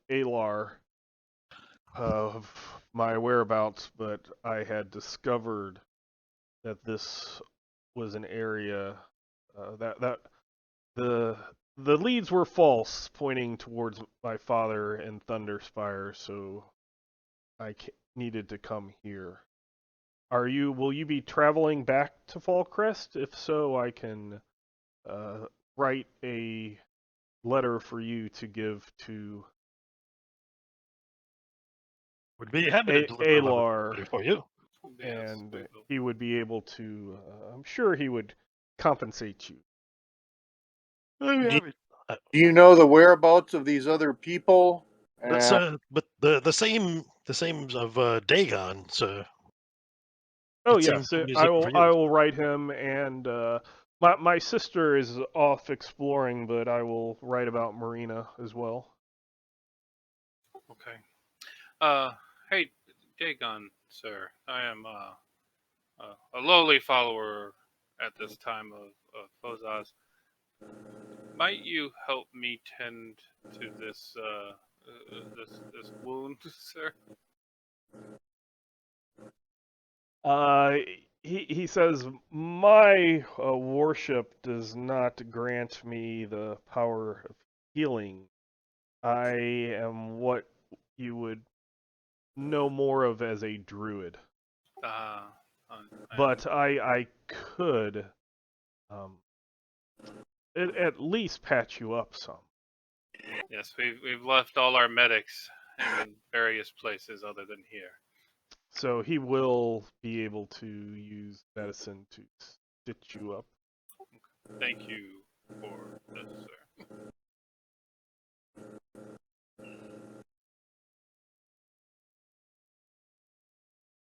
Alar of my whereabouts, but I had discovered that this was an area that the leads were false, pointing towards my father in Thunderspire. So needed to come here. Will you be traveling back to Fallcrest? If so, I can write a letter for you to give to Would be happy to deliver a Alar, letter for you. Yes, and we will. he would be able to. I'm sure he would compensate you. Do you know the whereabouts of these other people? That's but the same of Dagon, sir. Oh It seems yes, to be I looking will. for I you. will write him, and my sister is off exploring, but I will write about Marina as well. Okay. Hey, Dagon, sir. I am a lowly follower at this time of Fozaz. Might you help me tend to this wound, sir? Uh, he says my worship does not grant me the power of healing. I am what you would know more of as a druid, Uh, but I could at least patch you up some. yes, we've left all our medics in various places other than here. So he will be able to use medicine to stitch you up. Thank you for this, sir.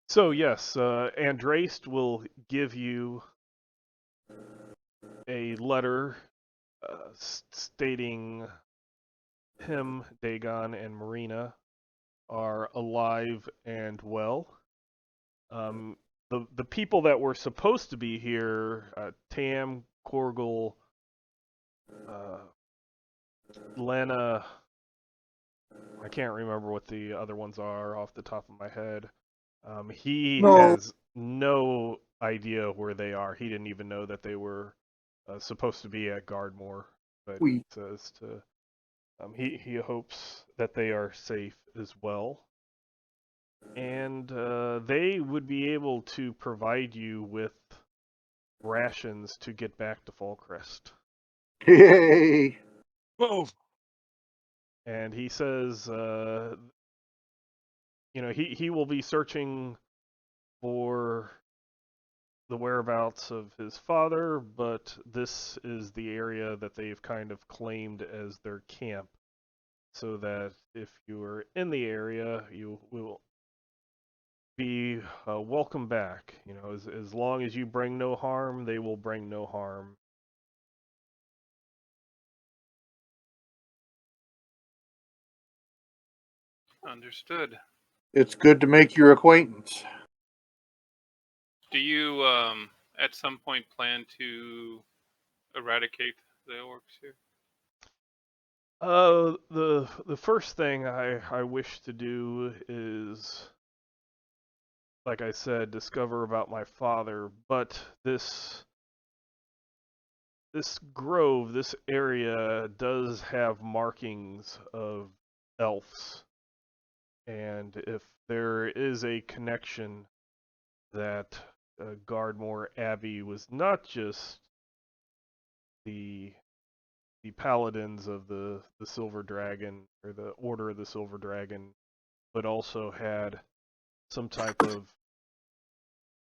So yes, Andraste will give you a letter stating him, Dagon, and Marina are alive and well. The people that were supposed to be here, Tam, Korgel, Lena, I can't remember what the other ones are off the top of my head. He No. has no idea where they are. He didn't even know that they were supposed to be at Gardmore, but he says to he hopes that they are safe as well, and they would be able to provide you with rations to get back to Fallcrest. Yay! Whoa! And he says, he will be searching for the whereabouts of his father, but this is the area that they've kind of claimed as their camp, so that if you are in the area, you will be welcome back. As long as you bring no harm, they will bring no harm. Understood. It's good to make your acquaintance. Do you at some point plan to eradicate the orcs here? The first thing I wish to do is, like I said, discover about my father, but this grove, this area does have markings of elves. And if there is a connection that Gardmore Abbey was not just the paladins of the Silver Dragon, or the Order of the Silver Dragon, but also had some type of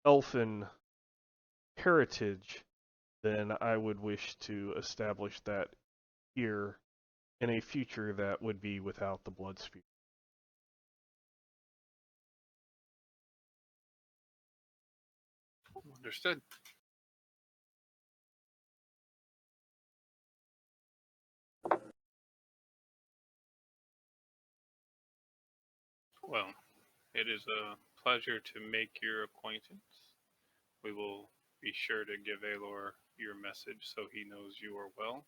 elfin heritage, then I would wish to establish that here in a future that would be without the blood sphere. Understood. Well, it is a pleasure to make your acquaintance. We will be sure to give Aelor your message so he knows you are well.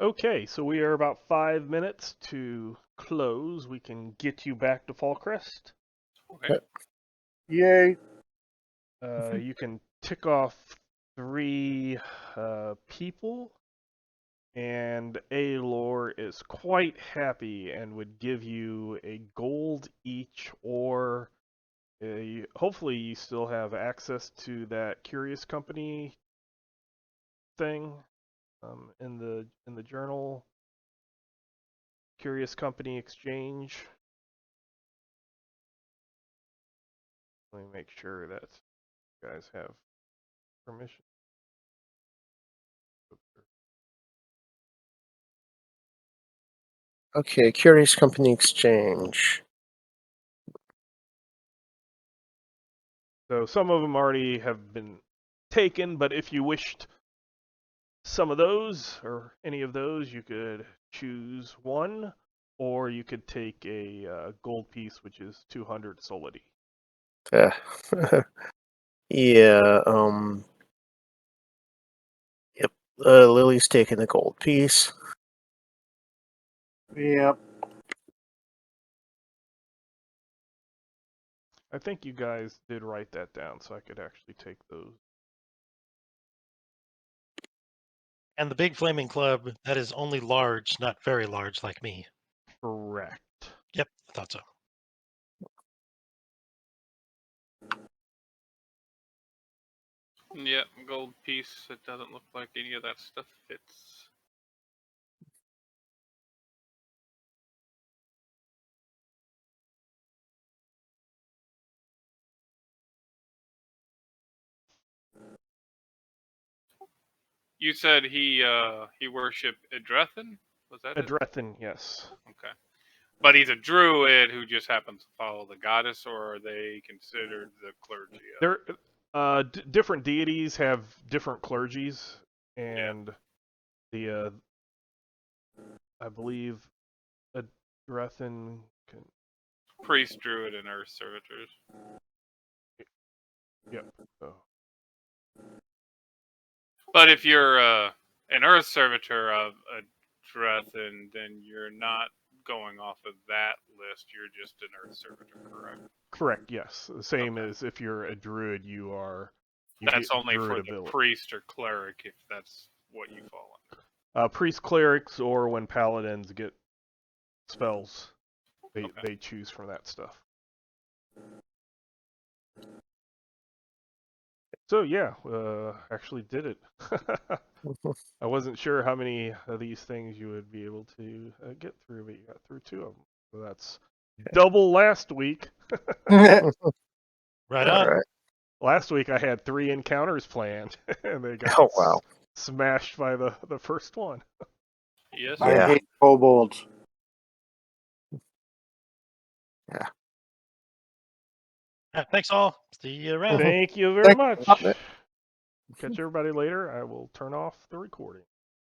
Okay, so we are about 5 minutes to close. We can get you back to Fallcrest. Okay. Yay. You can tick off 3 people, and Aelor is quite happy and would give you a gold each, or hopefully you still have access to that Curious Company thing in the journal. Curious Company Exchange. Let me make sure that you guys have permission. Okay, Curious Company Exchange. So some of them already have been taken, but if you wished some of those or any of those, you could choose one, or you could take a gold piece, which is 200 solidi. Yeah, yep. Lily's taking the gold piece. Yep. I think you guys did write that down, so I could actually take those. And the big flaming club, that is only large, not very large like me. Correct. Yep, I thought so. Yeah, gold piece. It doesn't look like any of that stuff fits. You said he worshipped Edrethan? Was that it? Adrethin, yes. Okay. But he's a druid who just happens to follow the goddess, or are they considered the clergy? Different deities have different clergies, and the I believe Adrethin can. Priest, druid, and earth servitors. Yep. So. But if you're an earth servitor of Edrethan, then you're not going off of that list. You're just an earth servitor, correct? Correct. Yes. The same Okay. as if you're a druid, you are. That's get only for druid the ability. priest or cleric, if that's what you fall under. Priest, clerics, or when paladins get spells, Okay. they choose from that stuff. So yeah, actually did it. I wasn't sure how many of these things you would be able to get through, but you got through 2 of them. So that's double last week. Right All on. right. Last week I had 3 encounters planned, and they got Oh, wow. smashed by the first one. Yes. I Yeah. hate kobolds. Yeah. Thanks all. See you around. Thank you very Thank much. you. Catch everybody later. I will turn off the recording.